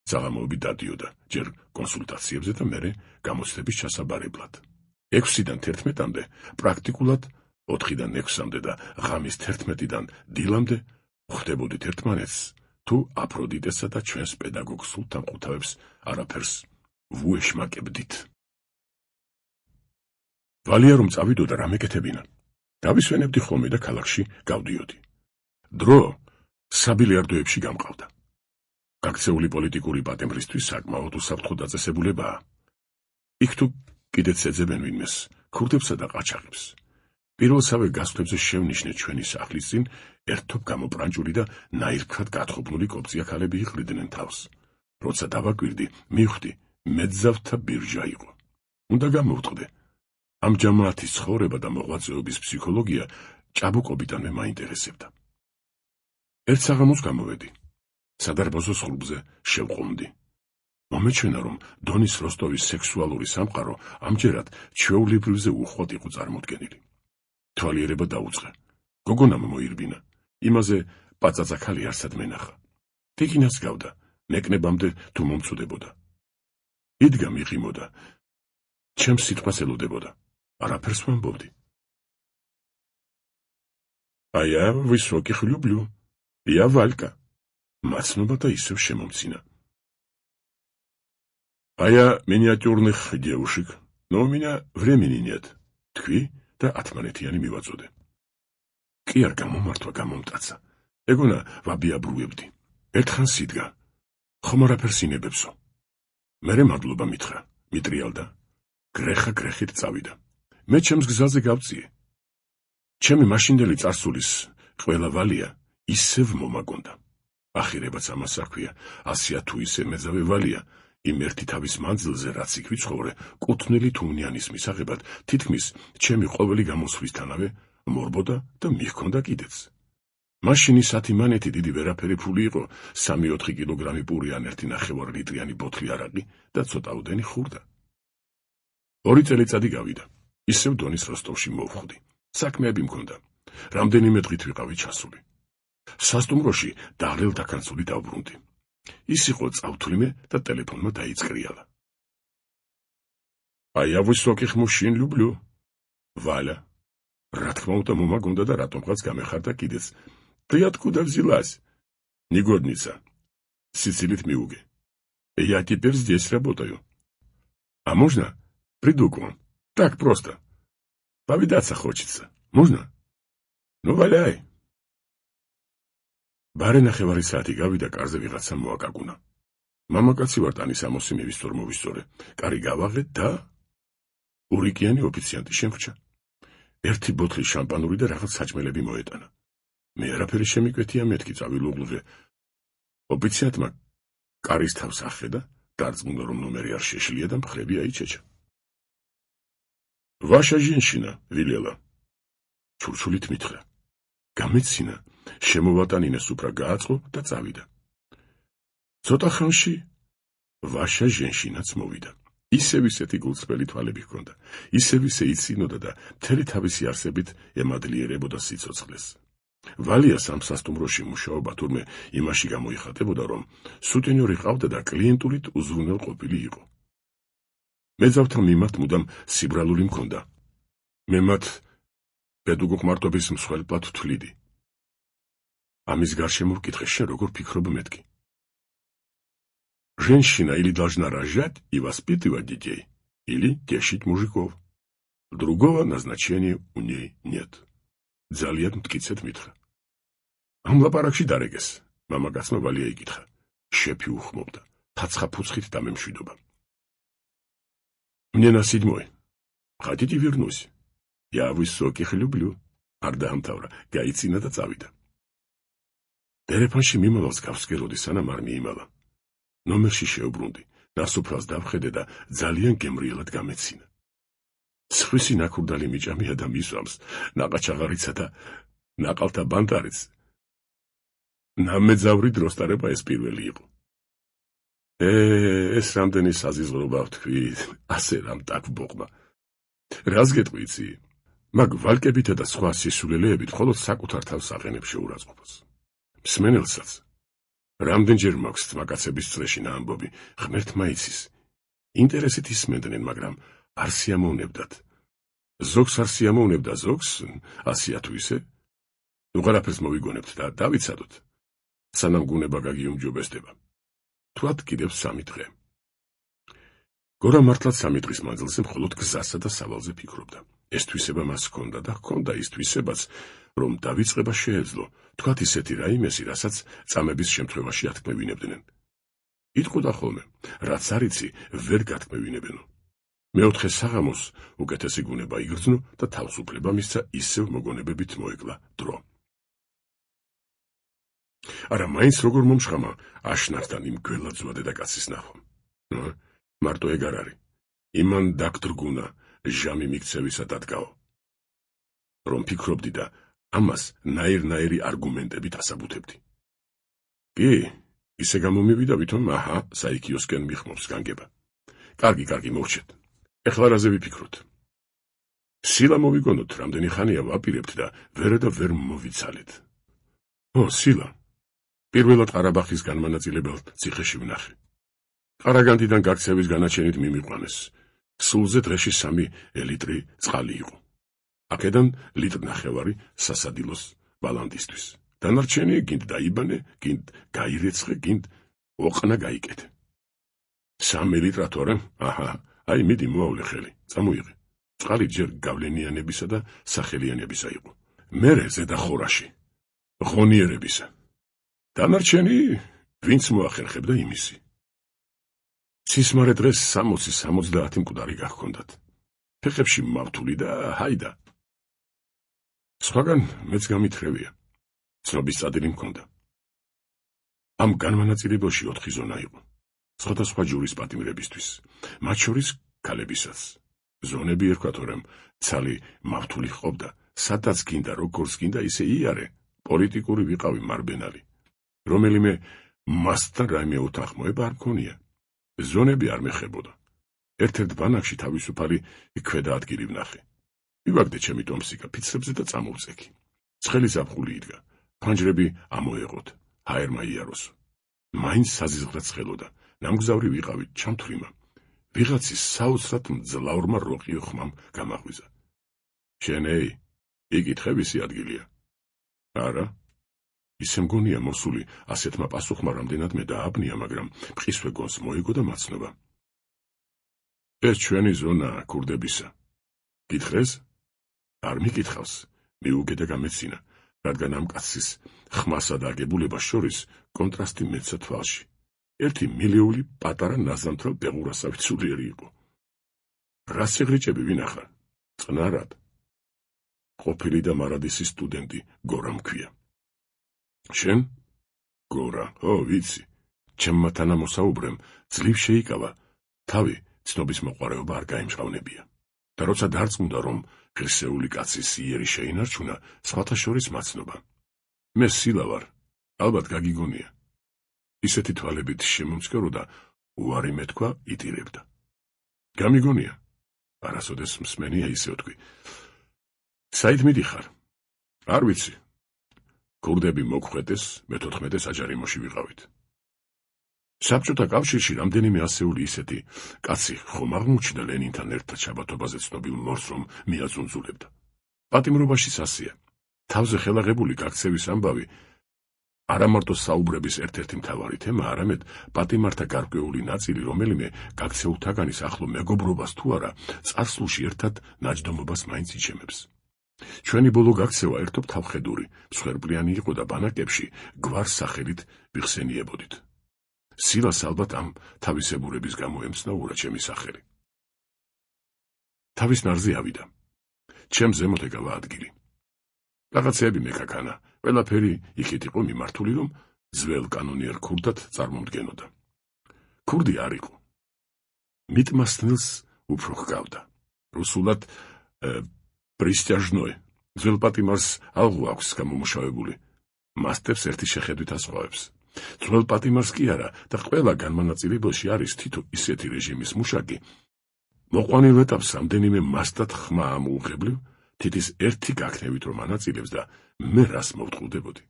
საღამოობით დადიოდა, ჯერ კონსულტაციებზე და მერე გამოცდების ჩასაბარებლად. 6-დან 11-მდე პრაქტიკულად 4-დან 6-მდე და ღამის 11-დან დილამდე ხვდებოდით ერთმანეთს, თუ აფროდიტესა და ჩვენს პედაგოგ სულთან-ყუთავებს არაფერს ვუეშმაკებდით. ვალია რომ წავიდოდა რა მეკეთებინა. დავისვენებდი ხოლმე და ქალაქში გავდიოდი. დრო საბილიარდოებში გამყავდა. გაქცეული პოლიტიკური პატიმრისთვის საკმაოდ უსაფრთხო დაწესებულებაა. იქ თუ კიდეც ეძებენ ვინმეს, ქურდებსა და ყაჩაღებს. პირველსავე გასვლებზე შევნიშნე ჩვენი სახლის წინ ერთობ გამოპრანჭული და ნაირქად გათხოვნული კოპწია ქალები იყრიდნენ თავს. როცა დავაკვირდი, მივხვდი, მეძავთა ბირჟა იყო. უნდა გამოვტყდე. ამ ჯამაათის ცხოვრება და მოღვაწეობის ფსიქოლოგია ჭაბუკობიდანვე მაინტერესებდა. ერთ საღამოს გამოვედი. სადარბაზო სხულბზე შევყომდი. მომეჩვენა, რომ დონის როსტოვის სექსუალური სამყარო ამჯერად ჩვეულებრივზე უხვად იყო წარმოდგენილი. თვალიერება დაუწყე. გოგონამ მოირბინა. იმაზე პაწაწაქალი არსად მენახა. ტიკინას გავდა, ნეკნებამდე თუ მომწუდებოდა. იდგა მიყიმოდა. ჩემს სიტყვას ელოდებოდა. არაფერს ვამბობდი. А я высоких люблю. Я Валька. Мацнობა და ისევ შემომცინა. А я миниатюрных девушек, но у меня времени нет. თქვი და ათმანეთიანი მივაწოდე. კი არ გამომართვა გამომტაცა. ეგონა ვაბიაბრუებდი. ერთხანს იდგა. ხომ არაფერს ინებებსო. მერე მადლობა მითხრა. მიტრიალდა. გრეხა-გრეხით წავიდა. მე ჩემს გზაზე გავწიე. ჩემი მაშინდელი წარსულის ყველა ვალია ისევ მომაგონდა. ახირებაც ამას აქვია, 100 თუ ისე მეძავე ვალია, იმ ერთი თავის მანძილზე, რაც იქ ვიცხოვრე, კუთვნილი თუნიანის მისაღებად, თითქმის ჩემი ყოველი გამოსვლისთანავე მორბოდა და მიჰქონდა კიდეც. მაშინ ის 10 მანეთი დიდი ვერაფერი ფული იყო, 3-4 კილოგრამი პური ან 1.5 ლიტრიანი ბოთლი არაყი და ცოტაოდენი ხურდა. 2 წელიწადი გავიდა. ისევ დონის როსტოვში მოვხვდი. საქმეები მქონდა. რამდენიმე დღით ვიყავი ჩასული. სასტუმროში დაღლილ დაქანცული დავბრუნდი. ის იყო წავთვლიმე და ტელეფონმა დაიწყრიალა. А я высоких мужчин люблю. Валя. რა თქმა უნდა მომაგონდა და რატომღაც გამეხარდა კიდეც. Ты откуда взялась? Негодница. Сицилит миуге. Я теперь здесь работаю. А можно? Приду к вам. Так просто. Повидаться хочется. Можно? Ну, валяй. ბარე ნახევარი საათი გავიდა, კარზე ვიღაცა მოაკაკუნა. მამაკაცი ვარ, ტანის ამოსი მივისწორ მოვისწორე. კარი გავაღე და ურიკიანი ოფიციანტი შემრჩა. ერთი ბოთლი შამპანური და რაღაც საჭმელები მოეტანა. მე არაფერი შემიკვეთია, მეთქი წავილუღლზე. ოფიციანტმა კარის თავს ახედა, დარწმუნა რომ ნომერი არ შეშლია და მხრები აიჩეჩა. Ваша женщина, ვილელა. ჩურჩულით მითხრა. გამეცინა. შემოვატანინე სუფრა გააწყო და წავიდა. ცოტა ხანში ვაშა ჟენშინაც მოვიდა. ისევ ისეთი გულწრფელი თვალები ჰქონდა. ისევ ისე იცინოდა და მთელი თავისი არსებით ემადლიერებოდა სიცოცხლეს. ვალია სამ სასტუმროში მუშაობა თურმე იმაში გამოიხატებოდა, რომ სუტენიორი ყავდა და კლიენტურით უზრუნველყოფილი იყო. მეძავთა მიმართ მუდამ სიბრალული მქონდა. მე მათ პედაგოგ მარტობის მსხვერპლად ვთვლიდი. Амис гаршему вкითხე, შენ როგორ ფიქრობ მეთქი. Женщина или должна рожать и воспитывать детей, или тешить мужиков. Другого назначения у ней нет. ძალიან მტკიცედ მითხრა. ამ ლაპარაკში დარეგეს. მამაკაცმა ვალია იკითხა. შეფი უხმობდა. თაცხა ფუცხით დამემშვიდობა. Мне на 7. Хотите вернусь? Я высоких люблю. არ დაამთავრა, გაიცინა და წავიდა. ტელეფონში მიმავალს გავსკეროდი, სანამ არ მიიმალა. ნომერში შევბრუნდი, ნასოფლას დავხედე და ძალიან გემრიელად გამეცინა. სხვისი ნაკურდალი მიჭამია და მისვამს, ნაყაჩაღარიცა და ნაყალთა ბანტარიც. ნამეძავრი დროსტარება ეს პირველი იყო. ეს რამდენი საზიზღრობა ვთქვი, ასე რამ დაგბოყმა. რას გეტყვიცი? მაგ ვალკებითა და სხვა სისულელეებით მხოლოდ საკუთარ თავს აყენებ შეურაცხყოფას. მსმენელსაც რამდენჯერ მაქვს თმაკაცების წრეში ნაამბობი, ღმერთმა იცის. ინტერესით ისმენდნენ, მაგრამ არ სიამოვნებდათ. ზოგს არ სიამოვნებდა, ზოგს ასია თუ ისე. უღარაფერს მოვიგონებთ და დავიცადოთ, სანამ გუნება გაგიუმჯობესდება. თვათ კიდევ 3 დღე. გორა მართლაც 3 დღის მანძილზე მხოლოდ გზასა და სავალზე ფიქრობდა. ეს თვისება მას ჰქონდა და ჰქონდა ის თვისებაც, რომ დავიწყება შეეძლო, თქვათ ისეთი რაიმესი, რასაც წამების შემთხვევაში ათქმევინებდნენ. იტყოდა ხოლმე, რაც არ იცი, ვერ გათქმევინებენო. მეოთხე საღამოს უკეთესი გუნება იგრძნო და თავისუფლება მისცა ისევ მოგონებებით მოეკლა დრო. არა, მაინც როგორ მომშხამა აშნართან იმ გველაძვა დედაკაცის ნახვა. მარტო ეგ არ არის. იმან დაგდრგუნა ჟამი მიქცევისა დადგაო. რომ ფიქრობდი და ამას ნაირ-ნაირი არგუმენტებით ასაბუთებდი. კი, ისე გამომივიდა, ვითომ აჰა, საიქიოსკენ მიხმობს განგება. კარგი, მოვჩეთ. ეხლა რაზე ვიფიქროთ? სილა მოვიგონოთ, რამდენი ხანია ვაპირებთ და ვერ მოვიცალეთ. სილა. პირველად ყარაბაღის განმანაწილებელ ციხეში ვნახე. ყარაგანდიდან გაქცევის განაჩენით მიმიყვანეს. სულზე დღეში 3 ლიტრი წყალი იყო. აქედან ლიტრი ნახევარი სასადილოს ბალანდისთვის. დანარჩენი გინდ დაიბანე, გინდ გაირეცხე, გინდ ოყნა გაიკეთე. 3 ლიტრა თორე? აჰა, აი მიდი მოავლე ხელი, წამოიღე. წყალი ჯერ გავლენიანებისა და სახელიანებისა იყო. მერე ზედა ხორაში, ღონიერებისა. დანარჩენი ვინც მოახერხებდა იმისი. სისმარე დღეს 60-70 მკვდარი გახქონდათ. ფეხებში მავთული და ჰაიდა. სხვაგან მეც გამითხრევია. ცნობის წადილი მქონდა. ამ განმანაწილებელში 4 ზონა იყო. სხვადასხვა ჯურის პატიმრებისთვის, მათ შორის ქალებისაც. ზონები ერქვა, თორემ ცალი მავთული ჰყობდა, სადაც გინდა, როგორც გინდა, ისე იარე, პოლიტიკური ვიყავი მარბენალი. რომელიმე მასთან რაიმე უთანხმოება არ მქონია. ზონები არ მეხებოდა. ერთ-ერთ ბანაკში თავისუფალი ქვედა ადგილი ვნახე. მივაგდე ჩემი ტომსიკა ფიცრებზე და წამოვწექი. ცხელი ზაფხული იდგა. ფანჯრები ამოეღოთ, ჰაერმა იაროსო. მაინც საზიზღრად ცხელოდა. ნამგზავრი ვიყავით ჩამთვრიმა. ვიღაცის საოცრად მძლავრმა როყიო ხმამ გამაღვიზა. შენეი, იკითხე ვისი ადგილია? არა. ისე მგონია მოსული ასეთმა პასუხმა რამდენადმე დააბნია, მაგრამ მყისვე გონს მოიგო და მაცნობა. ეს ჩვენი ზონაა, ქურდებისა. გითხრეს? არ მიკითხავს, მიუგე და გამეცინა, რადგან ამ კაცის ხმასა და აგებულებას შორის კონტრასტი მეცა თვალში. ერთი მილეული პატარა ნაზამთრალ ბეღურასავით სულიერი იყო. რა სიღრიჭები ვინახა? წნარად. ყოფილი და მარადისის სტუდენტი გორა მქვია. შენ? გორა, ვიცი. ჩემმა თანამოსაუბრემ ძლივ შეიკავა, თავი ცნობის მოყვარეობა არ გაემჟღავნებია. და როცა დარწმუნდა, რომ ღირსეული კაცის იერი შეინარჩუნა, სხვათა შორის მაცნობა. მე სილა ვარ, ალბათ გაგიგონია. ისეთი თვალებით შემომსკერო და უარი მეთქვა იტირებდა. გამიგონია? არასოდეს მსმენია ისე ვთქვი. საით მიდიხარ? არ ვიცი. ქურდები მოგხვედეს, მე-14 აჯარიმოში ვიყავით. საბჭოთა კავშირში რამდენიმე ასეული ისეთი კაცი ხომ აღმოჩნდა ლენინთან ერთად შაბათობაზე ცნობილ მორს, რომ მიაწუნწულებდა. პატიმრობაშიც ასია. თავზე ხელაღებული გაქცევის ამბავი არა მარტო საუბრების ერთ-ერთი მთავარი თემა, არამედ პატიმართა გარკვეული ნაწილი, რომელიმე გაქცეულთაგანის ახლო მეგობრობას თუ არა, წარსულში ერთად ნაჯდომობას მაინც იჩემებს. ჩვენი ბოლო გაქცევა ერთობ თავხედური, მსხვერპლიანი იყო და ბანაკებში გვარს სახელით ვიხსენიებოდით. სილას ალბათ ამ თავისებურების გამო ემცნაურა ჩემი სახელი. თავის ნარზე ავიდა. ჩემ ზემოთ ეკავა ადგილი. რაღაცეები მეკაკანა, ყველაფერი იქით იყო მიმართული, რომ ძველ კანონიერ ქურდად წარმომდგენოდა. ქურდი არ იყო. მიტმასნილს უფრო ჰგავდა. რუსულად პრისტიაჟნოე. ძველ პატიმარს ალღუ აქვს გამომუშავებული. მასტებს ერთი შეხედვით ასხვავებს. ძველ პატიმარს კი არა და ყველა განმანაწილებელში არის თითო ისეთი რეჟიმის მუშაკი. მოყვანილ ეტაპს რამდენიმე მასტად ხმა ამოუღებლივ, თითის ერთი გაქნევით რომ ანაწილებს და მე რას მოვტყუდებოდი.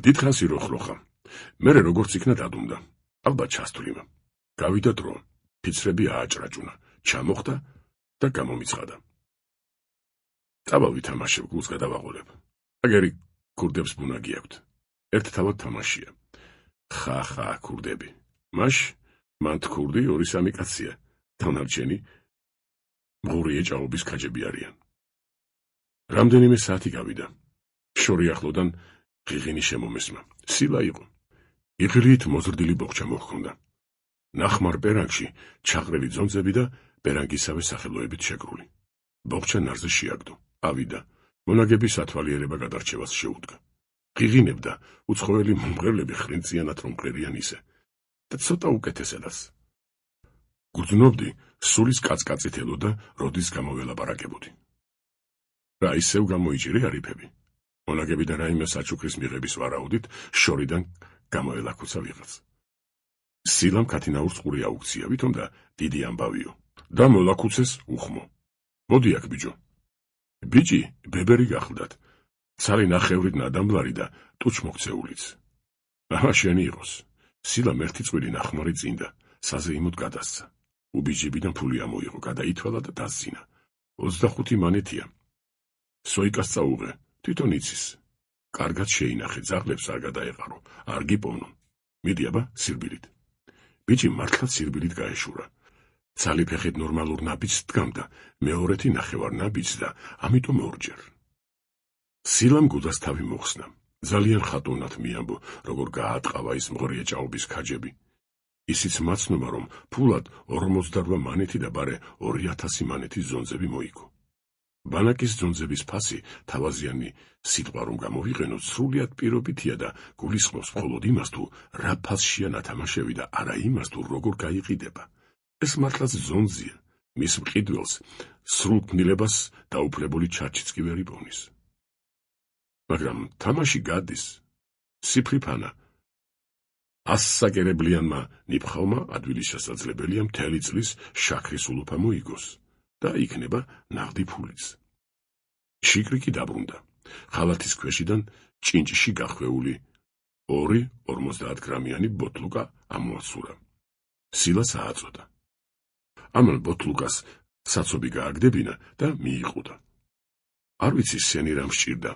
დიდხანს იროხროხა, მერე როგორც იქნა დადუმდა, ალბათ ჩასთვლიმა. გავიდა დრო, ფიცრები ააჭრაჭუნა, ჩამოხდა და გამომიცხადა. წავალ ვითამაშებ, გულს გადავაღოლებ. აგერი ქურდებს ბუნაგი აქვთ. ერთ თავად თამაშია. ხა, ქურდები. მან ქურდი 2-3 კაცია. დანარჩენი მღური ეჭაობის ქაჯები არიან. რამდენიმე საათი გავიდა. შორი ახლოდან ღიღინი შემომესმა. სილა იყო. იღრით მოზრდილი ბოხჩა მოჰქონდა. ნახმარ პერანგში ჩაყრილი ძონძები და პერანგისავე სახელოებით შეკრული. ბოხჩა ნარზე შეაგდო. ავიდა. მონაგების ათვალიერება გადარჩევას შეუდგა. ღიღინებდა, უცხოელი მომღერლები ხრინწიანად რომ მღერიან ისე. და ცოტა უკეთესადაც. გრძნობდი, სულის კაცკაცით ელოდა, როდის გამოველაპარაკებოდი. რა ისევ გამოიჭირე არიფები. მონაგები და რაიმე საჩუქრის მიღების ვარაუდით, შორიდან გამოელაკუცა ვიღაც. სილამ ქათინაურს ყური აუქცია, ვითომ და დიდი ამბავიო. და მოლაკუცეს უხმო. მოდი აქ ბიჭო. ბიჭი ბებერი გახლდათ. ცალი ნახევრით ნადამლარი და ტუჩმოქცეულიც. ამა შენი იყოს. სილამ ერთი წვილი ნახმარი წინდა, საზეიმოდ გადასცა. უბიჯებიდან ფული ამოიღო, გადაითვალა და დასძინა. 25 მანეთია. სოიკას წაუღე, თვითონ იცის. კარგად შეინახე, ძაღლებს არ გადაეყარო, არ გიპოვნო. მიდი აბა, სირბილით. ბიჭი მართლაც სირბილით გაეშურა. ცალი ფეხით ნორმალურ ნაბიჯს დგამდა, მეორეთი ნახევარ ნაბიჯს და ამიტომ ორჯერ. სილამ გუდას თავი მოხსნა. ძალიან ხატუნად მიამბო, როგორ გაატყავა ის მღრი ეჭაობის ქაჯები. ისიც მაცნობა, რომ ფულად 48 მანეთი და ბარე 2000 მანეთის ძონძები მოიგო. ბანაკის ძონძების ფასი თავაზიანი სიტყვა რომ გამოვიყენოთ, სრულიად პირობითია და გულისხმობს მხოლოდ იმას, თუ რა ფასშია ნათამაშები და არა იმას, თუ როგორ გაიყიდება. ეს მართლაც ძონძია, მის მყიდველს სრულ ქმნილებას დაუფლებული ჩარჩიც კი ვერ იპოვნის. მაგრამ თამაში გადის, სიფრიფანა. 100-საკერებლიანმა ნიფხავმა ადვილის შესაძლებელია მთელი წლის შაქრის ულუფა მოიგოს და იქნება ნაღდი ფულიც. შიკრიკი დაბრუნდა. ხალათის ქვეშიდან ჭინჭში გახვეული 2 50 გრამიანი ბოთლუკა ამოაცურა. სილას ააწოდა. ამან ბოთლუკას საცობი გააგდებინა და მიიყუდა. არ ვიცი სენი რამ სჭირდა.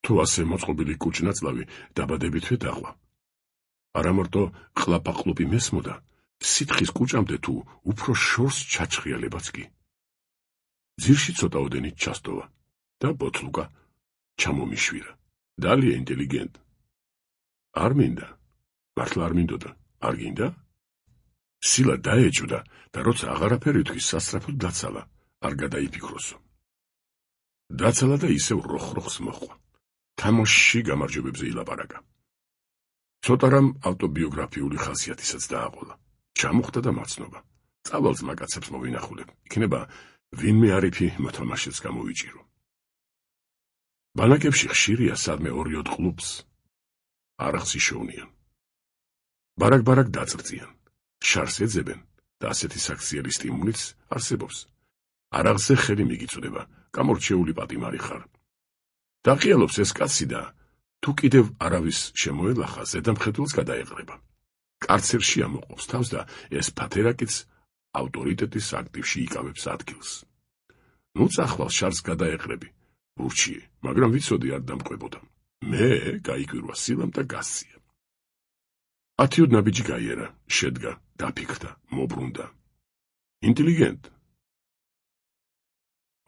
თუ ასე მოწყობილი კუჭნაწლავი დაბადებითვე დაღვა. არამარტო ყლაპაყლუპი მესმოდა, სითხის კუჭამდე თუ უფრო შორს ჩაჩხიალებაც კი. ძირში ცოტაოდენით ჩასტოვა და ბოთლუკა ჩამომიშვირა. დალია ინტელიგენტ. არ მინდა. მართლა არ მინდოდა. არ გინდა? სილა დაეჭვდა და როცა აღარაფერი თქვის სასწრაფოდ დაცალა, არ გადაიფიქროსო. დაცალა და ისევ როხროხს მოჰყვა. თამაშში გამარჯვებებზე ილაპარაკა. ცოტა რამ ავტობიოგრაფიული ხასიათისაც დააყოლა. ჩამოხდა და მაცნობა. წავალ ძმაკაცებს მოვინახულებ. იქნება ვინმე არიფი მოთამაშეც გამოვიჭირო. ბანაკებში ხშირია სადმე 2-4 კლუბს. არახს იშოვნიან. ბარაკ-ბარაკ დაწრწიან. შარს ეძებენ და ასეთი საქციელი სტიმულიც არსებობს. არაღზე ხელი მიგიწვდება, გამორჩეული პატიმარი ხარ. დაყიალობს ეს კაცი და თუ კიდევ არავის შემოელახა, ზედამხედველს გადაეყრება. კარცერში ამოყობს თავს და ეს ფათერაკიც ავტორიტეტის აქტივში იკავებს ადგილს. ნუ წახვალ შარს გადაეყრები, ურჩიე, მაგრამ ვიცოდი არ დამყვებოდა. მე გაიკვირვა სილამ და გასცია. 10 ნაბიჯი გაიერა, შედგა, დაფიქრდა, მობრუნდა. ინტელიგენტ.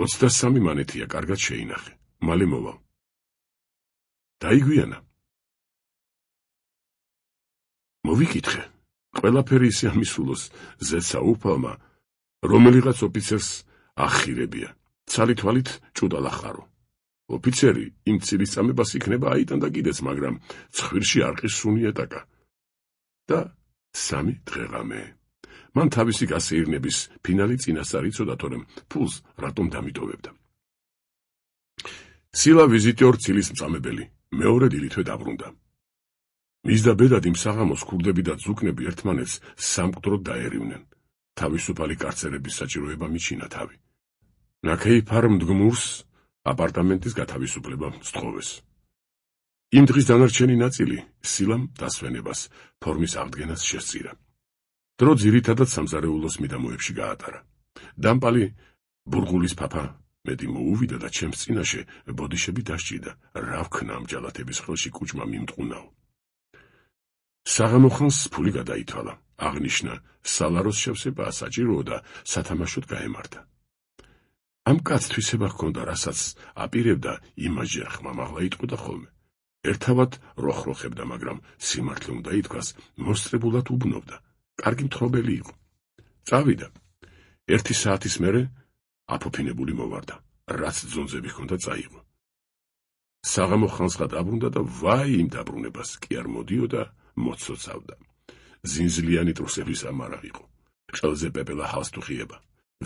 23 მანეთია, კარგად შეინახე. მალე მოვალ. დაიგვიანა. მოვიკითხე. ყველაფერი ისე ამისულოს ზეცა უფალმა, რომელიღაც ოფიცერს ახირებია. ცალი თვალით ჭუდალა ხარო. ოფიცერი იმ ცილის წამებას იქნება აიტანდა კიდეც, მაგრამ ცხვირში არყის სუნი ეტაკა. და 3 დღეღამე. მან თავისი გასეირნების ფინალი წინასწარ იცოდა, თორემ ფულს რატომ დამიტოვებდა. სილა ვიზიტიორ ცილის მწამებელი, მეორე დილითვე დაბრუნდა. მის და ბედად იმ საღამოს ქურდები და ძუკნები ერთმანეთს სამკვდროდ დაერივნენ. თავისუფალი კარცერების საჭიროება მიჩინა თავი. ნაქეიფარ მდგმურს აპარტამენტის გათავისუფლება სთხოვეს. იმ დღის დანარჩენი ნაწილი სილამ დასვენებას, ფორმის აღდგენას შესწირა. დრო ძირითადად სამზარეულოს მიდამოებში გაატარა. დამპალი ბურღულის ფაფა მეტი მოუვიდა და ჩემს წინაშე ბოდიშები დასჭიდა, რა ვქნა ამ ჯალათების ხელში კუჭმა მიმტყუნაო. საღამოხანს ფული გადაითვალა, აღნიშნა სალაროს შევსება საჭიროა და სათამაშოდ გაემართა. ამ კაცს თვისება ჰქონდა, რასაც აპირებდა იმასჯერ ხმამაღლა იტყოდა ხოლმე. ერთავად როხროხებდა, მაგრამ სიმართლე უნდა ითქვას, მოსწრებულად უბნობდა. კარგი მთხრობელი იყო. წავიდა. 1 საათის მერე აფოფინებული მოვარდა, რაც ძონძები ჰქონდა წაიღო. საღამოხანსღა დაბრუნდა და ვაი იმ დაბრუნებას კი არ მოდიოდა, მოცოცავდა. ზინზლიანი ტრუსების ამარა იყო. ყელზე პეპელა ჰალს თუ ხიება.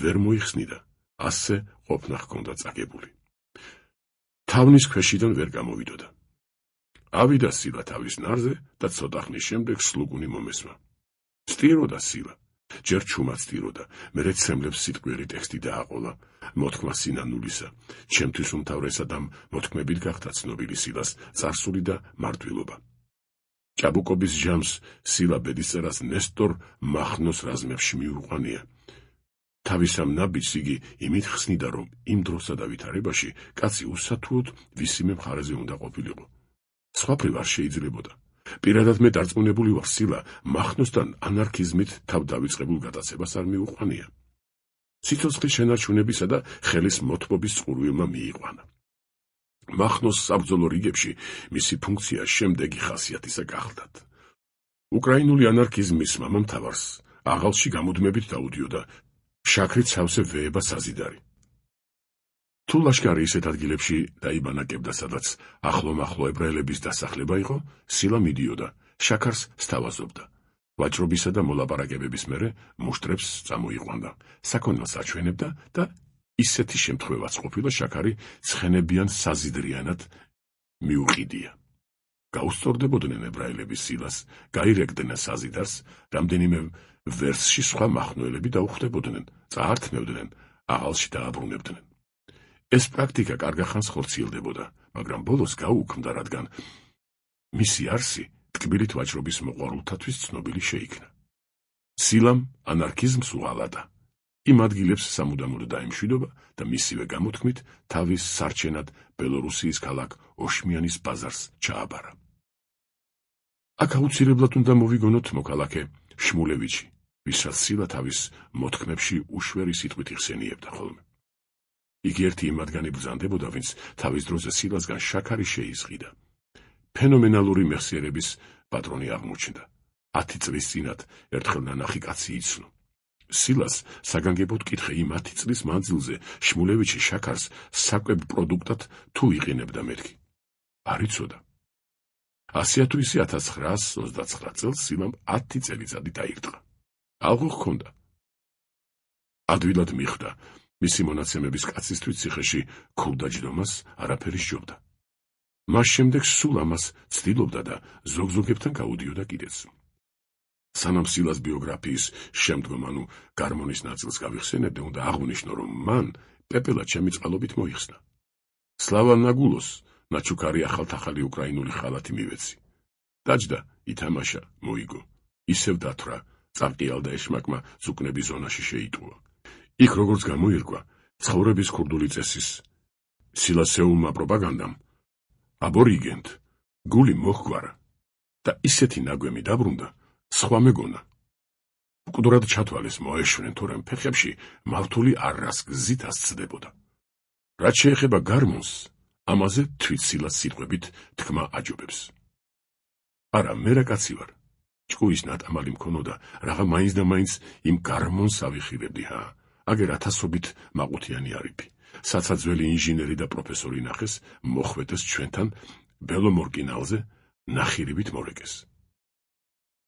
ვერ მოიხსნიდა, ასე ყოფნა ჰქონდა წაგებული. თავნის ქვეშიდან ვერ გამოვიდოდა. ავიდა სილა თავის ნარზე და ცოტა ხნის შემდეგ სლუგუნი მომესმა. სტიროდა სილა. ჯერ ჩუმად სტიროდა, მერე ცემლებს სიტყვიერი ტექსტი დააყოლა, მოთქმა სინანულისა. ჩემთვის უმთავრესად ამ მოთქმებით გახდა ცნობილი სილას წარსული და მარტვილობა. ჭაბუკობის ჟამს სილა ბედისწერას ნესტორ მახნოს რაზმებში მიუყვანია. თავის ამ ნაბიჯს იგი იმით ხსნიდა, რომ იმ დროსა და ვითარებაში კაცი უსათუოდ ვისიმე მხარეზე უნდა ყოფილიყო. სხვაფრე არ შეიძლებოდა. პირადად მე დარწმუნებული ვარ, სილა მახნოსთან ანარქიზმით თავდავიწყებულ გადაცებას არ მიუყვანია. სიცოცხლის შენარჩუნებისა და ხელის მოთმობის წყურვილმა მიიყვანა. მახნოს საბრძოლო რიგებში მისი ფუნქცია შემდეგი ხასიათისა გახლდათ. უკრაინული ანარქიზმის მამამთავარს აღალში გამუდმებით დაუდიოდა შაქრით სავსე ვეება საზიდარი. თუ ლაშქარი ისეთ ადგილებში დაიბანაკებდა, სადაც ახლო-მახლო ებრაელების დასახლება იყო, სილა მიდიოდა, შაქარს სთავაზობდა. ვაჭრობისა და მოლაპარაკებების მერე მუშტრებს წამოიყვანდა, საქონელს აჩვენებდა და ისეთი შემთხვევაც ყოფილა, შაქარი ცხენებიან საზიდრიანად მიუყიდია. გაუსწორდებოდნენ ებრაელების სილას, გაირეკდნენ საზიდარს, რამდენიმე ვერსში სხვა მახნოელები დაუხვდებოდნენ, წაართმევდნენ, აღალში დააბრუნებდნენ. ეს პრაქტიკა კარგახანს ხორციელდებოდა, მაგრამ ბოლოს გაუქმდა, რადგან მისი არსი ტკბილით ვაჭრობის მოყვარულთათვის ცნობილი შეიქნა. სილამ ანარქიზმს უღალატა. იმ ადგილებს სამუდამოდ დაემშვიდობა და მისივე გამოთქმით თავის სარჩენად ბელორუსიის ქალაქ ოშმიანის ბაზარს ჩააბარა. აქ აუცილებლად უნდა მოვიგონოთ მოქალაქე შმულევიჩი, ვისაც სილა თავის მოთქმებში უშვერი სიტყვით იხსენიებდა ხოლმე. იგი ერთი იმ მათგანი ბრძანდებოდა, ვინც თავის დროზე სილასგან შაქარი შეიზღიდა. ფენომენალური მეხსიერების პატრონი აღმოჩნდა. 10 წლის წინათ ერთხელ ნანახი კაცი იცნო. სილას საგანგებოდ კითხე იმ 10 წლის მანძილზე შმულევიჩი შაქარს საკვებ პროდუქტად თუ იყენებდა მეთქი. არ იცოდა. 100 თუ ისე 1929 წელს სილამ 10 წელიწადი დაირტყა. ალღო ჰქონდა. ადვილად მიხვდა. მისი მონაცემების კაცისთვის ციხეში ქულდაჯდომას არაფერი სჯობდა. მას შემდეგ სულ ამას ცდილობდა და ზოგ-ზოგებთან გაუდიოდა კიდეც. სანამ სილას ბიოგრაფიის შემდგომ, ანუ გარმონის ნაწილს გავიხსენებდე, უნდა აღვნიშნო, რომ მან პეპელა ჩემი წყალობით მოიხსნა. სლავა ნაგულოს ნაჩუქარი ახალ-ახალი უკრაინული ხალათი მივეცი. დაჯდა, ითამაშა, მოიგო. ისევ დათვრა, წარყიალდა ეშმაკმა ზუკნების ზონაში შეიტყუა. იქ როგორც გამოირკვა, ცხოვრების ქურდული წესის სილასეულმა პროპაგანდამ, აბორიგენტ, გული მოჰგვარა და ისეთი ნაგვემი დაბრუნდა, სხვა მეგონა. მკვდრად ჩათვალეს, მოეშვნენ, თორემ ფეხებში მავთული არას გზით ასწდებოდა. რაც შეეხება გარმონს, ამაზე თვით სილას სიტყვებით თქმა აჯობებს. არა, მე რა კაცი ვარ. ჭკუის ნატამალი მქონოდა, რაღა მაინც და მაინც იმ გარმონს ავიხილებდი, ჰა. აგერ 1000-ობით მაყუთიანი არიფი. საცა ძველი ინჟინერი და პროფესორი ნახეს, მოხვედეს ჩვენთან ბელომორკინალზე, ნახირებით მორეკეს.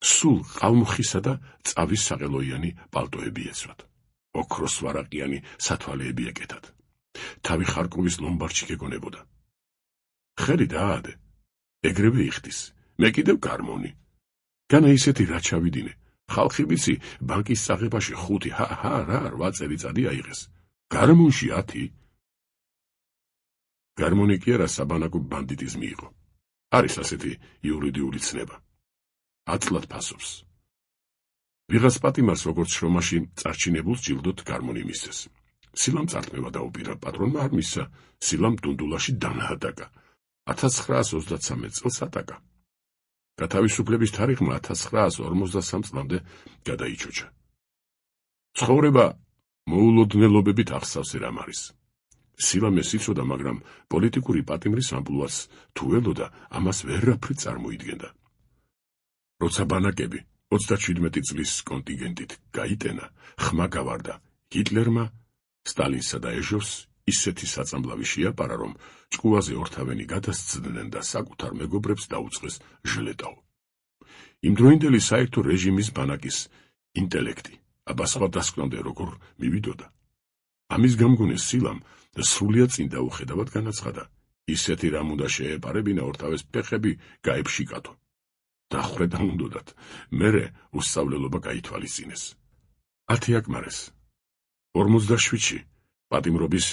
სულ ყალმხისა და წავის საყელოიანი პალტოები ეცვათ. ოქროს ვარაყიანი სათვალეები ეკეთათ. თავი ხარკოვის ლომბარდში გეგონებოდა. ხელი დაადე. ეგრევე იხდის. მე კიდევ გარმონი. განა ისეთი რა ჩავიდინე. ხალხი ვიცი, ბანკის საღებაში 5, რა 8 წელიწადი აიღეს. გარმონში 10. გარმონი კი არა, საბანაკო ბანდიტიზმი იყო. არის ასეთი იურიდიული ცნება. აწლად ფასობს. ვიღაც პატიმარს როგორც შრომაში წარჩინებულს ჯილდოთ გარმონი მისცეს. სილამ წართმევა დაუპირა, პატრონმა არ მისცა, სილამ დუნდულაში დანაადაკა. 1933 წელს ატაკა. გათავისუფლების თარიღმა 1953 წლამდე გადაიჩოჩა. ცხოვრება მოულოდნელობებით ახსავს რამ არის. სილამ ეს იცოდა, მაგრამ პოლიტიკური პატიმრის ამპლუას თუ ელოდა, ამას ვერაფრით წარმოიდგენდა. როცა ბანაკები 37 წლის კონტინგენტით გაიტენა, ხმა გავარდა, ჰიტლერმა სტალინსა და ეჟოვს ისეთი საწამლავი შეაპარა, რომ ჭკუაზე ორთავენი გადასცდნენ და საკუთარ მეგობრებს დაუწყეს ჟლეტაო. იმდროინდელი საერთო რეჟიმის ბანაკის ინტელექტი აბა სხვა დასკვნამდე როგორ მივიდოდა. ამის გამგონეს სილამ სრულიად წინ დაუხედავად განაცხადა, ისეთი რამ უნდა შეეპარებინა ორთავეს ფეხები გაეფშიკათო. დახრედა უნდოდათ, მერე უსწავლელობა გაითვალისწინეს. 10 აკმარეს. 47-ში პატიმრობის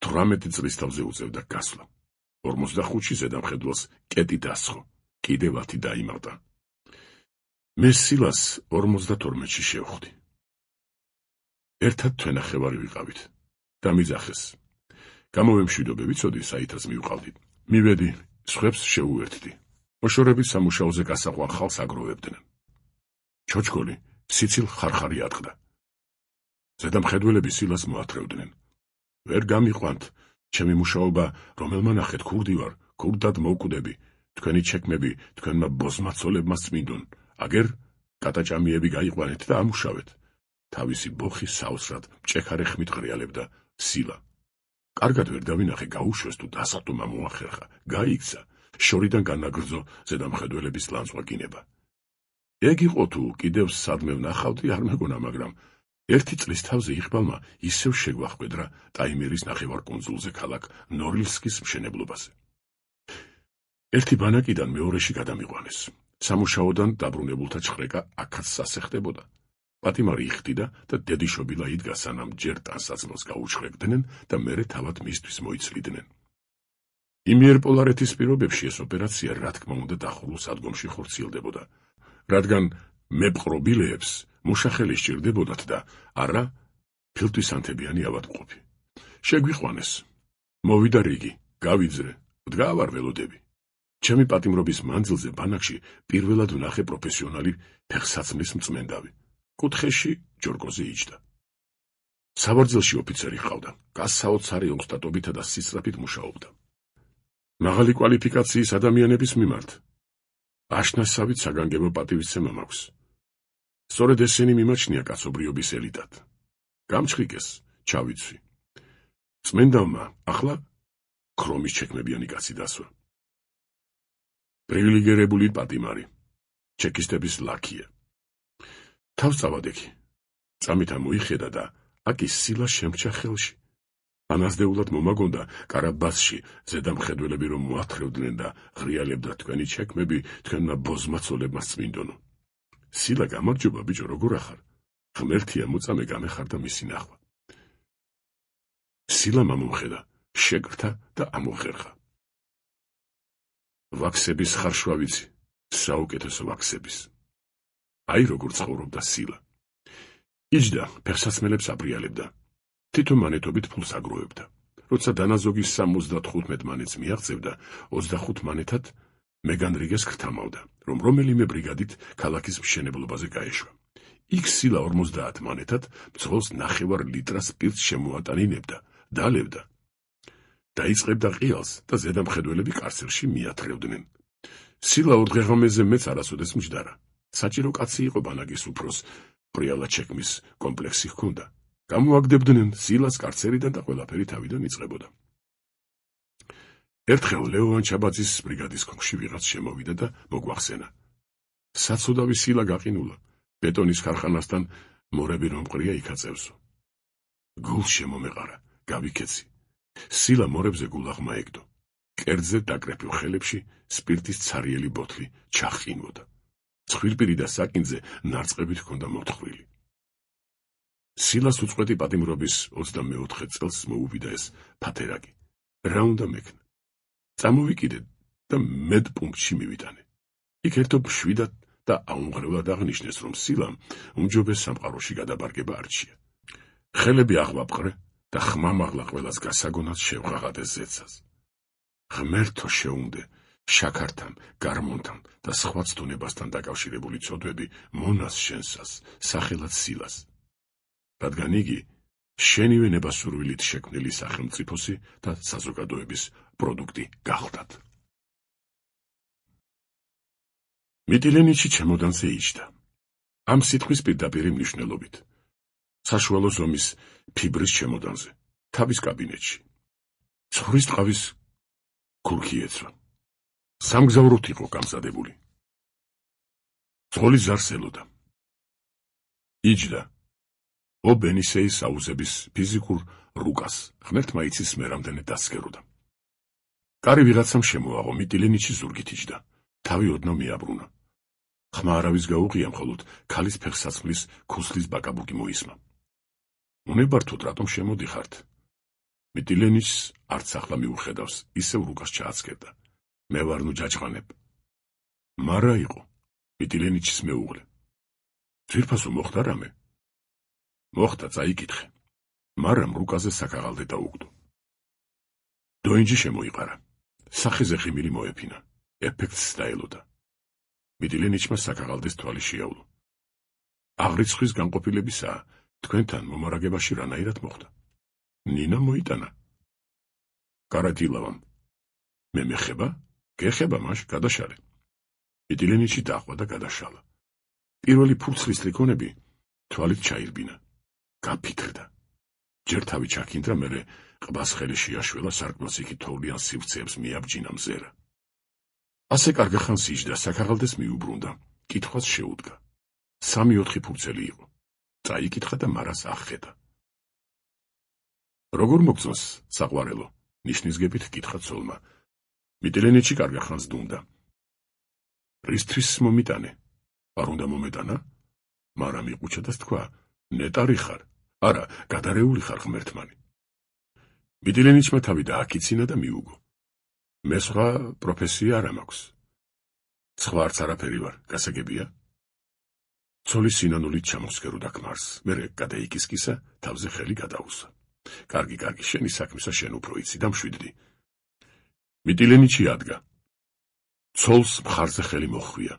18 წლის თავზე უწევდა გასვლა. 45-ში ზედამხედველს კეტი დასხო, კიდევ 10 დაიმალდა. მე სილას 52-ში შევხვდი. ერთად თვენახევარი ვიყავით. დამიძახეს. გამოვემშვიდობე, ვიცოდი, საითაც მივყავდით. მივედი, სხვებს შეუერთდი. მოშორებით სამუშაოზე გასაყვან ხალხს აგროვებდნენ. ჩოჩქოლი სიცილ ხარხარი ატყდა. ზედამხედველები სილას მოათრევდნენ. ვერ გამიყვანთ, ჩემი მუშაობა, რომელმა ნახეთ ქურდი ვარ, ქურდად მოვკვდები, თქვენი ჩექმები თქვენმა ბოზმაცოლებმა წმინდონ, აგერ კატაჭამიები გაიყვანეთ და ამუშავეთ. თავისი ბოხი საოცრად მჭექარე ხმით ღრიალებდა სილა. კარგად ვერ დავინახე, გაუშვეს თუ დასატომა მოახერხა, გაიქცა, შორიდან განაგრძო ზედამხედველების ლანძღვაგინება. ეგ იყო თუ კიდევ სადმე ვნახავდი, არ მეგონა, მაგრამ ერთი წლის თავზე იყბალმა ისევ შეგვახვედრა ტაიმირის ნახევარკუნძულზე ქალაქ ნორილსკის მშენებლობაზე. ერთი ბანაკიდან მეორეში გადამიყვანეს. სამუშაოდან დაბრუნებულთა ჩხრეკა აქაც სასეხდებოდა. პატიმარი იხდიდა და დედიშობილა იდგა, სანამ ჯერ ტანსაცმელს გაუჩხრეკდნენ და მერე თავად მისთვის მოიცლიდნენ. იმიერპოლარეთის პირობებში ეს ოპერაცია, რა თქმა უნდა, დახურულ სადგომში ხორციელდებოდა, რადგან მეპყრობილეებს მუშახელი სჭირდებოდათ და არა ფილტვისანთებიანი ავადმყოფი. შეგვიყვანეს. მოვიდა რიგი, გავიძრე, დგავარ ველოდები. ჩემი პატიმრობის მანძილზე ბანაკში პირველად ვნახე პროფესიონალი ფეხსაცმლის მწმენდავი. კუთხეში ჯორგოზე იჯდა. სავარძელში ოფიცერი ჰყავდა, გასაოცარი ოსტატობითა და სისწრაფით მუშაობდა. მაღალი კვალიფიკაციის ადამიანების მიმართ აშნასავით საგანგებო პატივისცემა მაქვს. სწორედ ესენი მიმაჩნია კაცობრიობის ელიტად. გამჩხიკეს, ჩავიცვი. წმენდავმა ახლა ქრომის ჩექმებიანი კაცი დასვა. პრივილეგირებული პატიმარი, ჩეკისტების ლაქია. თავს წავადექი. წამითა მოიხედა და აკის სილა შემჭა ხელში. ანაზდეულად მომაგონდა კარაბასში ზედამხედველები რომ მოათრევდნენ და ღრიალებდა თქვენი ჩექმები თქვენმა ბოზმაცოლებმა წმინდონო. სილა გამარჯობა ბიჭო, როგორ ახარ? ღმერთია მოწამე გამეხარდა მისი ნახვა. სილა მომხედა, შეკრთა და ამოხერხა. ვაქსების ხარშვა ვიცი, საუკეთესო ვაქსების. აი როგორ ცხოვრობდა სილა. იჯდა, ფეხსაცმელებს აბრიალებდა. თითო მანეთობით ფულს აგროვებდა. როცა დანაზოგის 75 მანეთს მიაღწევდა, 25 მანეთად მეგანრიგეს ქრთამავდა, რომ რომელიმე ბრიგადით ქალაქის მშენებლობაზე გაეშვა. იქ სილა 50 მანეთად მძღოლს 9 ლიტრას სპირტს შემოატანინებდა, დალებდა. დაიწყებდა ყიალს და ზედამხედველები კარცერში მიათრევდნენ. სილა ორდღეღამეზე მეც არასოდეს მჯდარა. საჭირო კაცი იყო ბანაკის უფროს, პრიალა ჩექმის კომპლექსი ჰქონდა. გამოაგდებდნენ სილას კარცერიდან და ყველაფერი თავიდან იწყებოდა. ერთხელ ლეოვან ჩაბაძის ბრიგადის კონქში ვიღაც შემოვიდა და მოგვახსენა. საცუდავი სილა გაყინულა, ბეტონის ქარხანასთან მორები რომ ყრია იქაწევსო. გულს შემომეყარა, გავიქეცი. სილა მორებზე გულაღმა ეგდო. კერძზე დაკრეფილ ხელებში სპირტის ცარიელი ბოთლი ჩახყინვოდა. ცხვირპირი და საკინძზე ნარწყებით ჰქონდა მოთხრილი. სილას უწყვეტი პატიმრობის 24 წელს მოუვიდა ეს ფათერაკი. რა უნდა მექნა? წამოვიკიდე და მედპუნქტში მივიტანე. იქ ერთობ შვიდად და აუმღრებლად აღნიშნეს, რომ სილამ უმჯობეს სამყაროში გადაბარგება არჩია. ხელები აღვაპყრე და ხმამაღლა ყველას გასაგონად შევღაღადე ზეცას. ღმერთო შეუნდე, შაქართან, გარმონთან და სხვა ცდუნებასთან დაკავშირებული ცოდვები მონას შენსას, სახელად სილას. რადგან იგი შენივე ნებასურვილით შექმნილი სახელმწიფოსი და საზოგადოების პროდუქტი გახლდათ. მიტილენიჩი ჩემოდანზე იჯდა. ამ სიტყვის პირდაპირი მნიშვნელობით. საშუალო ზომის ფიბრის ჩემოდანზე, თავის კაბინეტში. ცხვრის ტყავის ქურქი ეცვა. სამგზავროდ იყო გამზადებული. ძღოლის ზარს ელოდა. იჯდა. ბენისეის აუზების ფიზიკურ რუკას, ღმერთმა იცის მე რამდენი დასკეროდა. კარი ვიღაცამ შემოაღო, მიტილენიჩი ზურგით იჯდა. თავი ოდნავ მიაბრუნა. ხმა არავის გაუღია, მხოლოდ ქალის ფეხსაცმლის ქუსლის ბაკაბუგი მოისმა. უნებართოდ რატომ შემოდიხართ? მიტილენიჩს არც ახლა მიუხედავს, ისევ რუკას ჩააცკერდა. მე ვარ ნუ ჯაჭყანებ. მარა იყო მიტილენიჩის მეუღლე. ძვირფასო მოხდა რამე? მოხდა, წაიკითხე. მარამ რუკაზე საკაღალდე დაუგდო. დოინჯი შემოიყარა. სახეზე ხიმილი მოეფინა. ეფექტს დაელოდა. მიტილენიჩმა საკაღალდეს თვალი შეავლო. აღრიცხვის განყოფილებისაა, თქვენთან მომარაგებაში რანაირად მოხდა? ნინა მოიტანა. კარატილავამ. მე მეხება? გეხება მაშ, გადაშალე. მიტილენიჩი დაყვა და გადაშალა. პირველი ფურცლის ლიქონები თვალით ჩაირბინა. გაფიქრდა. ჯერ თავი ჩაქინდრა, მერე ყბას ხელი შეაშველა, სარკმელს იქით თოვლიან სივრცეებს მიაბჯინა მზერა. ასე კარგა ხანს იჯდა, საკაღალდეს მიუბრუნდა, კითხვას შეუდგა. 3-4 ფურცელი იყო. წაიკითხა და მარას აღხედა. როგორ მოგწონს, საყვარელო? ნიშნისგებით კითხა ცოლმა. მიტილენიჩი კარგა ხანს დუმდა. რისთვის მომიტანე? არ უნდა მომეტანა? მარამ იყუჩა და თქვა, ნეტარი ხარ. არა, გადარეული ხარ ღმერთმანი. მიტილენიჩმა თავი დააკიცინა და მიუგო. მე სხვა პროფესია არ მაქვს. სხვა არც არაფერი ვარ, გასაგებია? ცოლი სინანულით ჩამოსქეროდა ქმარს, მერე გადაიკისკისა, თავზე ხელი გადაუსვა. კარგი, შენი საქმისა შენ უფრო იცი და მშვიდდი. მიტილენიჩი ადგა. ცოლს მხარზე ხელი მოხვია.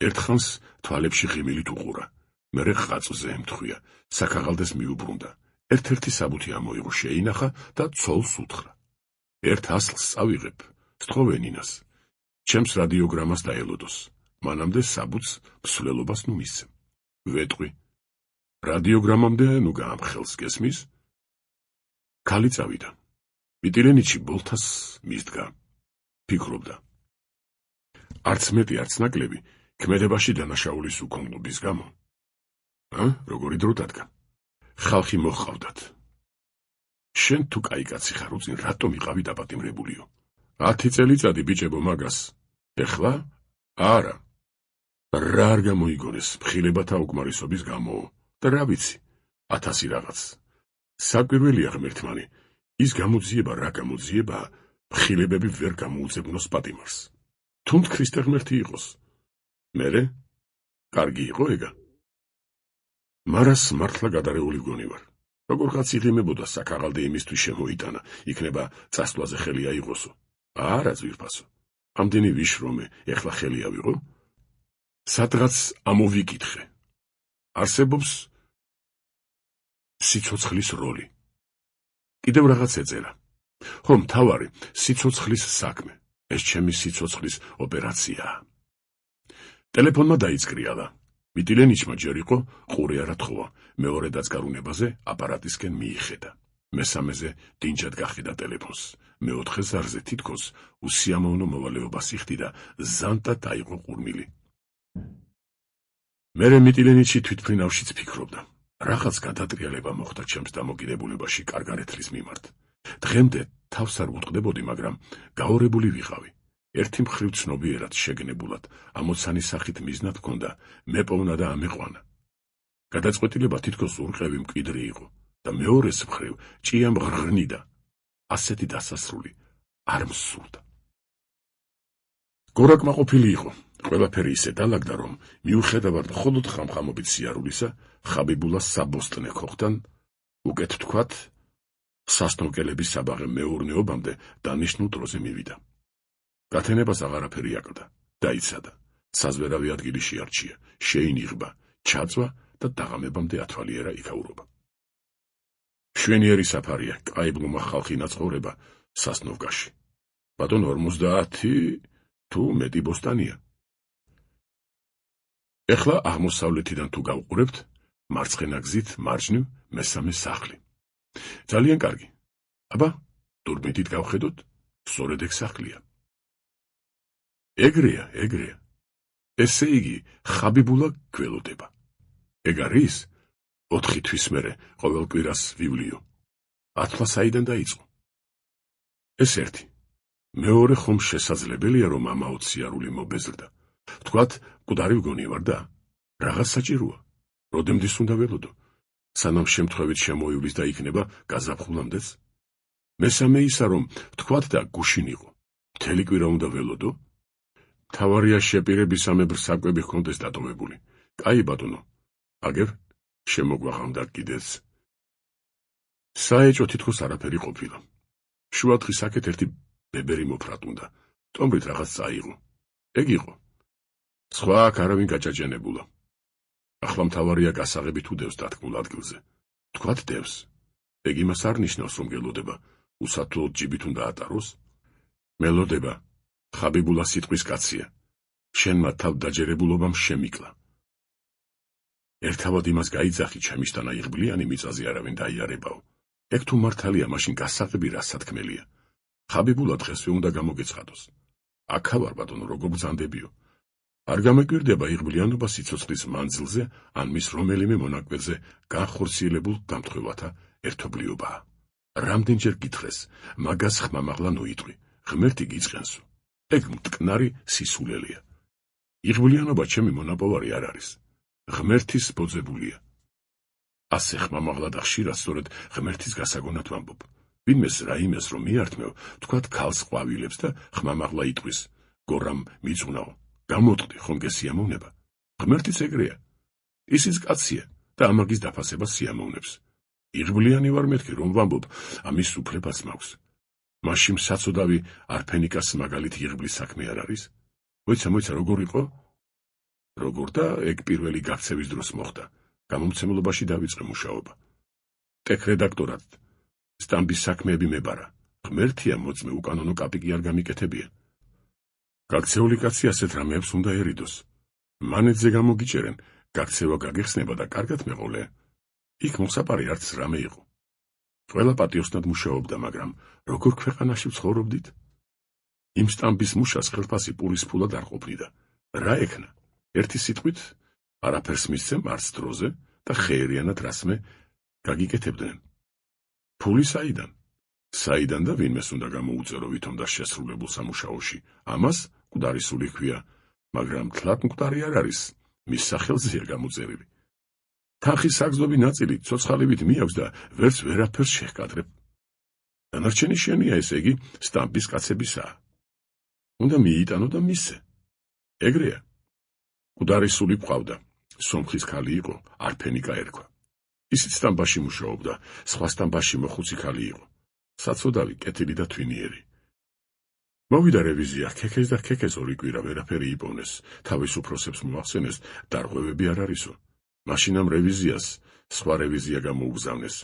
ერთხანს თვალებში ღიმილით უყურა. მერე ხაწზე ემთხვია, საკაღალდეს მიუბრუნდა. ერთ-ერთი საბუთი ამოიღო, შეინახა და ცოლს უთხრა. ერთ ასლს წავიღებ, სთხოვე ნინას. ჩემს რადიოგრამას დაელოდოს. მანამდე საბუთს მსვლელობას ნუ მისცემ. ვეტყვი. რადიოგრამამდე ნუ გაამხელს, გესმის? ქალი წავიდა. მიტილენიჩი ბოლთას მისდგა. ფიქრობდა. არც მეტი, არც ნაკლები, ქმედებაში დანაშაულის უკონლობის გამო. როგორი დრო დადგა? ხალხი მოჰყავდათ. შენ თუ კაი კაცი ხარ, უწინ რატომ იყავი დაპატიმრებულიო? 10 წელიწადი ბიჭებო მაგას. ეხლა? არა. რა არ გამოიგონეს, მხილებათა უკმარისობის გამო. და რა ვიცი, 1000 რაღაც. საკვირველია ღმერთმანი, ის გამოძიება, რა გამოძიება, მხილებები ვერ გამოუძებნოს პატიმარს. თუმ ქრისტე ღმერთი იყოს. მერე? კარგი იყო ეგა. მარას მართლა გადარეული გონი ვარ. როგორ კაც იღიმებოდა საკაღალდე იმისთვის შემოიტანა, იქნება წასვლაზე ხელი აიღოსო. არა ძვირფასო. ამდენი ვიშრომე, ეხლა ხელი ავიღო? სადღაც ამოვიკითხე. არსებობს სიცოცხლის როლი. კიდევ რაღაც ეწერა. ხო, მთავარი, სიცოცხლის საქმე. ეს ჩემი სიცოცხლის ოპერაციაა. ტელეფონმა დაიწკრიალა. მიტილენიჩმა ჯერ იყო, ყური არ ათხოვა, მეორე დაწკარუნებაზე აპარატისკენ მიიხედა. მესამეზე დინჯად გახედა ტელეფონს. მეოთხე ზარზე თითქოს უსიამოვნო მოვალეობას იხდი და ზანტად აიღო ყურმილი. მერე მიტილენიჩი თვითმფრინავშიც ფიქრობდა. რაღაც გადატრიალება მოხდა ჩემს დამოკიდებულებაში კარგარეთლის მიმართ. დღემდე თავს არ ვუტყდებოდი, მაგრამ გაორებული ვიყავი. ერთი მხრივ ცნობიერად, შეგნებულად, ამოცანის სახით მიზნად ჰქონდა, მეპოვნა და ამეყვანა. გადაწყვეტილება თითქოს ურყევი მკვიდრი იყო და მეორეს მხრივ ჭია მღრღნიდა. ასეთი დასასრული არ მსურდა. გორაკმა ყოფილი იყო. ყველაფერი ისე დაალაგდა, რომ მიუხედავად მხოლოდ ხამხამობით სიარულისა, ხაბიბულას საბოსტნე ქოხთან, უკეთ თქვათ, სასტნოკელების საბაღე მეურნეობამდე დანიშნულ დროზე მივიდა. გათენებას აღარაფერი აკლდა, დაიცადა, საზვერავი ადგილი შეარჩია, შეინიღბა, ჩაწვა და დაღამებამდე ათვალიერა იქაურობა. მშვენიერი საფარია, კაიბლუმა ხალხი ნაცხოვრება სასნოვკაში. ბატონო 50 თუ მეტი ბოსტანია. ეხლა აღმოსავლეთიდან თუ გავყურებთ, მარცხენა გზით მარჯვნივ მესამე სახლი. ძალიან კარგი. აბა, დურბინით გავხედოთ, სწორედ ეგ სახლია. ეგრეა. ესე იგი, ხაბიბულა გველოდება. ეგ არის 4 თვის მერე ყოველ კვირას ვივლიო. ათლა საიდან დაიწყო? ეს ერთი. მეორე ხომ შესაძლებელია, რომ ამაოდ სიარული მობეზრდა. თქვათ, მკვდარი ვგონი ვარ და რაღაც საჭიროა. როდემდის უნდა ველოდო? სანამ შემთხვევით შემოივლის და იქნება გაზაფხულამდეც? მესამე ისა, რომ თქვათ და გუშინიყო. მთელი კვირა უნდა ველოდო? მთავარია შეპირებისამებრ საკვები ჰქონდეს დატოვებული. კაი ბატონო, აგერ შემოგვაღამდა კიდეც. საეჭო თითქოს არაფერი ყოფილა. შუადღის აქეთ ერთი ბებერი მოფრატუნდა. ტომბრით რაღაც წაიღო. ეგ იყო. სხვა აქ არავინ გაჭაჭენებულა. ახლა მთავარია გასაღებით უდევს დათქმულ ადგილზე. თქვათ დევს. ეგ იმას არ ნიშნავს, რომ გელოდება, უსათლოდ ჯიბით უნდა ატაროს? მელოდება, ხაბიბულა სიტყვის კაცია. შენმა თავდაჯერებულობამ შემიკლა. ერთავად იმას გაიძახი, ჩემისთანა იღბლიანი მიწაზე არავინ დაიარებაო. ეგ თუ მართალია, მაშინ გასაღები რა სათქმელია. ხაბიბულა დღესვე უნდა გამოგეცხადოს. აქა ვარ ბატონო, როგორ ბრძანდებიო. არ გამეკვირდება იღბლიანობა სიცოცხლის მანძილზე, ან მის რომელიმე მონაკვეთზე განხორციელებულ გამთხვევათა ერთობლიობაა. რამდენჯერ გითხრეს, მაგას ხმამაღლა ნოიტყვი, ღმერთი გიწყენსო. ეგ მტკნარი სისულელია. იღბლიანობა ჩემი მონაპოვარი არ არის. ღმერთის ბოძებულია. ასე ხმამაღლა და ხშირად სწორედ ღმერთის გასაგონად ვამბობ. ვინმეს რაიმეს რომ მიართმევ, თქვათ ქალს ყვავილებს და ხმამაღლა იტყვის, გორამ მიწუნაო, გამოტყდი, ხომ გესიამოვნება. ღმერთიც ეგრეა. ისიც კაცია და ამაგის დაფასებას სიამოვნებს. იღბლიანი ვარ მეთქი, რომ ვამბობ, ამის უფლებაც მაქვს. მაშინ საცოდავი არფენიკას მაგალითი იღბლის საქმე არ არის? მოიცა, როგორ იყო? როგორ და ეგ პირველი გაქცევის დროს მოხდა. გამომცემლობაში დავიწყე მუშაობა. ტექ რედაქტორად. სტამბის საქმეები მებარა. ღმერთია მოწმე, უკანონო კაპიკი არ გამიკეთებია. გაქცეული კაცი ასეთ რამეებს უნდა ერიდოს. მანეთზე გამოგიჭერენ, გაქცევა გაგეხსნება და კარგად მეყოლე. იქ მოსაპარი არც რამე იყო. ყველა პატიოსნად მუშაობდა, მაგრამ როგორ ქვეყანაში ვცხოვრობდით? იმ სტამბის მუშას ხელფასი პურის ფულად არ ყოფნიდა. რა ექნა? ერთი სიტყვით, არაფერს მისცემ არც დროზე და ხეერიანად რასმე გაგიკეთებდნენ. ფული საიდან? საიდან და ვინმეს უნდა გამოუწერო ვითომ და შესრულებულ სამუშაოში? ამას მკვდარი სული ჰქვია, მაგრამ თლად მკვდარი არ არის, მის სახელზეა გამოწერილი. თანხის საგზნობი ნაწილი ცოცხალივით მიაქვს და ვერც ვერაფერს შეჰკადრებ. დანარჩენი შენია, ესე იგი, სტამბის კაცებისაა. უნდა მიიტანო და მისცე. ეგრეა. მკვდარი სული გვყავდა, სომხის ქალი იყო, არფენიკა ერქვა. ისიც სტამბაში მუშაობდა, სხვა სტამბაში მოხუცი ქალი იყო. საცოდავი, კეთილი და თვინიერი. მოვიდა რევიზია, ქექეს და ქექეს 2 კვირა ვერაფერი იპოვნეს, თავის უფროსებს მოახსენეს, დარღვევები არ არისო. მაშინ ამ რევიზიას სხვა რევიზია გამოუგზავნეს.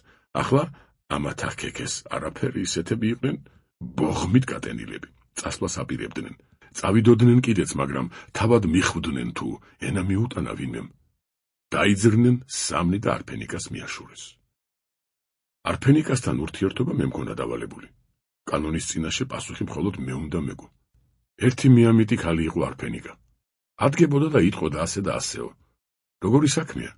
ახლა ამათა ქექეს არაფერი ისეთები იყვნენ, ბოღმით გატენილები, წასვლას აპირებდნენ. წავიდოდნენ კიდეც, მაგრამ თავად მიხვდნენ თუ ენა მიუტანა ვინმემ. დაიძრნენ სამნი და არფენიკას მიაშურეს. არფენიკასთან ურთიერთობა მე მქონდა დავალებული. კანონის წინაშე პასუხი მხოლოდ მე უნდა მეგო. ერთი მიამიტი ქალი იყო არფენიკა. ადგებოდა და იტყოდა ასე და ასეო. როგორი საქმეა?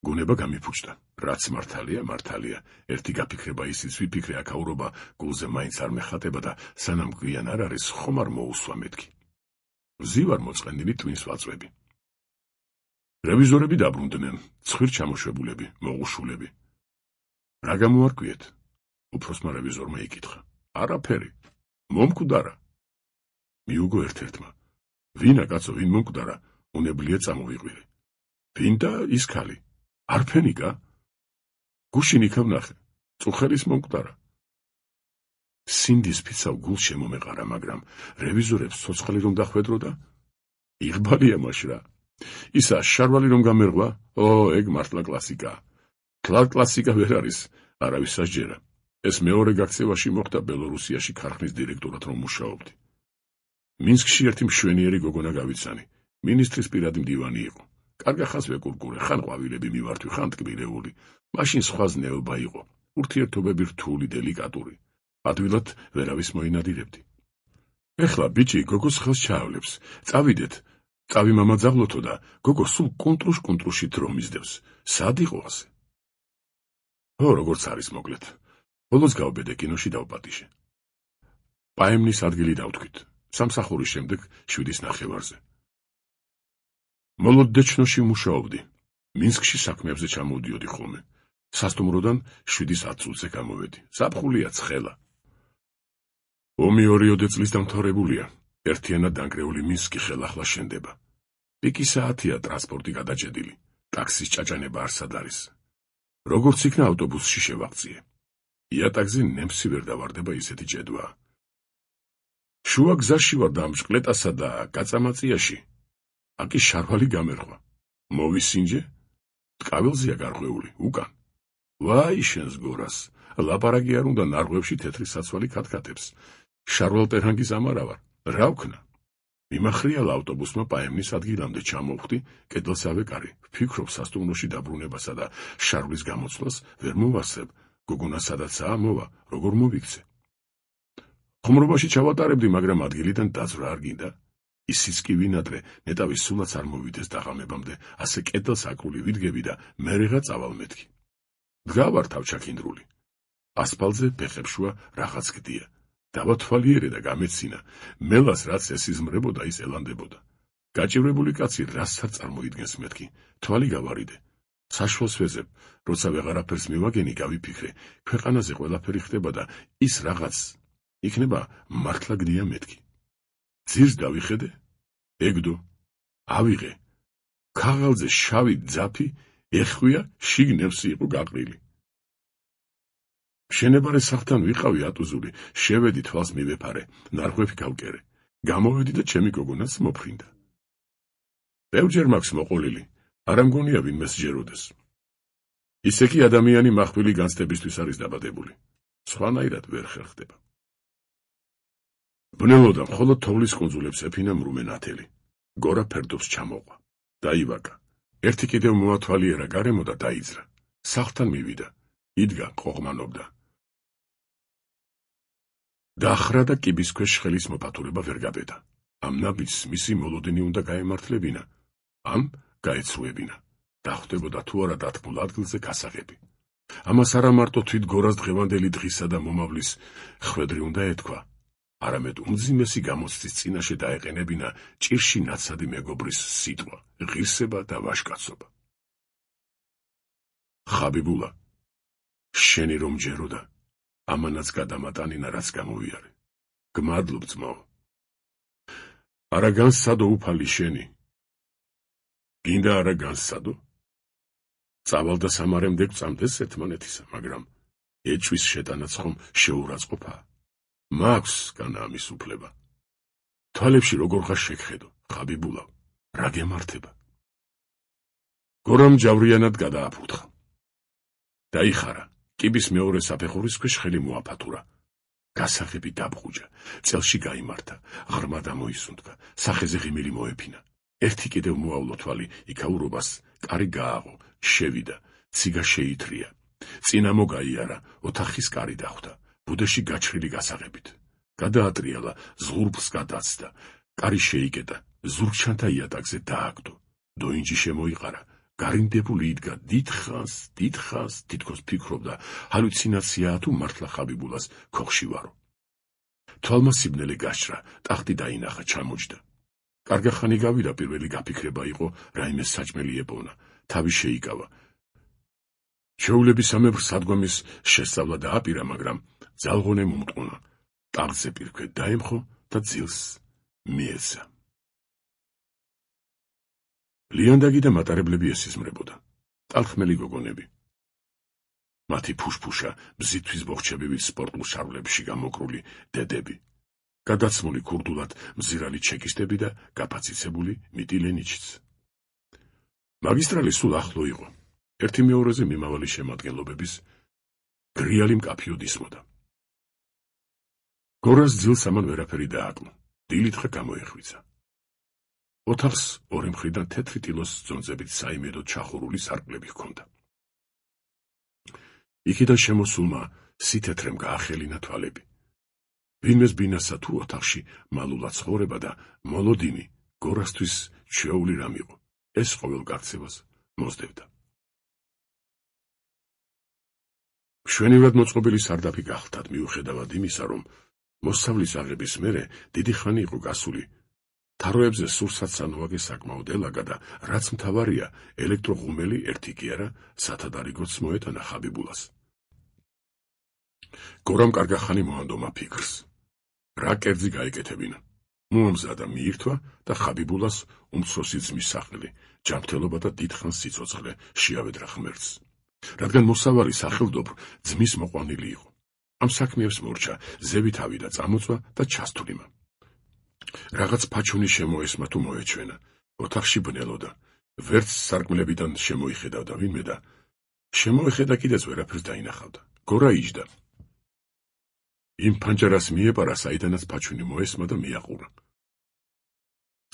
გუნება გამიფუჭდა. რაც მართალია, ერთი გაფიქრება ისიც ვიფიქრე აქაურობა გულზე მაინც არ მეხატება და სანამ გვიან არ არის, ხომ არ მოუსვა მეთქი. ვზივარ მოწყენილი ტვინს ვაწვევი. რევიზორები დაბრუნდნენ, ცხვირ ჩამოშვებულები, მოღუშულები. რა გამოარკვიეთ? უფროსმა რევიზორმა იკითხა. არაფერი. მომკვდარა. მიუგო ერთ-ერთმა. ვინა კაცო, ვინ მომკვდარა, უნებლიე წამოვიყვირე. ვინ და ის ქალი? არფენიკა? გუშინ იქ ვნახე, წუხელის მომკვდარა. სინდის ფიცავ გულს შემომეყარა, მაგრამ რევიზორებს ცოცხალი რომ დახვედროდა? იღბალია მაშრა. ისა შარვალი რომ გამერღვა? ეგ მართლა კლასიკაა. კლასიკა ვერ არის, არავის სასჯერა. ეს მეორე გაქცევაში მოხდა ბელორუსიაში ქარხნის დირექტორად რომ მუშაობდი. მინსკში ერთი მშვენიერი გოგონა გავიცანი, მინისტრის პირადი მდივანი იყო. კარგა ხანს ვეკურკურე, ხან ყვავილები მივართვი, ხან ტკბილეული. მაშინ სხვა ზნეობა იყო, ურთიერთობები რთული, დელიკატური. ადვილად ვერავის მოინადირებდი. ეხლა ბიჭი გოგოს ხელს ჩაავლებს. წავიდეთ. წავი მამა ძაღლოთო და გოგო სულ კონტრუში დრო მისდევს. სად იყო ასე? როგორც არის მოკლედ. ბოლოს გავბედე კინოში დავპატიშე. პაემნის ადგილი დავთქვით. სამსახურის შემდეგ 7:30-ზე. მოლოდეჩნოში მუშაობდი. მინსკში საქმეებზე ჩამოვდიოდი ხოლმე. სასტუმროდან 7:10-ზე გამოვედი. ზაფხულია, ცხელა. ომი 2 წლის დამთავრებულია. ერთიანად დანგრეული მინსკი ხელახლა შენდება. პიკი საათია ტრანსპორტი გადაჭედილი. ტაქსის ჭაჭანება არსად არის. როგორც იქნა ავტობუსში შევაღწიე. იატაკზე ნემსი ვერ დავარდება ისეთი ჭედვაა. შუა გზაში ვარ და ამჭყლეტასა და კაწამაწიაში. აკი შარვალი გამერღვა. მოვისინჯე? ტკავილზეა გარღვეული, უკან. ვაი შენს გორას, ლაპარაკი არ უნდა ნარღვევში თეთრი საცვალი ქათქათებს. შარვალ-პერანგის ამარავარ, რა ვქნა? მიმახრიალა ავტობუსმა პაემნის ადგილამდე ჩამოვხვდი, კედელს ავეკარი, ვფიქრობ სასტუმროში დაბრუნებასა და შარვლის გამოცვლას ვერ მოვარსებ, გოგონა სადაცაა მოვა, როგორ მოვიქცე. ხუმრობაში ჩავატარებდი, მაგრამ ადგილიდან დაძვრა არ გინდა. ისიც კი ვინადრე, ნეტავის სულაც არ მოვიდეს დაღამებამდე, ასე კედელს აკრული ვიდგები და მერეღა წავალ მეთქი. დგავარ თავჩაქინდრული. ასფალტზე ფეხებშუა რაღაც გდია. დავათვალიერე და გამეცინა, მელას რაც ესიზმრებოდა, ის ელანდებოდა. გაჭირვებული კაცი რასაც წარმოიდგენს მეთქი, თვალი გავარიდე. საშუალს ვეძებ, როცა ვეღარაფერს მივაგენი, გავიფიქრე, ქვეყანაზე ყველაფერი ხდება და ის რაღაც იქნება მართლა გდია მეთქი. ძირს დავიხედე, ეგდო, ავიღე. ქაღალდზე შავი ძაფი, ეხვია, შიგ ნემსი იყო გაყრილი. მშენებარე სახლთან ვიყავი ატუზული, შევედი თვალს მივეფარე, ნარღვევი გავკერე. გამოვედი და ჩემი გოგონაც მოფრინდა. ბევრჯერ მაქვს მოყოლილი, არ ამგონია ვინმე სჯეროდეს. ისე კი ადამიანი מחვილი განცდებისთვის არის დაბადებული. სხვანაირად ვერ ხერხდება. ბნელოდა მხოლოდ თოვლის კუნძულებს ეფინა მრუმე ნათელი. გორა ფერდობს ჩამოყვა. დაივაკა. ერთი კიდევ მოათვალიერა გარემო და დაიძრა. სახლთან მივიდა. იდგა, ყოყმანობდა. დახრა და კიბის ქვეშ ხელის მოპათურება ვერ გაბედა. ამ ნაბიჯს მისი მოლოდინი უნდა გაემართლებინა. ან გაეცრუებინა. დახვდებოდა თუ არა დათმულ ადგილზე გასაღები. ამას არა მარტო თვით გორას დღევანდელი დღისა და მომავლის ხვედრი უნდა ეთქვა. არამედ უმძიმესი გამოცდის წინაშე დაეყენებინა ჭირში ნაცადი მეგობრის სიტყვა, ღირსება და ვაჟკაცობა. ხაბიბულა, შენი რომ ჯეროდა, ამანაც გადამატანინა რაც გამოვიარე. გმადლობ ძმაო. არა განსადო უფალი შენი. გინდა არა განსადო? წავალ და სამარემდე გვწამდეს ერთმანეთისა, მაგრამ ეჭვის შეტანაც ხომ შეურაცხყოფაა. მაქვს განა ამის უფლება. თვალებში როგორ ხარ შეგხედო, ხაბიბულა, რა გემართება? გორამ ჯავრიანად გადააფუთხა. დაიხარა, კიბის მეორე საფეხურის ქვეშ ხელი მოაფათურა. გასაღები დაბღუჯა, წელში გაიმართა, ღრმა დამოისუნთქა, სახეზე ღიმილი მოეფინა. ერთი კიდევ მოავლო თვალი იქაურობას, კარი გააღო, შევიდა, ციგა შეითრია. წინა მოგაიარა, ოთახის კარი დახვდა. ბუდეში გაჩრილი გასაღებით. გადაატრიალა, ზღურბლს გადაცდა, კარი შეიკეტა, ზურგჩანთა იატაკზე დააგდო. დოინჯი შემოიყარა, გარინდებული იდგა დიდხანს, თითქოს ფიქრობდა, ჰალუცინაციაა თუ მართლა ხაბიბულას ქოხში ვარო. თვალმა სიბნელე გაჩრა, ტახტი დაინახა, ჩამოჯდა. კარგა ხანი გავიდა, პირველი გაფიქრება იყო, რაიმე საჭმელი ეპოვნა, თავი შეიკავა. ჩვეულებისამებრ სადგომის შესწავლა დააპირა, მაგრამ ძალღონე მომტყუნა. ტახტზე პირქვე დაემხო და ძილს მიეცა. ლიანდაგი და მატარებლები ესიზმრებოდა. ტალხმელი გოგონები. მათი ფუშფუშა ბზისთვის ბოხჩებივით სპორტულ შარვლებში გამოკრული დედები. გადაცმული ქურდულად მზირალი ჩეკისტები და გაფაციცებული მიტილენიჩიც. მაგისტრალი სულ ახლო იყო. ერთი მეორეზე მიმავალი შემადგენლობების გრიალი მკაფიოდ ისმოდა. გორას ძილს ამან ვერაფერი დააკლო. დილით ხე გამოეხვიცა. ოთახს ორი მხრიდან თეთრი ტილოს ძონძებით საიმედოდ ჩახურული სარკმლები ჰქონდა. იქიდან შემოსულმა სითეთრემ გაახელინა თვალები. ვინმეს ბინასა თუ ოთახში მალულა ცხოვრება და მოლოდინი გორასთვის ჩვეული რამ იყო, ეს ყოველ გაქცევას მოსდევდა. მშვენივრად მოწყობილი სარდაფი გახდათ მიუხედავად იმისა, რომ მოსავლის აღების მერე დიდი ხანი იყო გასული. თაროებზე სურსაც ანუაგე საკმაოდ ელაგა და რაც მთავარია, ელექტროღუმელი ერთი კი არა, სათადარიგოც მოეტანა ხაბიბულას. გორამ კარგა ხანი მოანდომა ფიქრს. რა კერძი გაეკეთებინა? მოამზადა მიირთვა და ხაბიბულას უმცროსი ძმის სახელი, ჯანმრთელობა და დიდხანს სიცოცხლე შეავედრა ღმერთს. რადგან მოსავალი სახელდობრ ძმის მოყვანილი იყო. ამ საქმეებს მორჩა ზევი თავი და წამოწვა და ჩასთვლიმა. რაღაც ფაჩუნი შემოესმა თუ მოეჩვენა. ოთახში ბნელოდა. ვერც სარკმლებიდან შემოიხედავდა ვინმე და შემოეხედა კიდეც ვერაფერს დაინახავდა. გორა იჯდა. იმ ფანჯარას მიეპარა, საიდანაც ფაჩუნი მოესმა და მიაყურა.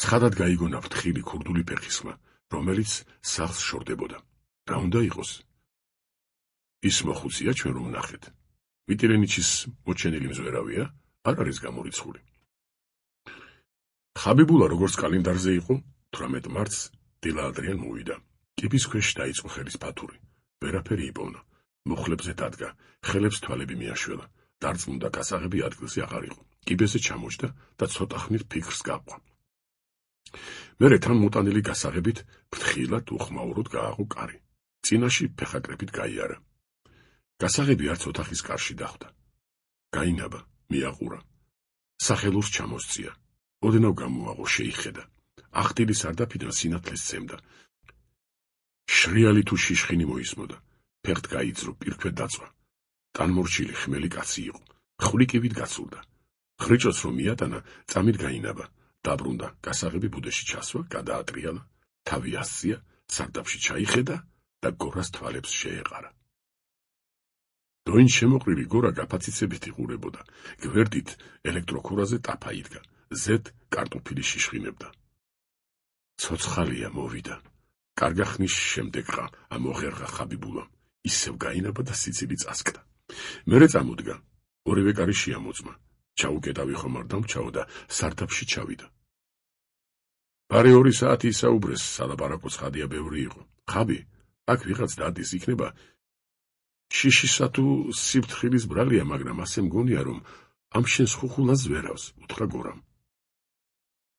ცხადად გაიგონა ფრთხილი ქურდული ფეხისხმა, რომელიც სახლს შორდებოდა. რა უნდა იყოს? ის მოხუცია ჩვენ რომ ვნახეთ. მიტილენიჩის მოჩენილი მზვერავია, არ არის გამორიცხული. ხაბიბულა როგორც კალენდარზე იყო, 18 მარტს დილა ადრიან მოვიდა. კიბის ქვეშ დაიწყო ხელის ფათური. ვერაფერი იპოვნა. მუხლებზე დადგა, ხელებს თვალები მიაშველა. დარწმუნდა გასაღები ადგილზე აღარ იყო. კიბეზე ჩამოჯდა და ცოტა ხნით ფიქრს გაყვა. მერე თან მოტანილი გასაღებით ფრთხილად უხმაუროდ გააღო კარი. წინაში ფეხაკრებით გაიარა. გასაღები არც ოთახის კარში დახვდა. გაინაბა, მიაყურა. სახელურს ჩამოსწია. ოდნავ გამოაღო, შეიხედა. ახტილი სარდაფიდან სინათლეს სცემდა. შრიალი თუ შიშხინი მოისმოდა. ფეხთ გაიძრო, პირქვე დაწვა. ტანმორჩილი ხმელი კაცი იყო. ხვლიკივით გაცურდა. ხრიჭოც რომ მიატანა, წამით გაინაბა. დაბრუნდა, გასაღები ბუდეში ჩასვა, გადაატრიალა, თავი ასწია, სარდაფში ჩაიხედა და გორას თვალებს შეეყარა. დროინ შემოყრილი გორა გაფაციცებით იყურებოდა. გვერდით ელექტროქურაზე ტაფა იდგა. ზედ კარტოფილი შიშხინებდა. ცოცხალია მოვიდა. კარგა ხნის შემდეგღა ამოღერღა ხაბიბულამ. ისევ გაინაბა და სიცილი წასკდა. მერე წამოდგა. ორივე კარი შეამოწმა. ჩაუკეტავი ხომარ დამჩაო და სარდაფში ჩავიდა. პარი 2 საათი ისაუბრეს, სალაპარაკო ცხადია ბევრი იყო. ხაბი, აქ ვიღაც დადის იქნება. შიშისა თუ სიფრთხილის ბრალია, მაგრამ ასე მგონია, რომ ამ შენს ხუხულას ვერავს, უთხრა გორამ.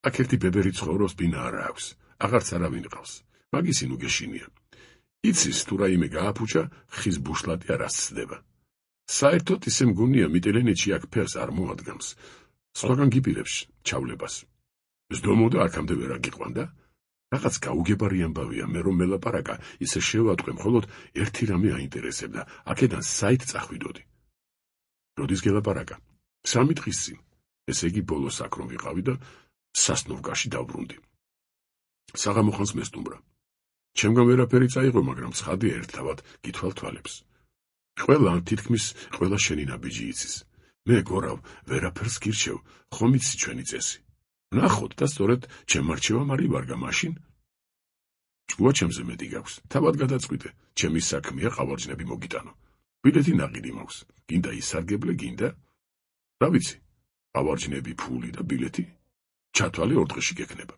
აქ ერთი ბებერი ცხოვრობს, ბინა არა აქვს. აღარც არავინ ყავს. მაგისი ნუ გეშინია. იცის თუ რაიმე გააფუჭა, ხის ბუშლატი არ ასწდება. საერთოდ ისე მგონია, მიტილენიჩი აქ ფერს არ მოადგამს. სხვაგან გიპირებს ჩავლებას. ზდომოდა აქამდე ვერ აგიყვანდა. რაღაც გაუგებარი ამბავია, მე რომ მელაპარაკა, ისე შევატყვე, მხოლოდ ერთი რამე აინტერესებდა. აქედან საით წახვიდოდი. როდის გელაპარაკა? 3 დღის წინ. ესე იგი ბოლოს აქ რომ ვიყავი და სასნოვგაში დავბრუნდი. საღამოხანს მესტუმრა. ჩემგან ვერაფერი წაიღო, მაგრამ ცხადია ერთხავად გითვალ თვალებს. ყველა თითქმის ყველა შენი ნაბიჯი იცის. მე გორავ, ვერაფერს გირჩევ, ხომ იცი ჩვენი წესი. ნახოთ და სწორედ ჩემ არჩევამ არ ივარგა მაშინ. ჭკუა ჩემზე მეტი გაქვს. თავად გადაწყვიტე, ჩემი საქმეა ყავარჯნები მოგიტანო. ბილეთი ნაყიდი მაქვს. გინდა ისარგებლე, გინდა? რა ვიცი, ყავარჯნები, ფული და ბილეთი. ჩათვალე 4 დღეში გექნება.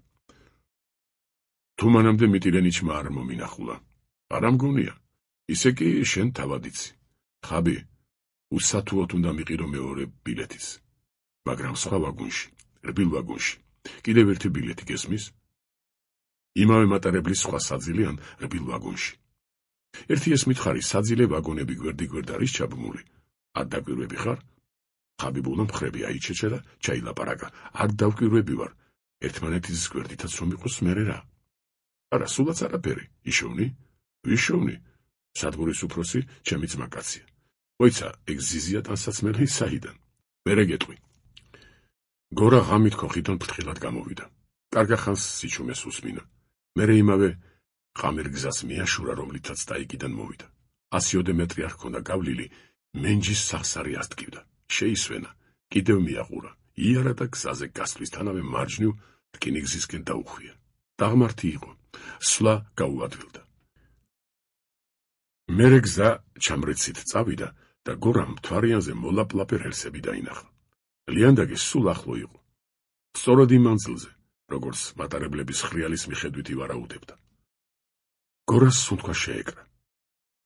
თუ მანამდე მიტილენიჩმა არ მომინახულა. არა მგონია. ისე კი შენ თავად იცი. ხაბი, უსათუოდ უნდა მიყირო მეორე ბილეთის. მაგრამ სხვა ვაგონში, რბილ ვაგონში. კიდევ ერთი ბილეთი გესმის? იმავე მატარებლის სხვა საძილიან რბილ ვაგონში. ერთი ეს მითხარი, საძილე ვაგონები გვერდიგვერდ არის ჩაბმული. არ დაკვირვები ხარ? ხაბიბულმა მხრები აიჩეჩა და ჩაილაპარაკა. არ დავკვირვები ვარ, ერთმანეთის გვერდითაც რომ იყოს მერე რა. არა, სულაც არაფერი. იშოვნი? ვიშოვნი? სადგურის უფროსი ჩემი ძმაკაცია. მოიცა, ეგ ზიზია ტანსაცმელი საიდან? მერე გეტყვი. გორა ღამით ქოხიდან ფრთხილად გამოვიდა. კარგა ხანს სიჩუმეს უსმინა. მერე იმავე ყამირგზას მიაშურა, რომლითაც დაიკიდან მოვიდა. 100 მეტრი არ ჰქონდა გავლილი, მენჯის სახსარი ასტკივდა. შეისვენა, კიდევ მიაყურა, იარა და გზაზე გასვლისთანავე მარჯვნივ რკინიგზისკენ დაუხვია. დაღმართი იყო, სვლა გაუადვილდა. მერე გზა ჩამრეცით წავიდა და გორამ მთვარიანზე მოლაპლაპე რელსები დაინახა. ლიანდაგი სულ ახლო იყო. სწორად იმ მანძილზე, როგორც მატარებლების ხრიალის მიხედვით ივარაუდებდა. გორას სუნთქვა შეეკრა.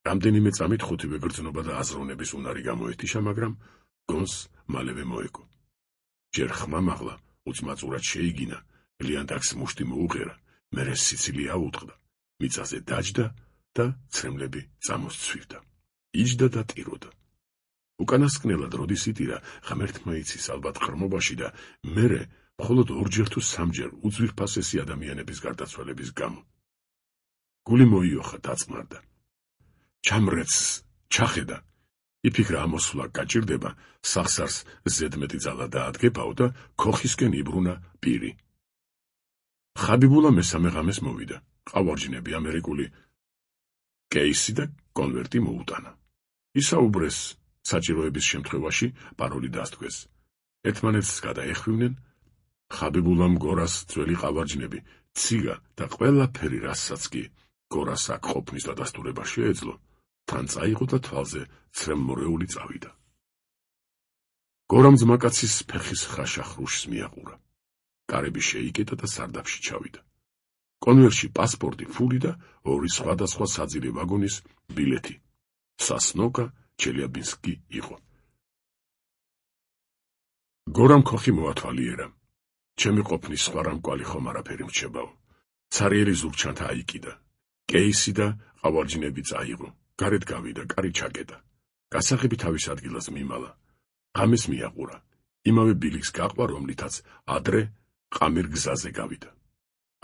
რამდენიმე წამით ხუთივე გრძნობა და აზროვნების უნარი გამოეთიშა, მაგრამ გონს მალევე მოეკო. ჯერ ხმამაღლა უწმაწურად შეიგინა, ლიანდაგს მუშტი მოუღერა, მერე სიცილი აუტყდა, მიწაზე დაჯდა და ცრემლები წამოსცვივდა. იჯდა და ტიროდა. უკანასკნელად როდის იტირა, ღმერთმა იცის ალბათ ყრმობაში და მერე მხოლოდ ორჯერ თუ სამჯერ უძვირფასესი ადამიანების გარდაცვალების გამო. გული მოიოხა, დაწმარდა. ჩამრეცს ჩახედა. იფიქრა, ამოსვლა გაჭირდება, სახსარს ზედმეტი ძალა დაადგებაო და ქოხისკენ იბრუნა პირი. ხაბიბულა მესამე ღამეს მოვიდა. ყავარჯინები ამერიკული კეისი და კონვერტი მოუტანა. ისაუბრეს საჭიროების შემთხვევაში პაროლი დასთქვეს. ერთმანეთს გადაეხვივნენ. ხაბიბულამ გორას ძველი ყავარჯინები, ციგა და ყველაფერი, რასაც კი გორას აქ ყოფნის დადასტურება შეეძლო, თან წაიღო და თვალზე ცრემმორეული წავიდა. გორამ ძმაკაცის ფეხის ხაშა ხრუშს მიაყურა. კარები შეიკეტა და სარდაფში ჩავიდა. კონვერტში პასპორტი, ფული და ორი სხვადასხვა საძირი ვაგონის ბილეთი. სასნოკა ჩელიაბინსკი იყო. გორამ ქოხი მოათვალიერა. ჩემი ყოფნის სხვა რამკვალი ხომ არაფერი მრჩებაო. ცარიელი ზურგჩანთა აიკიდა. კეისი და ყავარჯინები წაიღო. გარეთ გავიდა, კარი ჩაკეტა. გასაღები თავის ადგილას მიმალა. ღამეს მიაყურა. იმავე ბილიქს გაყვა, რომლითაც ადრე ყამირგზაზე გავიდა.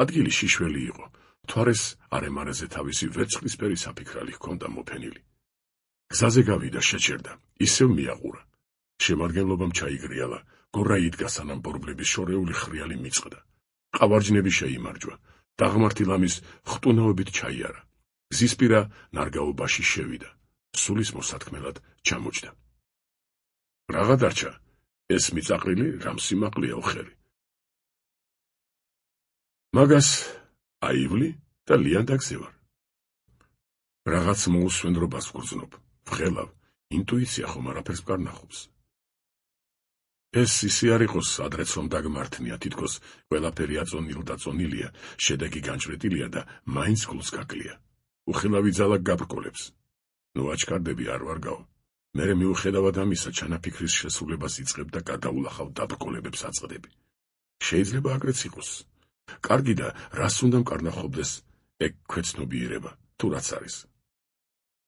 ადგილი შიშველი იყო. მთვარეს არემარაზე თავისი ვერცხლისფერი საფიქრალი ჰქონდა მოფენილი. გზაზე გავიდა, შეჩერდა. ისევ მიაყურა. შემადგენლობამ ჩაიგრიალა. გორა იდგა, სანამ ბორბლების შორეული ხრიალი მიწყდა. ყავარჯინები შეიმარჯვა. დაღმართი ლამის ხტუნაობით ჩაიარა. გზისპირა ნარგაობაში შევიდა. სულის მოსათქმელად ჩამოჯდა. რაღა დარჩა, ეს მიწაყრილი რამ სიმაყლიაო ხელი. მაგას აივლი და ლიანდაგზე ვარ. რაღაც მოусვენრობას ვგრძნობ, ვღელავ, ინტუიცია ხომ არაფერს კარნახობს. ეს ისე არ იყოს, ადრეც რომ დაგმართნია, თითქოს ყველაფერი აწონილ-დაწონილია, შედეგი განჭრეტილია და მაინც გულს გაკლია. უხილავი ძალა გაბრკოლებს. ნუ აჩქარდები არ ვარ გაო. მერე მიუხედავად ამისა, ჩანაფიქრის შესრულებას იწყებ და გადაულახავ დაბრკოლებებს აწყდები. შეიძლება აგრეც იყოს. კარგი და რას უნდა მკარნახობდეს ეგ ქვეცნობიერება, თუ რაც არის.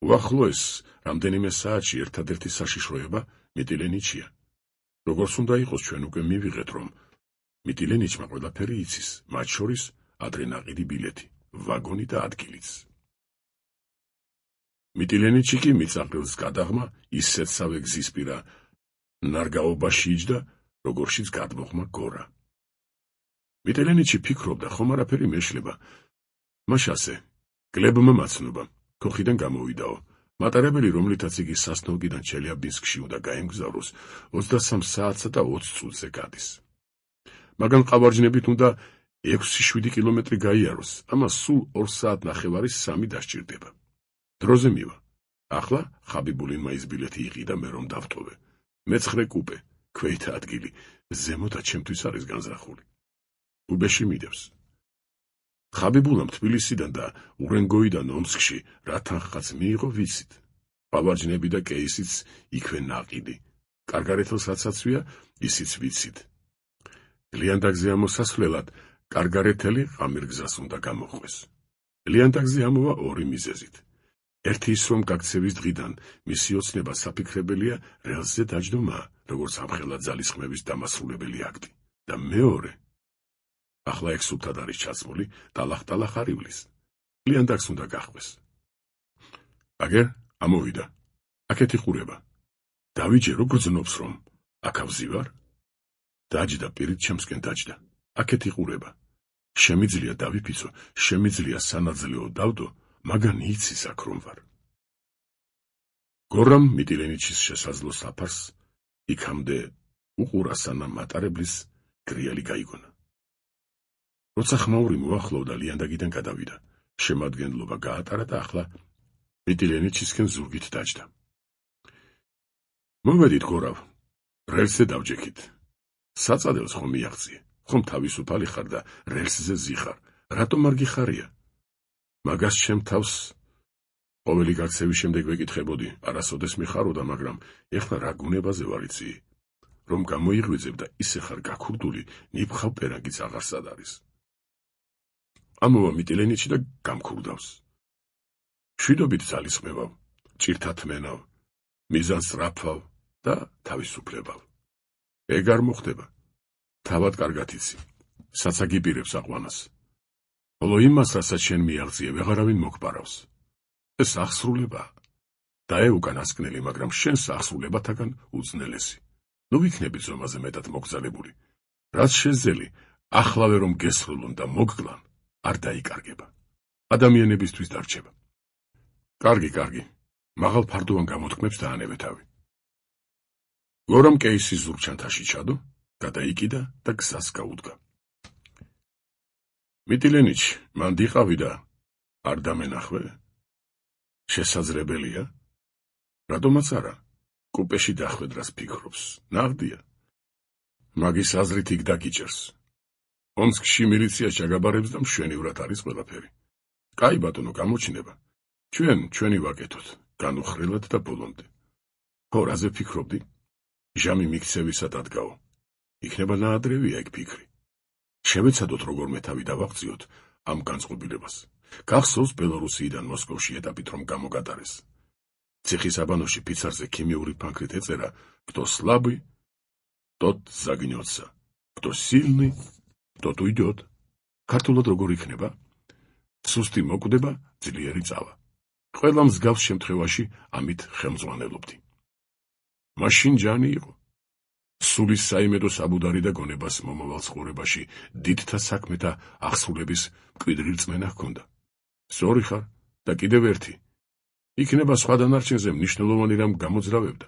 უახლოეს რამდენიმე საათში ერთადერთი საშიშროება მიტილენიჩია. როგორც უნდა იყოს, ჩვენ უკვე მივიღეთ, რომ მიტილენიჩმა ყველაფერი იცის, მათ შორის ადრე ნაყიდი ბილეთი, ვაგონი და ადგილიც. მიტილენიჩი კი მიწაყრილს გადაღმა ისეთსავე გზისპირა ნარგაობაში იჯდა, როგორშიც გადმოღმა გორა. მიტილენიჩი ფიქრობდა, ხომ არაფერი მეშლება. მაშასე, გლებმა მაცნობა, ქოხიდან გამოვიდაო. მატარებელი, რომლითაც იგი სასნოკიდან ჩელიაბინსკში უნდა გაემგზავროს, 23 საათსა და 20 წუთზე გადის. მაგან ყავარჯინებით უნდა 6-7 კილომეტრი გაიაროს, ამას სულ 2 საათნახევარის 3 დასჭირდება. დროზე მივა. ახლა ხაბიბულინმა ის ბილეთი იყიდა, მე რომ დავტოვე. მე-9 კუპე, ქვეითა ადგილი, ზემოთა ჩემთვის არის განზრახული. უბეში მიდევს. ხაბიბულამ თბილისიდან და ურენგოიდან ომსკში რა თანხაც მიიღო ვიცით. ყავარჯინები და კეისიც იქვე ნაყიდი. კარგარეთელს რაცაცვია, ისიც ვიცით. ლიანდაგზე ამოსასვლელად კარგარეთელი ყამირგზას უნდა გამოხვეს. ლიანდაგზე ამოვა ორი მიზეზით. ერთი ის, რომ გაქცევის დღიდან მისი ოცნება საფიქრებელია რელსზე დაჯდომა, როგორც ამხელა ძალისხმევის დამასრულებელი აქტი. და მეორე, ახლა ეგ სულთად არის ჩაცმული, ტალახ-ტალახ არ ივლის. ლიანდაგს უნდა გახყვეს. აგერ, ამოვიდა. აქეთ იყურება. დავიჯერო გრძნობს, რომ აქ ავზივარ? დაჯდა პირით ჩემსკენ დაჯდა. აქეთ იყურება. შემიძლია დავიფიცო, შემიძლია სანაძლეო დავდო, მაგან იცის აქ რომ ვარ. გორამ მიტილენიჩის შესაძლო საფარს იქამდე უყურა სანამ მატარებლის გრიალი გაიგონა. როცა ხმაური მოახლოვდა, ლიანდაგიდან გადავიდა. შემადგენლობა გაატარა და ახლა მიტილენიჩისკენ ზურგით დაჯდა. მოვედით გორავ, რელსზე დავჯექით. საწადელს ხომ მიაღწიე, ხომ თავისუფალი ხარ და რელსზე ზიხარ, რატომ არ გიხარია? მაგას ჩემ თავს ყოველი გაქცევის შემდეგ ვეკითხებოდი, არასოდეს მიხაროდა, მაგრამ ეხლა რა გუნებაზე ვარ იცი? რომ გამოიღვიძებ და ისე ხარ გაქურდული, ნიფხავ პერანგიც აღარ სად არის. ამოვა მიტილენიჩი და გამქურდავს. შვიდობით ძალისხმევავ, ჭირთა თმენავ, მიზანს რაფავ და თავისუფლებავ. ეგ არ მოხდება. თავად კარგად იცი. საცაგიპირებს აყვანას. ხოლო იმას, რასაც შენ მიაღწიე, ვეღარავინ მოგბარავს. ეს აღსრულებაა. დაეუკან ასკნელი, მაგრამ შენს აღსრულებათაგან უძნელესი. ნუ ვიქნები ზომაზე მეტად მოგზალებული. რაც შეძელი, ახლავე რომ გესრულონ და მოგგლან, არ დაიკარგება. ადამიანებისთვის დარჩება. კარგი, მაღალ ფარდოვან გამოთქმებს დაანებეთავი. გორამ კეისი ზურგჩანთაში ჩადო, გადაიკიდა და გზას გაუდგა. მიტილენიჩ, მან დიყავი და არ დამენახვე? შესაძლებელია? რატომაც არა? კუპეში დახვედრას ფიქრობს, ნაღდია. მაგის აზრით იქ დაგიჭერს. ომსკში მილიცია ჩაგაბარებს და მშვენივრად არის ყველაფერი. კაი ბატონო, გამოჩნდება. ჩვენი ვაკეთოთ, განუხრელად და ბოლომდე. ხო, რაზე ფიქრობდი? ჟამი მიქცევისა დადგაო. იქნება ნაადრევია ეგ ფიქრი. შევეცადოთ როგორმე თავი დავაღწიოთ ამ განწყობილებას. გახსოვს ბელორუსიიდან მოსკოვში ეტაპით რომ გამოგატარეს. ციხის აბანოში ფიცარზე ქიმიური ფანქრით ეწერა кто слабый, тот загнется, кто сильный, тот уйдет. ქართულად როგორ იქნება? სუსტი მოკვდება, ძლიერი წავა. ყველა მსგავს შემთხვევაში ამით ხელმძღვანელობდი. მაშინ ჯანი იყო. სულის საიმედო საბუდარი და გონებას მომავალ ცხოვრებაში დიდთა საქმეთა აღსრულების მკვიდრი რწმენა ჰქონდა. სწორი ხარ და კიდევ ერთი. იქნება სხვა დანარჩენზე მნიშვნელოვანი რამ გამოძრავებდა.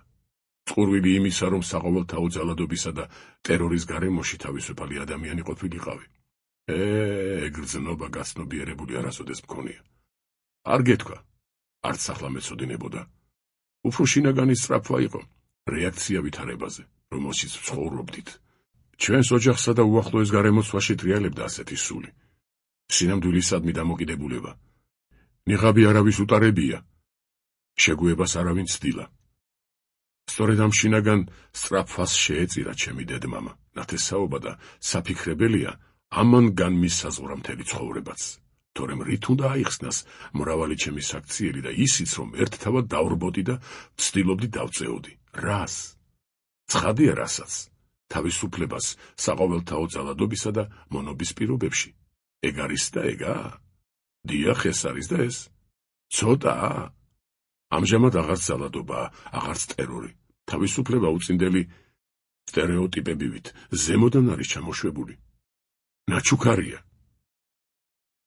წყურვილი იმისა, რომ საყოველთაო ძალადობისა და ტერორის გარემოში თავისუფალი ადამიანი ყოფილიყავი. ეგრძნობა გაცნობიერებული არასოდეს მქონია. არ გეთქვა, არც ახლა მეცოდინებოდა. უფრო შინაგანი სწრაფვა იყო, რეაქცია ვითარებაზე, რომელშიც ცხოვრობდით. ჩვენს ოჯახსა და უახლოეს გარემოცვაში ტრიალებდა ასეთი სული. სინამდვილისადმი დამოკიდებულება. ნიღაბი არავის უტარებია. შეგუებას არავინ ცდილა. სწორედ ამ შინაგან სწრაფვას შეეწირა ჩემი დედმამა, ნათესაობა და საფიქრებელია, ამან განმისაზღვრა მთელი ცხოვრებაც. თორემ რით უნდა აიხსნას მრავალი ჩემი საქციელი და ისიც, რომ ერთთავად დავრბოდი და ვცდილობდი დავწეოდი. რას? ცხადია რასაც. თავისუფლებას საყოველთაო ძალადობისა და მონობის პირობებში. ეგ არის და ეგა? დიახ, ეს არის და ეს. ცოტაა. ამჟამად აღარც ძალადობაა, აღარც ტერორი. თავისუფლება უწინდელი სტერეოტიპებივით ზემოდან არის ჩამოშვებული. ნაჩუქარია.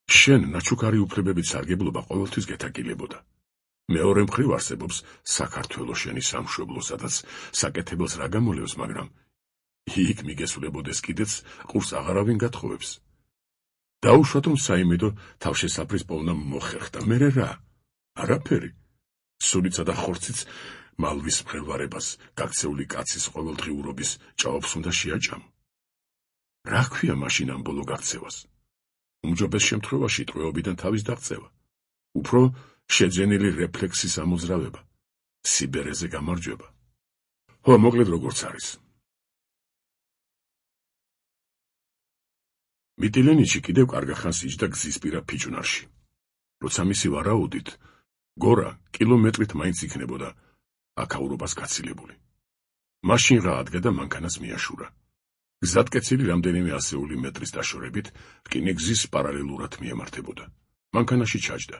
შენ ნაჩუქარი უფლებებით სარგებლობა ყოველთვის გეთაკილებოდა. მეორე მხრივ არსებობს საქართველოს შენი სამშობლო, სადაც საკეთებელს რა გამოლევს, მაგრამ იქ მიგესულებოდეს კიდეც ყურს აღარავინ გათხოვებს. დაუშვათ რომ საიმედო თავშესაფრის პოვნა მოხერხდა, მერე რა? არაფერი. სულიცა და ხორციც მალვის მღელვარებას, გაქცეული კაცის ყოველდღიურობის ჭაობს უნდა შეაჭამო. რა ქვია მაშინ ამ ბოლო გაქცევას? უმჯობეს შემთხვევაში ტყვეობიდან თავის დაღწევა. უფრო შეძენილი რეფლექსის ამოძრავება, სიბერეზე გამარჯვება. ხო, მოკლედ როგორც არის. მიტილენიჩი კიდევ კარგახანს იჯდა გზისპირა ფიჭვნარში. როცა მისი ვარაუდით, გორა კილომეტრით მაინც იქნებოდა აქაურობას გაცილებული. მაშინ რა ადგა და მანქანას მიაშურა. გზატკეცილი რამდენიმე ასეული მეტრის დაშორებით რკინიგზის პარალელურად მიემართებოდა. მანქანაში ჩაჯდა.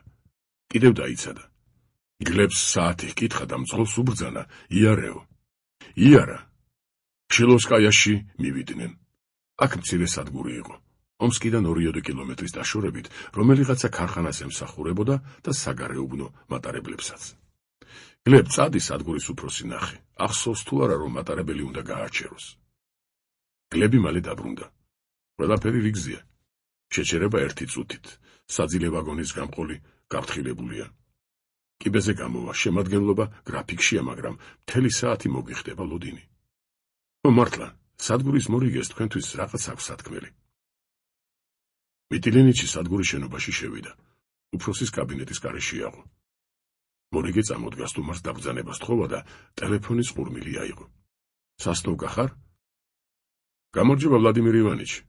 კიდევ დაიცადა. გლებს საათი ჰკითხა და მძღოლს უბრძანა: იარეო, იარა. შილოვსკაიაში მივიდნენ. აქ მცირე სადგური იყო. ომსკიდან 2 კილომეტრის დაშორებით, რომელიღაცა ქარხანას ემსახურებოდა და საგარეუბნო მატარებლებსაც. გლებ, წადი სადგურის უფროსი ნახე. ახსოვს თუ არა, რომ მატარებელი უნდა გაარჩეროს. გლები მალე დაბრუნდა. ყველაფერი რიგზია. შეჩერება 1 წუთით. საძილე ვაგონის გამყოლი გაფრთხილებულია. კიბეზე გამოვა, შემადგენლობა გრაფიკშია, მაგრამ მთელი საათი მოგიხდება ლოდინი. მართლა, სადგურის მორიგეს თქვენთვის რაღაც აქვს სათქმელი. მიტილენიჩი სადგურის შენობაში შევიდა. უფროსის კაბინეტის გარეშე იყო. მორიგე წამოდგა სტუმარს დაბრძანება სთხოვა და ტელეფონის ყურმილი აიღო. სასტოვკა ხარ? გამარჯობა, ვლადიმერ ივანიჩი.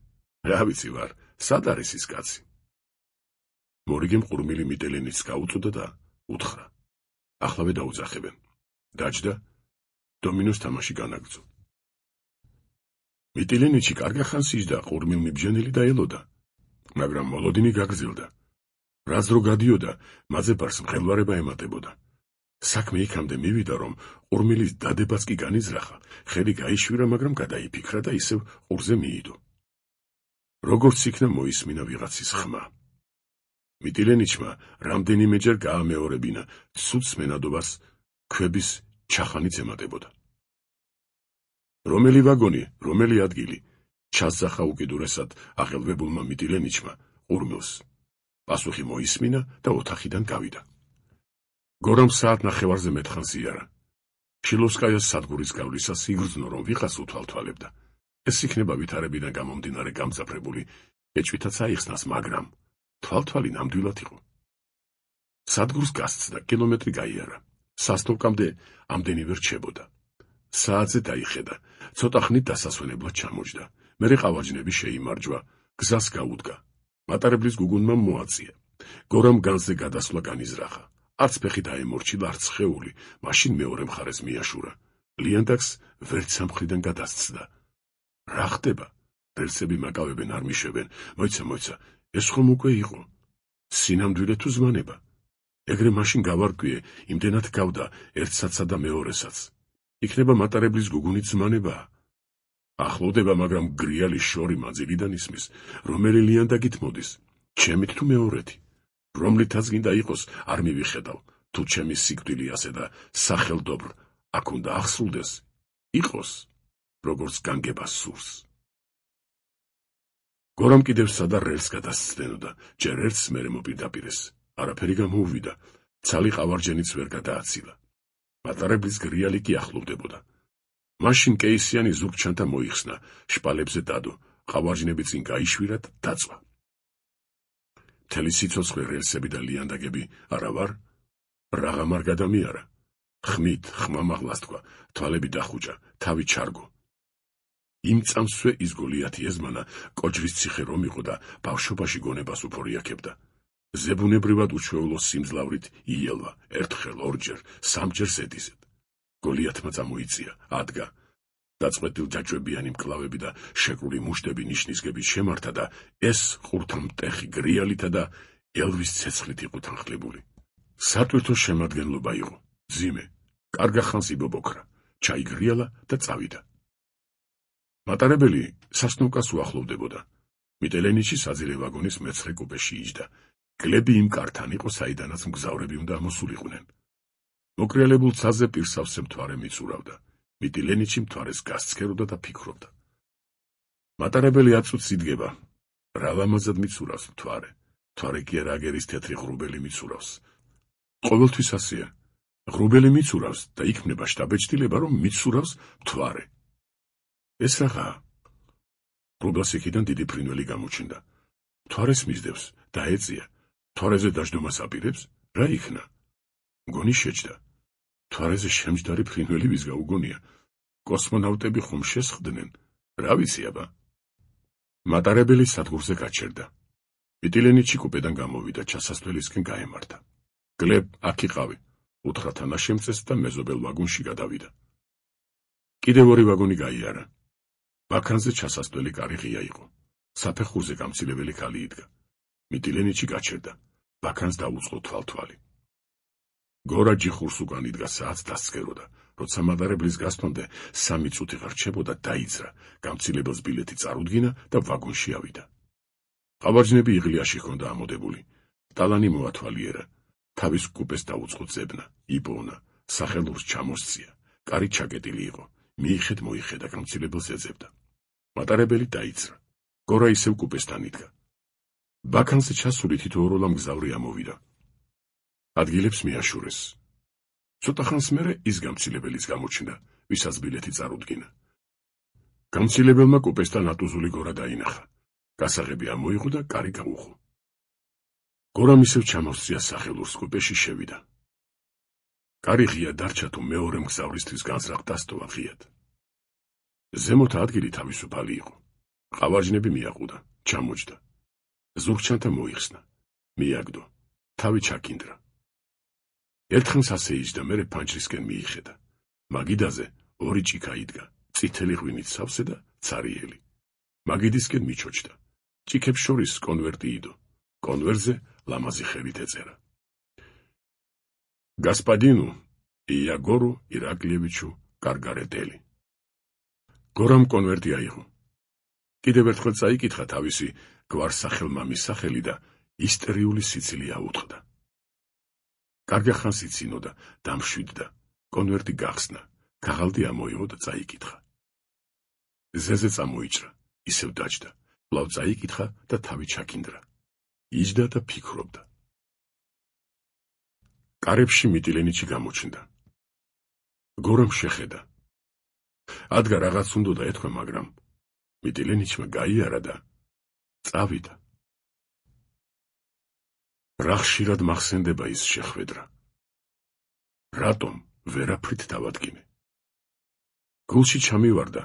რა ვიცი ვარ, სად არის ის კაცი? მორიგემ ყურმილი მიტილენიჩს გაუწოდა და უთხრა. ახლავე დაუძახებენ. დაჯდა, დომინოს თამაში განაგრძო. მიტილენიჩი კარგა ხანს იჯდა, ყურმილმიბჟენელი დაელოდა. მაგრამ მოლოდინი გაგრძელდა. რაც დრო გადიოდა, მაძებარს მღელვარება ემატებოდა. საქმე იქამდე მივიდა, რომ ყურმილის დადებაც კი განიზრახა, ხელი გაიშვირა, მაგრამ გადაიფიქრა და ისევ ყურზე მიიდო. როგორც იქნა მოისმინა ვიღაცის ხმა. მიტილენიჩმა რამდენიმეჯერ გაამეორებინა ცუდს მენადობას, ქვების ჩახანიც ემატებოდა. რომელი ვაგონი, რომელი ადგილი, ჩასძახა უკიდურესად აღელვებულმა მიტილენიჩმა ყურმილს. პასუხი მოისმინა და ოთახიდან გავიდა. გორამ საათნახევარზე მეთხანს იარა. შილოვსკაიას სადგურის გავლისას იგრძნო, რომ ვიღაც უთვალთვალებდა. ეს იქნება ვითარებიდან გამომდინარე გამძაფრებული ეჭვითაც აიხსნას, მაგრამ თვალთვალი ნამდვილად იყო. სადგურს გასცდა, კილომეტრი გაიარა. სასტოვკამდე ამდენივე რჩებოდა. საათზე დაიხედა, ცოტა ხნით დასასვენებლად ჩამოჯდა. მერე ყავაჯნები შეიმარჯვა, გზას გაუდგა. მატარებლის გუგუნმა მოაწია. გორამ განზე გადასვლა განიზრახა. არც ფეხი დაემორჩილა, არც სხეული, მაშინ მეორე მხარეს მიაშურა. ლიანდაგს ვერც სამხრიდან გადასცდა. რა ხდება? რელსები მაკავებენ, არ მიშვებენ. მოიცა, ეს ხომ უკვე იყო. სინამდვილე თუ ზმანება? ეგრე მაშინ გავარკვიე, იმდენად გავდა ერთსაცა და მეორესაც. იქნება მატარებლის გუგუნით ზმანებაა. ახლოვდება, მაგრამ გრიალი შორი მანძილიდან ისმის, რომელი ლიანდაგით მოდის, ჩემით თუ მეორეთი. რომლითაც გინდა იყოს, არ მივიხედავ, თუ ჩემი სიკვდილი ასე და სახელდობრ აქ უნდა ახსრულდეს, იყოს, როგორც განგებას სურს. გორამ კიდევ სადა რელს გადასცდენოდა, ჯერ ერთს მერე მოპირდაპირეს. არაფერი გამოუვიდა, ცალი ყავარჯენიც ვერ გადააცილა. მატარებლის გრიალი კი ახლოვდებოდა. მაშინ კეისიანი ზურგჩანთა მოიხსნა, შპალებზე დადო, ყავარჯნები წინ გაიშვირა და დაწვა. მთელი სიცოცხლე რელსები და ლიანდაგები არა ვარ? რაღამ არ გადამიარა. ხმით, ხმამაღლას თქვა, თვალები დახუჭა, თავი ჩარგო. იმ წამსვე ის გოლიათი ეზმანა, კოჯრის ციხე რომ იყო და ბავშვობაში გონებას უფრო იაქებდა. ზებუნებრივად უჩვეულო სიმძლავრით იელვა, ერთხელ, ორჯერ, სამჯერ ზედიზედ. გოლიათმა წამოიწია, ადგა. დაწყვეტილ ჯაჭვებიანი მკლავები და შეკრული მუშტები ნიშნისგებით შემართა და ეს ყურთამტეხი გრიალითა და ელვის ცეცხლით იყო თანხლებული. სატვირთო შემადგენლობა იყო, ძიმე, კარგა ხანს იბობოქრა, ჩაიგრიალა და წავიდა. მატარებელი სასტოვკას უახლოვდებოდა. მიტილენიჩი საძილე ვაგონის მეცხრე კუპეში იჯდა. გლები იმ კართან იყო, საიდანაც მგზავრები უნდა ამოსულიყვნენ. მოკრიალებულ ცაზე პირსავსე მთვარე მიცურავდა. მიტილენიჩი მთვარეს გასცქეროდა და ფიქრობდა. მატარებელი აწუთს იდგება. რა ლამაზად მიცურავს მთვარე. მთვარე კი არა აგერის თეთრი ღრუბელი მიცურავს. ყოველთვის ასეა. ღრუბელი მიცურავს და იქმნება შთაბეჭდილება, რომ მიცურავს მთვარე. ეს რაღაცა. ღრუბელს იქიდან დიდი ფრინველი გამოჩნდა. მთვარეს მისდევს, დაეწია. მთვარეზე დაждომას აპირებს, რა იქნა? მგონი შეჯდა. მთვარეზე შემჯდარი ფრინველი ვის გაუგონია? კოსმონავტები ხომ შესხდნენ? რა ვიცი აბა. მატარებელი სადგურზე გაჩერდა. მიტილენიჩი კუპედან გამოვიდა, ჩასასვლელისკენ გაემართა. გლებ, აქ იყავი, უთხრა თანაშემწეს და მეზობელ ვაგონში გადავიდა. კიდევ ორი ვაგონი გაიარა. ბაქანზე ჩასასვლელი კარი ღია იყო. საფეხურზე გამცილებელი ქალი იდგა. მიტილენიჩი გაჩერდა. ბაქანს დაუწყო თვალთვალი. გორა ჯიხურს უკან იდგა საათს დასცქეროდა. როცა მატარებლის გასვლამდე 3 წუთი ღარჩებოდა, დაიძრა, გამცილებელს ბილეთი წარუდგინა და ვაგონში ავიდა. ყავარჯნები იღლიაში ჰქონდა ამოდებული. ტალანი მოათვალიერა. თავის კუპეს დაუწყო ძებნა, იბონა, სახელურს ჩამოსწია. კარი ჩაკეტილი იყო. მოიხედა გამცილებელს ეძებდა. მატარებელი დაიძრა. გორა ისევ კუპესთან იდგა. ბაქანზე ჩასული თითოეულა მგზავრი ამოვიდა. ადგილებს მიაშურეს. ცოტა ხანს მერე ის გამცილებელიც გამოჩნდა, ვისაც ბილეთი წარუდგინა. გამცილებელმა კუპესთან ატუზული გორა დაინახა. გასაღები ამოიღო და კარი გაუხო. გორამ ისევ ჩამოსწია სახელურს, კუპეში შევიდა. კარი ღია დარჩა თუ მეორე მგზავრისთვის განზრახ დასტოვა ღიად. ზემოთ ადგილი თავისუფალი იყო. ყავარჯნები მიაყუდა, ჩამოჯდა. ზურგჩანთა მოიხსნა. მიაგდო. თავი ჩაკინდრა. ერთხანს ასე იჯდა, მერე ფანჯრისკენ მიიხედა. მაგიდაზე 2 ჭიქა იდგა, წითელი ღვინით სავსე და ცარიელი. მაგიდისკენ მიჩოჩდა. ჭიქებს შორის კონვერტი იდო. კონვერტზე ლამაზი ხელით ეწერა. გასპადინუ იაგორუ ირაკლევიჩუ კარგარეტელი. გორამ კონვერტი აიღო. კიდევ ერთხელ წაიკითხა თავისი გვარსახელმამის სახელი და ისტერიული სიცილი აუტყდა. კარგა ხანს იცინოდა, დამშვიდდა, კონვერტი გახსნა, ქაღალდი ამოიღო და წაიკითხა. ზეზე წამოიჭრა, ისევ დაჯდა, კვლავ წაიკითხა და თავი ჩაკინდრა. იჯდა და ფიქრობდა. კარებში მიტილენიჩი გამოჩნდა. გორამ შეხედა. ადგა რაღაც უნდა ეთქვა, მაგრამ მიტილენიჩმა გაიარა და წავიდა. რა ხშირად მახსენდება ის შეხვედრა. რატომ ვერაფრით დავადგინე? გულში ჩამივარდა.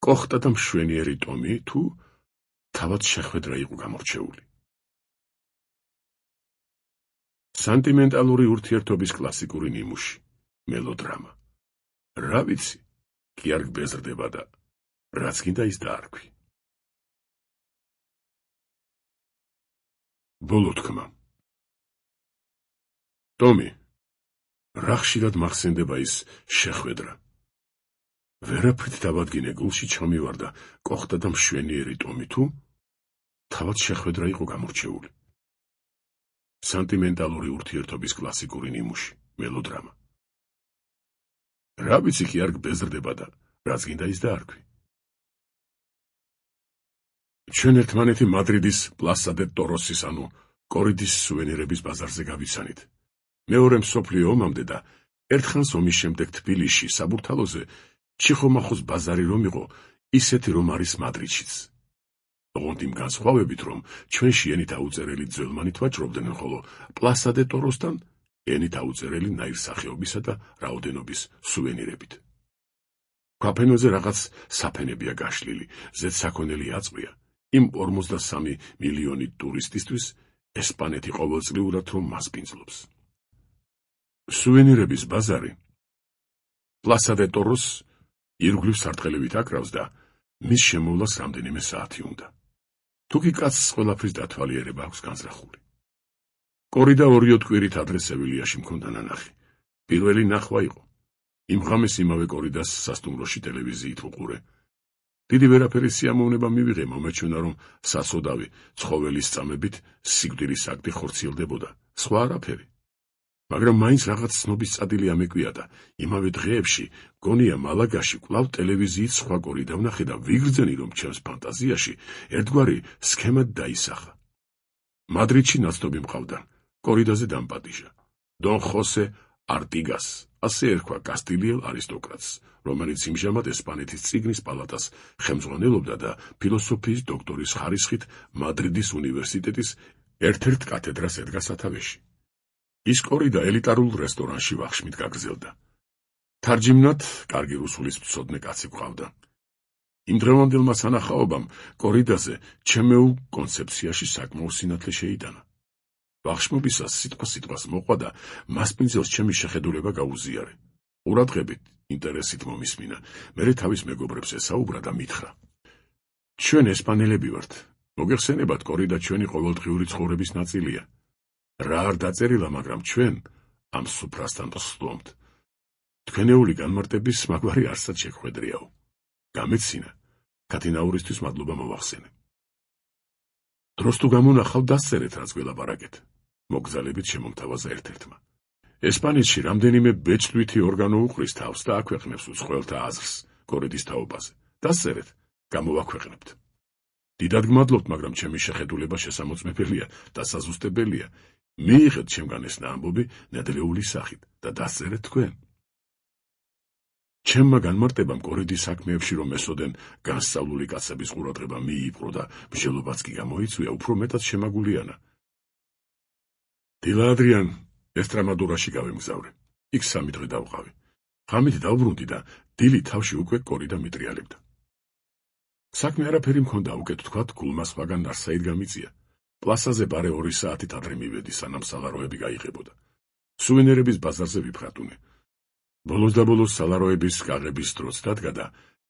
კოხტა და მშვენიერი ტომი თუ თავად შეხვედრა იყო გამორჩეული. სანტიმენტალური ურთიერთობის კლასიკური ნიმუში, მელოდრამა. რა ვიცი, კი არ გბეზრდება და რაც გინდა ის დაარქვი. ბოლო თქმა. ტომი, რა ხშირად მახსენდება ის შეხვედრა. ვერაფრით დავადგინე, გულში ჩამივარდა კოხტა და მშვენიერი ტომი თუ თავად შეხვედრა იყო გამორჩეული. სანტიმენტალური ურთიერთობის კლასიკური ნიმუში, მელოდრამა. რა ვიცი, კი არ გბეზრდება და რაც გინდა ის დაარქვი. ჩვენ ერთმანეთი მადრიდის პლასა დე ტოროსის ანუ კორიდის სუვენირების ბაზარზე გავიცანით. მეორე მსოფლიო ომამდე და ერთხანს ომის შემდეგ თბილისში საბურთალოზე ჩიხომახოს ბაზარი რომ იყო, ისეთი რომ არის მადრიდშიც. ოღონდ იმ განსხვავებით, რომ ჩვენში ენით აუწერელი ძველმანით ვაჭრობდნენ, ხოლო პლასა დე ტოროსთან ენით აუწერელი ნაირსახეობისა და რაოდენობის სუვენირებით. ქვაფენოზე რაღაც საფენებია გაშლილი, ზედსაქონელი აწყვია. იმ 53 მილიონი ტურისტისთვის ესპანეთი ყოველწლიურად რომ მასპინძლობს. სუვენირების ბაზარი პლასა დე ტოროს ირგვლივ სარტყელებით აკრავს და მის შემოვლას რამდენიმე საათი უნდა. თუკი კაცს ყველაფრის დათვალიერება აქვს განზრახული. კორიდა 2 თვირით ადრე სევილიაში მქონდა ნანახი. პირველი ნახვა იყო. იმ ღამეს იმავე კორიდას სასტუმროში ტელევიზიით ვუყურე. დიდი ვერაფერი სიამოვნება მივიღე, მომეჩვენა რომ სასოდავი ცხოველის წამებით სიკვდილის აქტი ხორციელდებოდა, სხვა არაფერი. მაგრამ მაინც რაღაც ცნობის წადილი ამეკვია და იმავე დღეებში გონია მალაგაში კვლავ ტელევიზიით სხვა კორიდა ვნახე და ვიგრძენი, რომ ჩემს ფანტაზიაში ერთგვარი სქემა დაისახა. მადრიდში ნაცნობი მყავდა, კორიდაზე დამპატიჟა. დონ ხოსე არტიგას, ასე ერქვა კასტილიელ არისტოკრატს, რომელიც იმჟამად ესპანეთის წიგნის პალატას ხელმძღვანელობდა და ფილოსოფიის დოქტორის ხარისხით მადრიდის უნივერსიტეტის ერთ-ერთ კათედრას ედგა სათავეში. ის კორიდა ელიტარულ რესტორანში ვახშმით გაგრძელდა. თარჯიმნად კარგი რუსულის მცოდნე კაცი გვყავდა. იმ დღევანდელმა სანახაობამ კორიდაზე ჩემეულ კონცეფციაში საკმაო სინათლე შეიტანა. ბავშვობისას სიტყვას მოყვა და მასპინძელს ჩემი შეხედულება გაუზიარე. ყურადღებით, ინტერესით მომისმინა, მერე თავის მეგობრებს ესაუბრა და მითხრა: ჩვენ ესპანელები ვართ. მოგეხსენებათ, კორიდა ჩვენი ყოველდღიური ცხოვრების ნაწილია. რა არ დაწერილა, მაგრამ ჩვენ ამ სუფრასთან ვსვლომთ. თქვენეული განმარტების მაგვარი არსად შეგხვედრიაო. გამეცინა, კათინაურისთვის მადლობა მოვახსენე. დროს თუ გამონახავ, დასწერეთ, რაც გველაპარაკეთ. მოგზალებით შემომთავაზა ერთ-ერთმა. ესპანეთში რამდენიმე ბეჭდვითი ორგანო უყრის თავს და აქვეყნებს უცხოელთა აზრს კორიდის თაობაზე. დასწერეთ, გამოვაქვეყნებთ. დიდად გმადლობთ, მაგრამ ჩემი შეხედულება შესამოწმებელია და საზუსტებელია. მიიღეთ ჩემგან ეს ამბობი ნედლეული სახით და დასწერეთ თქვენ. ჩემმა განმარტებამ კორიდის საქმეებში რომ ესოდენ განსწავლული კაცების ყურადღება მიიპყრო და მსჯელობაც კი გამოიწვია, უფრო მეტად შემაგულიანა. დილა ადრიან, ესტრამადურაში გავემგზავრე. იქ 3 დღე დავყავი. ღამით დავბრუნდი და დილი თავში უკვე კორიდა მიტრიალებდა. საქმე არაფერი მქონდა, უკეთ თქვათ, გულმა სხვაგან არსაით გამიწია. პლასაზე ბარე 2 საათით ადრე მივედი, სანამ სალაროები გაიღებოდა. სუვენირების ბაზარზე ვიფხატუნე. ბოლოს და ბოლოს სალაროების გაღების დროც დადგა და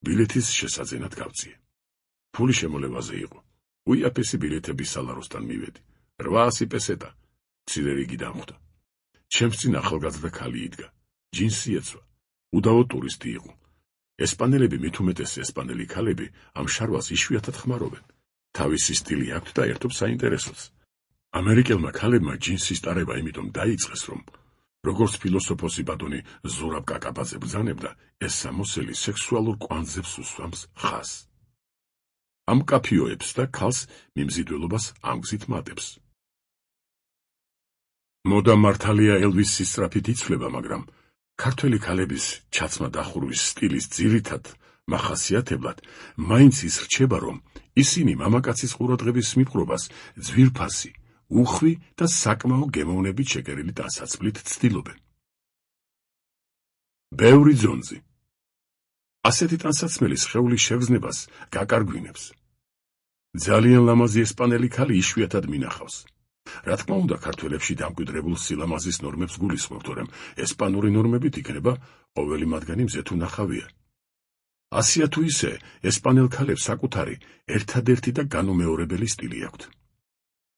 ბილეთის შესაძენად გავწიე. ფული შემოლევაზე იყო. უიაფესი ბილეთების სალაროსთან მივედი. 800 პესეტა. მცირე რიგი დამხვდა. ჩემს წინ ახალგაზრდა ქალი იდგა. ჯინსი ეცვა. უდავო ტურისტი იყო. ესპანელები, მით უმეტეს ესპანელი ქალები, ამ შარვალს იშვიათად ხმარობენ. თავისი სტილი აქვთ და ერთობ საინტერესოც. ამერიკელმა ქალებმა ჯინსის ტარება იმიტომ დაიწყეს, რომ როგორც ფილოსოფოსი ბატონი ზურაბ კაკაბაძე ბრძანებდა, ეს სამოსელი სექსუალურ კვანძებს უსვამს ხაზს. ამ კაფიოებს და ქალს მიმზიდველობას ამ გზით მატებს. მოდა მართალია ელვისის სწრაფით იცვლება, მაგრამ ქართველი ქალების ჩაცმა დახურვის სტილის ძირითად მახასიათებლად მაინც ის რჩება, რომ ისინი მამაკაცის ყურადღების მიპყრობას ძვირფასი, უხვი და საკმაო გემოვნებით შეკერილი ტანსაცმლით ცდილობენ. ბევრი ძონძი. ასეთი ტანსაცმელი სხეულის შეგრძნებას გაკარგვინებს. ძალიან ლამაზი ესპანელი ქალი იშვიათად მინახავს. რა თქმა უნდა, ქართველებში დამკვიდრებულ სილამაზის ნორმებს გულისხმობთ, რომ ესპანური ნორმებით იქნება ყოველი მათგანი მზე თუ ნახავია. ასია თუ ისე, ესპანელ ქალებს საკუთარი ერთადერთი და განუმეორებელი სტილი აქვთ.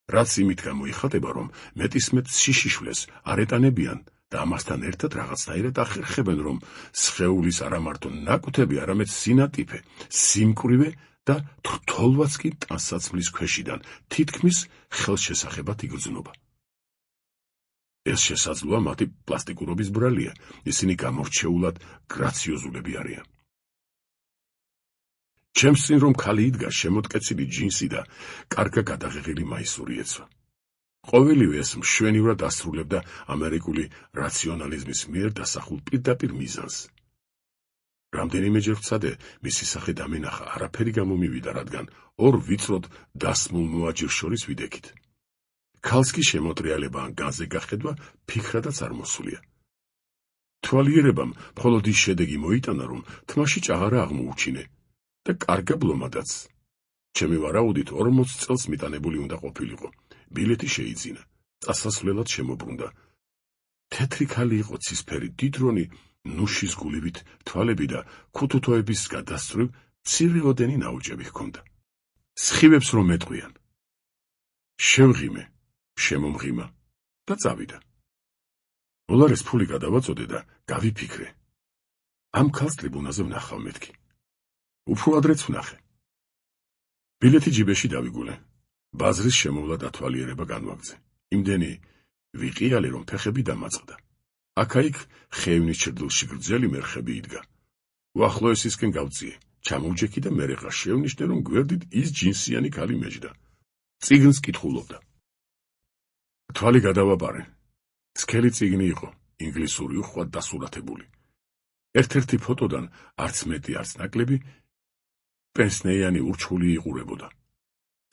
რაც იმით გამოიხატება, რომ მეტისმეტ შიშიშვლეს არ ეტანებიან და ამასთან ერთად რაღაცნაირად ახერხებენ, რომ სხეულის არა მარტო ნაკვთები, არამედ სინატიფე, სიმკვრივე და თრთოლვაც კი ტანსაცმლის ქვეშიდან თითქმის ხელშესახებად იგრძნობა. ეს შესაძლოა მათი პლასტიკურობის ბრალია, ისინი გამორჩეულად გრაციოზულები არიან. ჩემს წინ რომ ქალი იდგა, შემოტკეცილი ჯინსი და კარგა გადაღեղილი მაისური ეცვა. ყოველივე ეს მშვენივრად ასრულებდა ამერიკული რაციონალიზმის მიერ დასახულ პირდაპირ მიზანს. რამდენიმეჯერ ვცადე მისი სახე დამენახა, არაფერი გამომივიდა, რადგან ორ ვიწროდ დასმულ მოაჯირ შორის ვიდექით. ქალს კი შემოტრიალება ან განზე გახედვა ფიქრადაც არ მოსულია. თვალიერებამ მხოლოდ ის შედეგი მოიტანა, რომ თმაში ჭაღარა აღმოუჩინე და კარგა ბლომადაც. ჩემი ვარაუდით 40 წელს მიტანებული უნდა ყოფილიყო. ბილეთი შეიძინა. წასასვლელად შემობრუნდა. თეთრი ქალი იყო, ცისფერი, დიდრონი, ნუშის გულივით თვალები და ქუთუთოების გადასწრივ მცირეოდენი ნაუჭები ჰქონდა. სხივებს რომ მეტყვიან. შევღიმე, შემომღიმა და წავიდა. დოლარეს ფული გადავაწოდე და გავიფიქრე. ამ ქალს ტრიბუნაზე ვნახავ მეთქი. უფრო ადრეც ვნახე. ბილეთი ჯიბეში დავიგულე. ბაზრის შემოვლა დათვალიერება განვაგრძე. იმდენი ვიყიალე, რომ ფეხები დამაწყდა. აქა-იქ ხეივნის ჩრდილში გრძელი მერხები იდგა. უახლოესისკენ გავწიე, ჩამოვჯექი და მერეღა შევნიშნე, რომ გვერდით ის ჯინსიანი ქალი მეჯდა. წიგნს კითხულობდა. თვალი გადავაბარე. სქელი წიგნი იყო, ინგლისური უხვად დასურათებული. ერთ-ერთი ფოტოდან არც მეტი, არც ნაკლები პენსნეიანი ურჩხული იყურებოდა.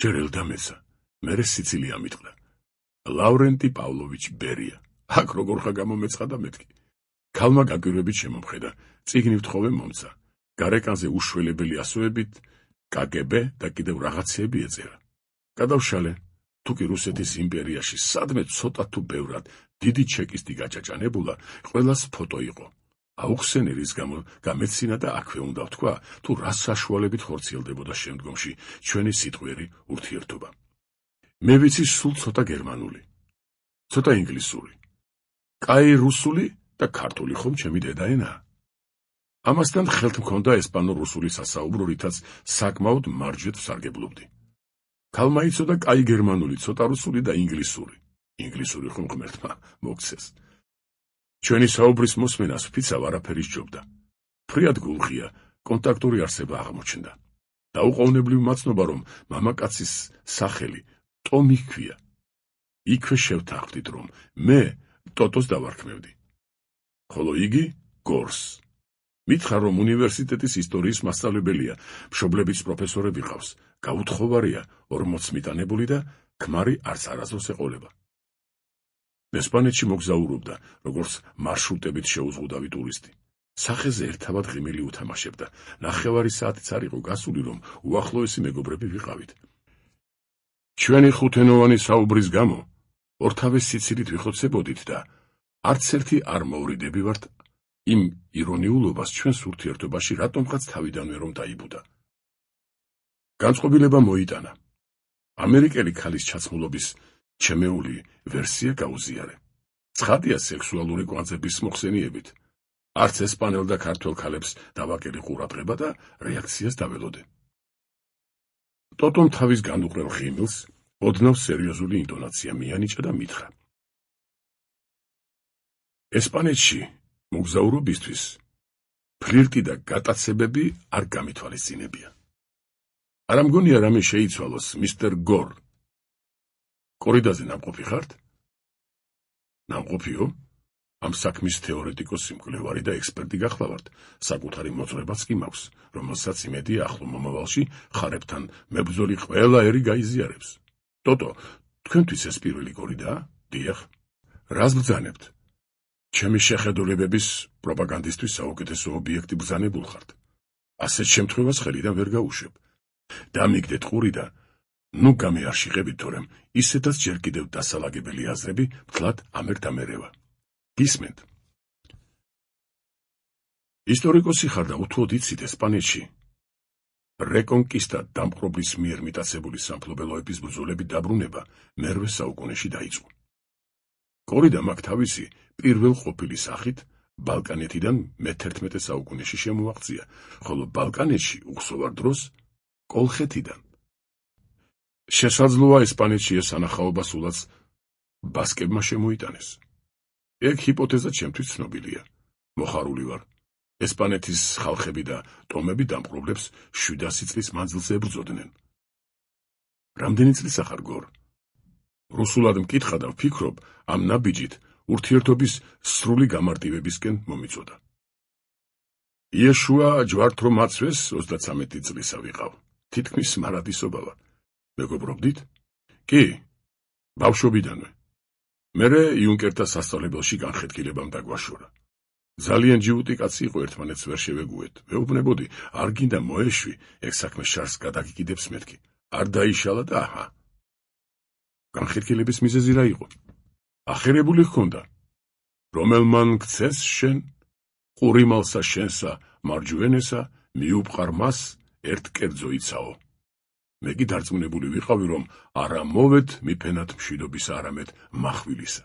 ჯერ ელდამეცა, მერე სიცილია მიტყდა. ლავრენტი პავლოვიჩ ბერია. აქ როგორ ხა გამომეცხადა მეთქი. ქალმა გაკვირვებით შემომხედა, წიგნი ვთხოვე მომცა. გარეკანზე უშველებელი ასოებით KGB და კიდევ რაღაცეები ეწერა. გადავშალე, თუკი რუსეთის იმპერიაში სადმე ცოტა თუ ბევრად დიდი ჩეკისტი გაჭაჭანებულა, ყველას ფოტო იყო. აუხსენი, რის გამო გამეცინა და აქვე უნდა ვთქვა, თუ რა საშუალებით ხორციელდებოდა შემდგომში ჩვენი სიტყვიერი ურთიერთობა. მე ვიცი სულ ცოტა გერმანული, ცოტა ინგლისური, კაი რუსული და ქართული ხომ ჩემი დედაენაა. ამასთან ხელთ მქონდა ესპანურ-რუსული სასაუბრო, რითაც საკმაოდ მარჯვედ ვსარგებლობდი. ქალმა იცოდა კაი გერმანული, ცოტა რუსული და ინგლისური. ინგლისური ხომ ღმერთმა მოგცეს. ჩვენი საუბრის მოსმენას ვფიცავ არაფერი სჯობდა. ფრიად გულღია, კონტაქტური არსება აღმოჩნდა. დაუყოვნებლივ მაცნობა, რომ მამაკაცის სახელი ტომი ჰქვია. იქვე შევთანხმდით, რომ მე ტოტოს დავარქმევდი. ხოლო იგი გორს. მითხრა, რომ უნივერსიტეტის ისტორიის მასწავლებელია, მშობლებიც პროფესორები ყავს, გაუთხოვარია, 40 მიტანებული და ქმარი არც არასდროს ეყოლება. ესპანეთში მოგზაურობდა, როგორც მარშრუტებით შეუზღუდავი ტურისტი. სახეზე ერთავად ღიმილი უთამაშებდა. ნახევარი საათიც არ იყო გასული, რომ უახლოესი მეგობრები ვიყავით. ჩვენი ხუთენოვანი საუბრის გამო ორთავეს სიცილით ვიხოცებოდით და არც ერთი არ მოვრიდებივართ იმ ირონიულობას ჩვენს ურთიერთობაში, რატომღაც თავიდანვე რომ დაიბუდა. განწყობილება მოიტანა. ამერიკელი ქალის ჩაცმულობის ჩემეული ვერსია გაუზიარე. ცხადია სექსუალური კვანძების მოხსენიებით. არც ესპანელ და ქართველ ქალებს დავაკელი ყურადღება და რეაქციას დაველოდე. ტოტომ თავის განუყრელ ღიმილს ოდნავ სერიოზული ინტონაცია მიანიჭა და მითხრა. ესპანეთში მოგზაურობისთვის ფლირტი და გატაცებები არ გამithვალისწინებია. არ ამგონია რამე შეიცვალოს, მისტერ გორ. კორიდაზე ნამყოფი ხართ? ნამყოფიო? ამ საქმის თეორეტიკოსი, მკვლევარი და ექსპერტი გახლავართ, საკუთარი მოძღვრებაც კი მაქვს, რომელსაც იმედია ახლო მომავალში ხარებთან მებრძოლი ყველა ერი გაიზიარებს. ტოტო, თქვენთვის ეს პირველი კორიდაა? დიახ. რას ბრძანებთ? ჩემი შეხედულებების პროპაგანდისტვის საუკეთესო ობიექტი ბრძანებულ ხართ. ასეთ შემთხვევას ხელიდან ვერ გაუშვებ. დამიგდეთ ყური და ნუ გამეარშიყებით, თორემ ისედაც ჯერ კიდევ დასალაგებელი აზრები მთლად ამერტამერევა. გისმენთ. ისტორიკოსი ხარ და უთუოდ იცით ესპანეთში რეკონკისტა დამპყრობლის მიერ მიტაცებული სამფლობელოების ბრძოლების დაბრუნება მერვე საუკუნეში დაიწყო. კორიდა მაგ თავისი პირველ ყოფილი სახით ბალკანეთიდან მე-11 საუკუნეში შემოაღწია, ხოლო ბალკანეთში უხსოვარ დროს კოლხეთიდან. შესაძლოა ესპანეთში ეს სანახაობა სულაც ბასკებმა შემოიტანეს. ეგ ჰიპოთეზა ჩემთვის ცნობილია. მოხარული ვარ. ესპანეთის ხალხები და ტომები დამპყრობლებს 700 წლის მანძილზე ებრძოდნენ. რამდენი წლის ახარ გორ? რუსულად მკითხა და ვფიქრობ, ამ ნაბიჯით ურთიერთობის სრული გამარტივებისკენ მომიწოდა. იეშუა ჯვართ რომ აცვეს 33 წლისა ვიყავ. თითქმის მარადისობავა. მეგობრობდით? კი, ბავშვობიდანვე. მერე იუნკერთა სასწავლებელში განხეთქილებამ დაგვაშორა. ძალიან ჯიუტი კაცი იყო, ერთმანეთს ვერ შევეგუეთ. მეუბნებოდი, არ გინდა მოეშვი, ეგ საქმე შარს გადაგიკიდებს მეთქი. არ დაიშალა და აჰა. განხეთქილების მიზეზი რა იყო? ახერებული ჰქონდა. რომელმან გცეს შენ, ყურიმალსა შენსა მარჯვენესა, მიუპყარ მას ერთ კერძო იცაო. მე კი დარწმუნებული ვიყავი, რომ არა მოვეთ მიფენად მშვიდობის არამედ מחვილისა.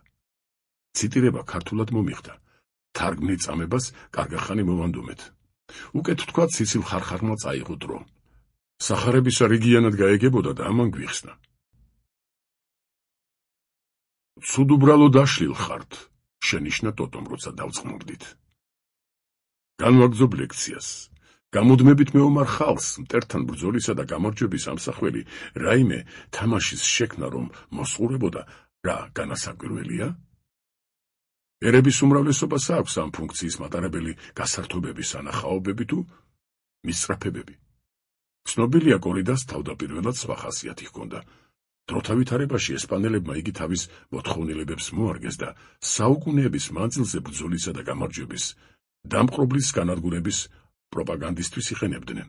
ციტირება ქართულად მომიხდა. თარგმნი წამებას კარგახანი მოვანდუმეთ. უკეთ თქვა ციცილ ხარხარმა წაიღო დრო. სახარებისა რიგიანად გაეგებოდა და ამან გვიხსნა. ცუდ უბრალო დაშლილ ხართ, შენიშნა ტოტომ, როცა დავწყმობდით. განვაგრძობ ლექციას. გამუდმებით მეომარ ხალხს მტერთან ბრძოლისა და გამარჯვების ამსახველი რაიმე თამაშის შექმნა რომ მოსყურებოდა, რა განასაკვირველია? ერების უმრავლესობას აქვს ამ ფუნქციის მატარებელი გასართობების სანახაობები თუ მისწრაფებები. ცნობილია კორიდას თავდაპირველად სხვა ხასიათი ჰქონდა. დროთა ვითარებაში ესპანელებმა იგი თავის მოთხოვნილებებს მოარგეს და საუკუნეების მანძილზე ბრძოლისა და გამარჯვების, დამპყრობლის განადგურების პროპაგანდისტვის იყენებდნენ.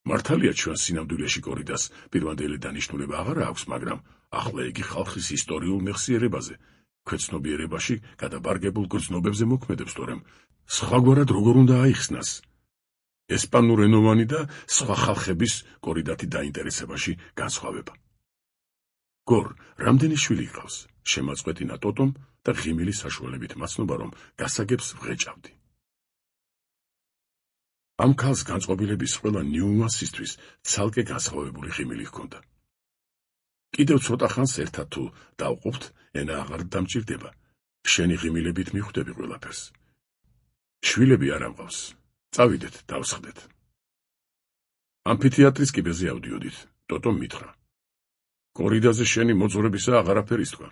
მართალია ჩვენ სინამდვილეში კორიდას პირვანდელი დანიშნულება აღარა აქვს, მაგრამ ახლა იგი ხალხის ისტორიულ მეხსიერებაზე, ქვეცნობიერებაში გადაბარგებულ გრძნობებზე მოქმედებს, თორემ სხვაგვარად როგორ უნდა აიხსნას. ესპანურენოვანი და სხვა ხალხების კორიდათი დაინტერესებაში განსხვავება. გორ, რამდენი შვილი ჰყავს? შემაწყვეტინა ტოტომ და ღიმილის საშუალებით მაცნობა, რომ გასაგებს ვღეჭავდი. ამ ქალს განწყობილების ყველა ნიუანსისთვის ცალკე განსხვავებული ღიმილი ჰქონდა. კიდევ ცოტა ხანს ერთად თუ დავყოფთ, ენა აღარ დამჭირდება. შენი ღიმილებით მიხვდები ყველაფერს. შვილები არ ამყავს. წავიდეთ, დავსხდეთ. ამფითეატრის კიბეზე ავდიოდით. ტოტომ მითხრა. კორიდაზე შენი მოძღვრებისა აღარაფერი სთქვა.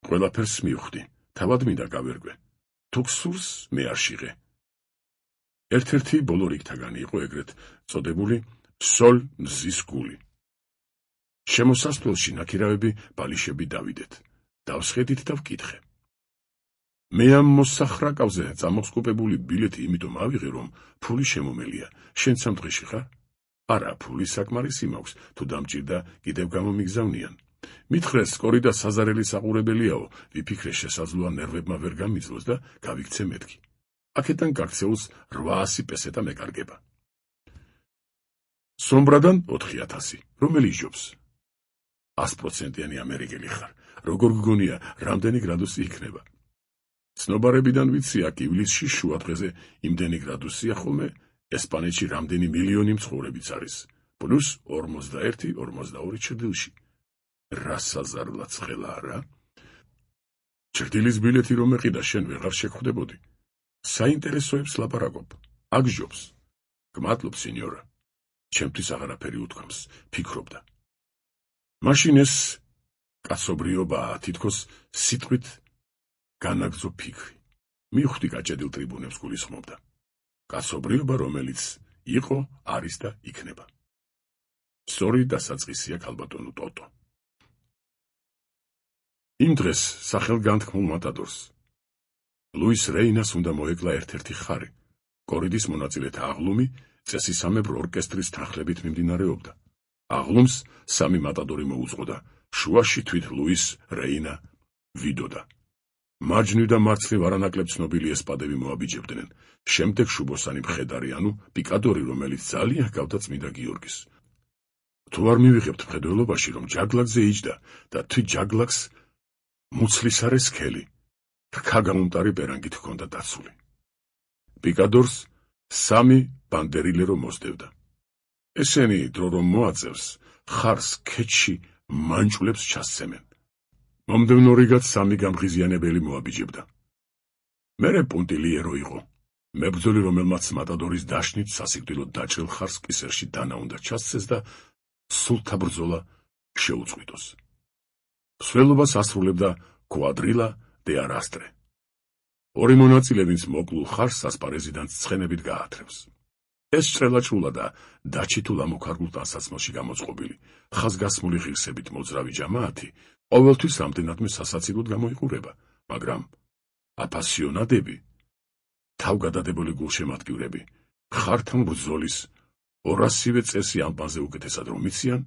ყველაფერს მივხვდი, თავად მინდა გავერგვე. თუ გსურს, მე არ შეღე. ერთ-ერთი ბოლო რიგთაგანი იყო ეგრეთ წოდებული სოლ მზის გული. შემოსასვლელში ნაქირავები ბალიშები დავიდეთ. დავსხედით და ვკითხე. მე ამ მოსახრაკავზე წამოხსკუპებული ბილეთი იმიტომ ავიღე, რომ ფული შემომელია. შენც ამ დღეში ხარ? არა, ფული საკმარისი მაქვს, თუ დამჭირდა კიდევ გამომიგზავნიან. მითხრეს, კორიდა საზარელი საყურებელიაო, ვიფიქრე შესაძლოა ნერვებმა ვერ გამიძლოს და გავიქცე მეთქი. აქედან გაქცეულს 800 პესეტა მეკარგება. სომბრადან 4000. რომელი ჟობს? 100%-იანი ამერიკელი ხარ. როგორ გგონია, რამდენი გრადუსი იქნება? ცნობარებიდან ვიცი, აქ ივლისში შუა დღეზე იმდენი გრადუსია ხოლმე, ესპანეთში რამდენი მილიონი მცხოვრებიც არის, პლუს 41-42 ჩრდილში. რა საზარლაც ხელა არა? ჩრდილის ბილეთი რომ ეყიდა, შენ ვეღარ შეგხვდებოდი. საინტერესოებს ლაპარაკობ. აქ ჟობს. გმადლობ, სინიორა. ჩემთვის აღარაფერი უთქვამს, ფიქრობდა. მაშინ ეს კაცობრიობაა, თითქოს სიტყვით განაგრძო ფიქრი. მივხვდი გაჭედილ ტრიბუნებს გულისხმობდა. კაცობრიობა, რომელიც იყო, არის და იქნება. სწორი დასაწყისია ქალბატონო ტოტო. იმ დღეს სახელგანთქმულ მატადორს ლუის რეინას უნდა მოეკლა ერთ-ერთი ხარი. კორიდის მონაწილეთა აღლუმი წესისამებრ ორკესტრის თანხლებით მიმდინარეობდა. აღლუმს 3 მატადორი მოუძღოდა, შუაში თვით ლუის რეინა ვიდოდა. მარჯვნივ და მარცხნივ არანაკლებ ცნობილი ესპადები მოაბიჯებდნენ. შემდეგ შუბოსანი მხედარი, ანუ პიკადორი, რომელიც ძალიან ჰგავდა წმინდა გიორგის. თუ არ მივიღებთ მხედველობაში, რომ ჯაგლაკზე იჯდა და თვით ჯაგლაკს მუცლისარე სქელი, ქაგამომტარი პერანგით ჰქონდა დაცული. პიკადორს 3 ბანდერილერო მოსდევდა. ესენი დრო რომ მოაწევს, ხარს ქეჩში მანჭულებს ჩასცემენ. მომდევნო რიგად 3 გამღიზიანებელი მოაბიჯებდა. მერე პუნტილიერო იყო. მებრძოლი, რომელმაც მატადორის დაშნით სასიკვდილოდ დაჭრილ ხარს კისერში დანა უნდა ჩასცეს და სულთა ბრძოლა შეუწყვიტოს. მსვლელობას ასრულებდა კვადრილა დე არასტრე. ორი მონაწილე, ვინც მოკლულ ხარს ასპარეზიდან ცხენებით გაათრევს. ეს ჭრელაჭრულა და დაჩითულ ამოქარგულ ტანსაცმელში გამოწყობილი, ხაზგასმული ღირსებით მოძრავი ჯამაათი ყოველთვის რამდენადმე სასაცილოდ გამოიყურება, მაგრამ აპასიონადები, თავგადადებული გულშემატკივრები, ხართან ბრძოლის 200-ვე წესი ამბანზე უკეთესად რომ იციან,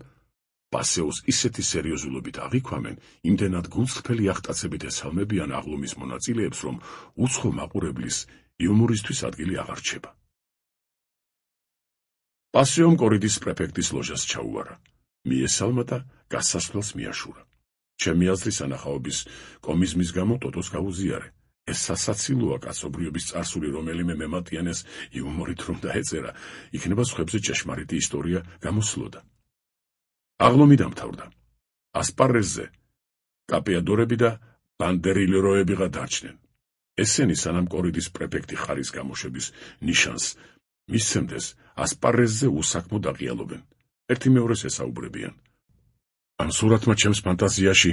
პასეოს ისეთი სერიოზულობით აღიქვამენ, იმდენად გულწრფელი ახტაცებით ესალმებიან აღლუმის მონაწილეებს, რომ უცხო მაყურებლის იუმორისთვის ადგილი აღარ რჩება. პასეომ კორიდის პრეფექტის ლოჟას ჩაუვარა. მიესალმა და გასასვლელს მიაშურა. ჩემი აზრის ანახაობის კომიზმის გამო ტოტოს გაუზიარე. ეს სასაცილოა კაცობრიობის წარსული, რომელიმე მემატიანეს იუმორით რომ დაეწერა, იქნება სხვებზე ჭეშმარიტი ისტორია გამოსვლოდა. აღლომი დამთავრდა. ასპარეზზე კაპეადორები და ბანდერილეროები გადარჩნენ. ესენი სანამ კორიდის პრეფექტი ხარის გამოშვების ნიშანს მისცემდეს, ასპარეზზე უსაქმოდ აღიალობენ. ერთი მეორეს ესაუბრებიან. ამ სურათმა ჩემს ფანტაზიაში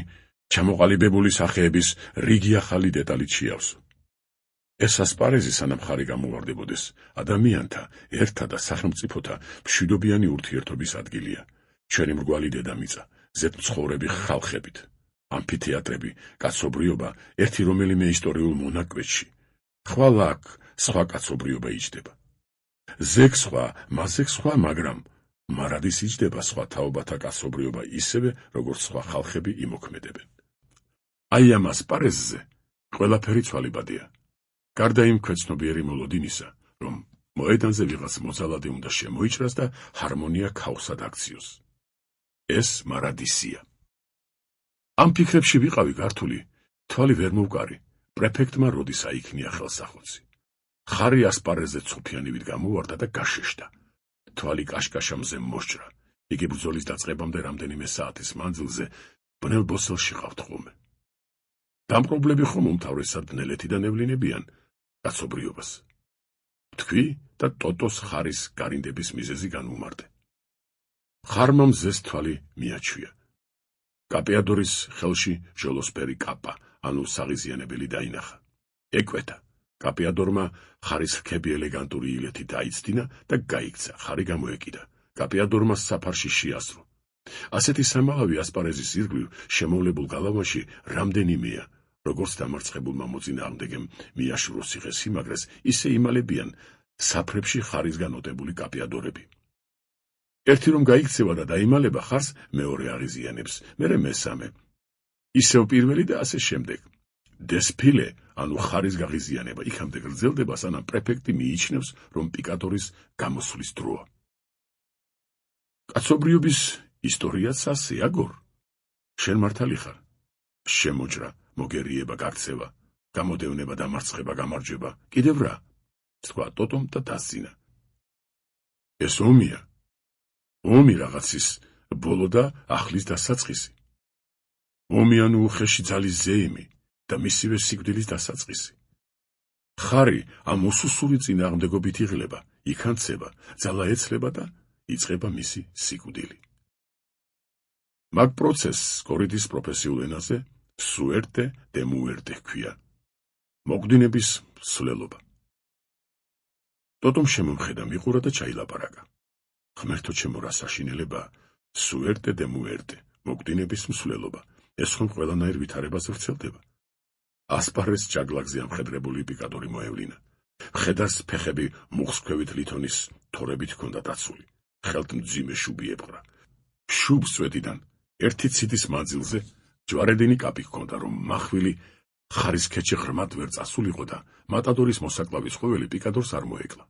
ჩამოყალიბებული სახეების რიგი ახალი დეტალით შეავს. ეს ასპარეზი სანამ ხარი გამოვარდებოდეს, ადამიანთა, ერთა და სახელმწიფოთა მშვიდობიანი ურთიერთობის ადგილია. ჩვენი მრგვალი დედამიწა, ზეთმცხოვრები ხალხებით, ამფითეატრები, კაცობრიობა ერთი რომელიმე ისტორიულ მონაკვეთში. ხვალ აქ სხვა კაცობრიობა იჯდება. ზეგ სხვა, მასეგ სხვა, მაგრამ მარადის იჯდება სხვა თაობათა კაცობრიობა ისევე, როგორც სხვა ხალხები იმოქმედებენ. აი ამ ასპარეზზე ყველაფერი ცვალებადია. გარდა იმ ქვეცნობიერი მოლოდინისა, რომ მოედანზე ვიღაც მოძალადი უნდა შემოიჭრას და ჰარმონია ქაოსად აქციოს. ეს მარადისია. ამ ფიქრებში ვიყავი გართული, თვალი ვერ მოვკარი, პრეფექტმა როდის აიქნია ხელსახოცი. ხარი ასპარეზზე ცოფიანივით გამოვარდა და გაშეშდა. თვალი კაშკაშამზე მოსჭრა. იგი ბრძოლის დაწყებამდე რამდენიმე საათის მანძილზე ბნელ ბოსელში ყავთ ხოლმე. დამპყრობლები ხომ უმთავრესად ბნელეთიდან ევლინებიან კაცობრიობას. თქვი და ტოტოს ხარის გარინდების მიზეზი განუმარტე. ხარმა მზეს თვალი მიაჩვია. კაპეადორის ხელში ჟოლოსფერი კაპა, ანუ საღიზიანებელი დაინახა. ეკვეთა. კაპეადორმა ხარის რქები ელეგანტური ილეთით აიცდინა და გაიქცა, ხარი გამოეკიდა. კაპეადორმა საფარში შეასრო. ასეთი სამალავი ასპარეზის ირგვლივ შემოვლებულ გალავანში რამდენიმეა, როგორც დამარცხებულმა მოწინააღმდეგემ მიაშურო ციხე-სიმაგრეს, ისე იმალებიან საფრებში ხარისგან ოტებული კაპეადორები. ერთი რომ გაიქცევა და დაიმალება ხარს, მეორე აღიზიანებს, მერე მესამე. ისევ პირველი და ასე შემდეგ. დესფილე, ანუ ხარის გაღიზიანება, იქამდე გრძელდება, სანამ პრეფექტი მიიჩნევს, რომ პიკადორის გამოსვლის დროა. კაცობრიობის ისტორიაც ასეა, გორ. შენ მართალი ხარ. შემოჭრა, მოგერიება, გაქცევა, გამოდევნება, დამარცხება, გამარჯვება, კიდევ რა? თქვა ტოტომ და დასძინა. ეს ომია. ომი რაღაცის ბოლო და ახლის დასაწყისი. ომი ანუ უხეში ძალის ზეიმი და მისივე სიკვდილის დასაწყისი. ხარი ამ უსუსური წინააღმდეგობით იღლება, იქანცება, ძალა ეცლება და იწყება მისი სიკვდილი. მაგ პროცესს კორიდის პროფესიულ ენაზე სუერტე დე მუერტე ჰქვია. მოკვდინების მსვლელობა. ტოტომ შემომხედა, მიყურა და ჩაილაპარაკა. ღმერთო ჩემო, რა საშინელება, სუერტე დე მუერტე, მოკვდინების მსვლელობა. ეს ხომ ყველანაირ ვითარებას ვრცელდება. ასპარეზს ჭაგლაგზე ამხედრებული პიკადორი მოევლინა. მხედარს ფეხები მუხსქვევით ლითონის თორებით ჰქონდა დაცული. ხელთ მძიმე შუბი ეპყრა. შუბს წვეტიდან ერთი ციდის მანძილზე ჯვარედინი კაპი ჰქონდა, რომ მახვილი ხარის ქეჩი ღრმად ვერ წასულიყო და მატადორის მოსაკლავის ხვეველი პიკადორს არ მოეკლა.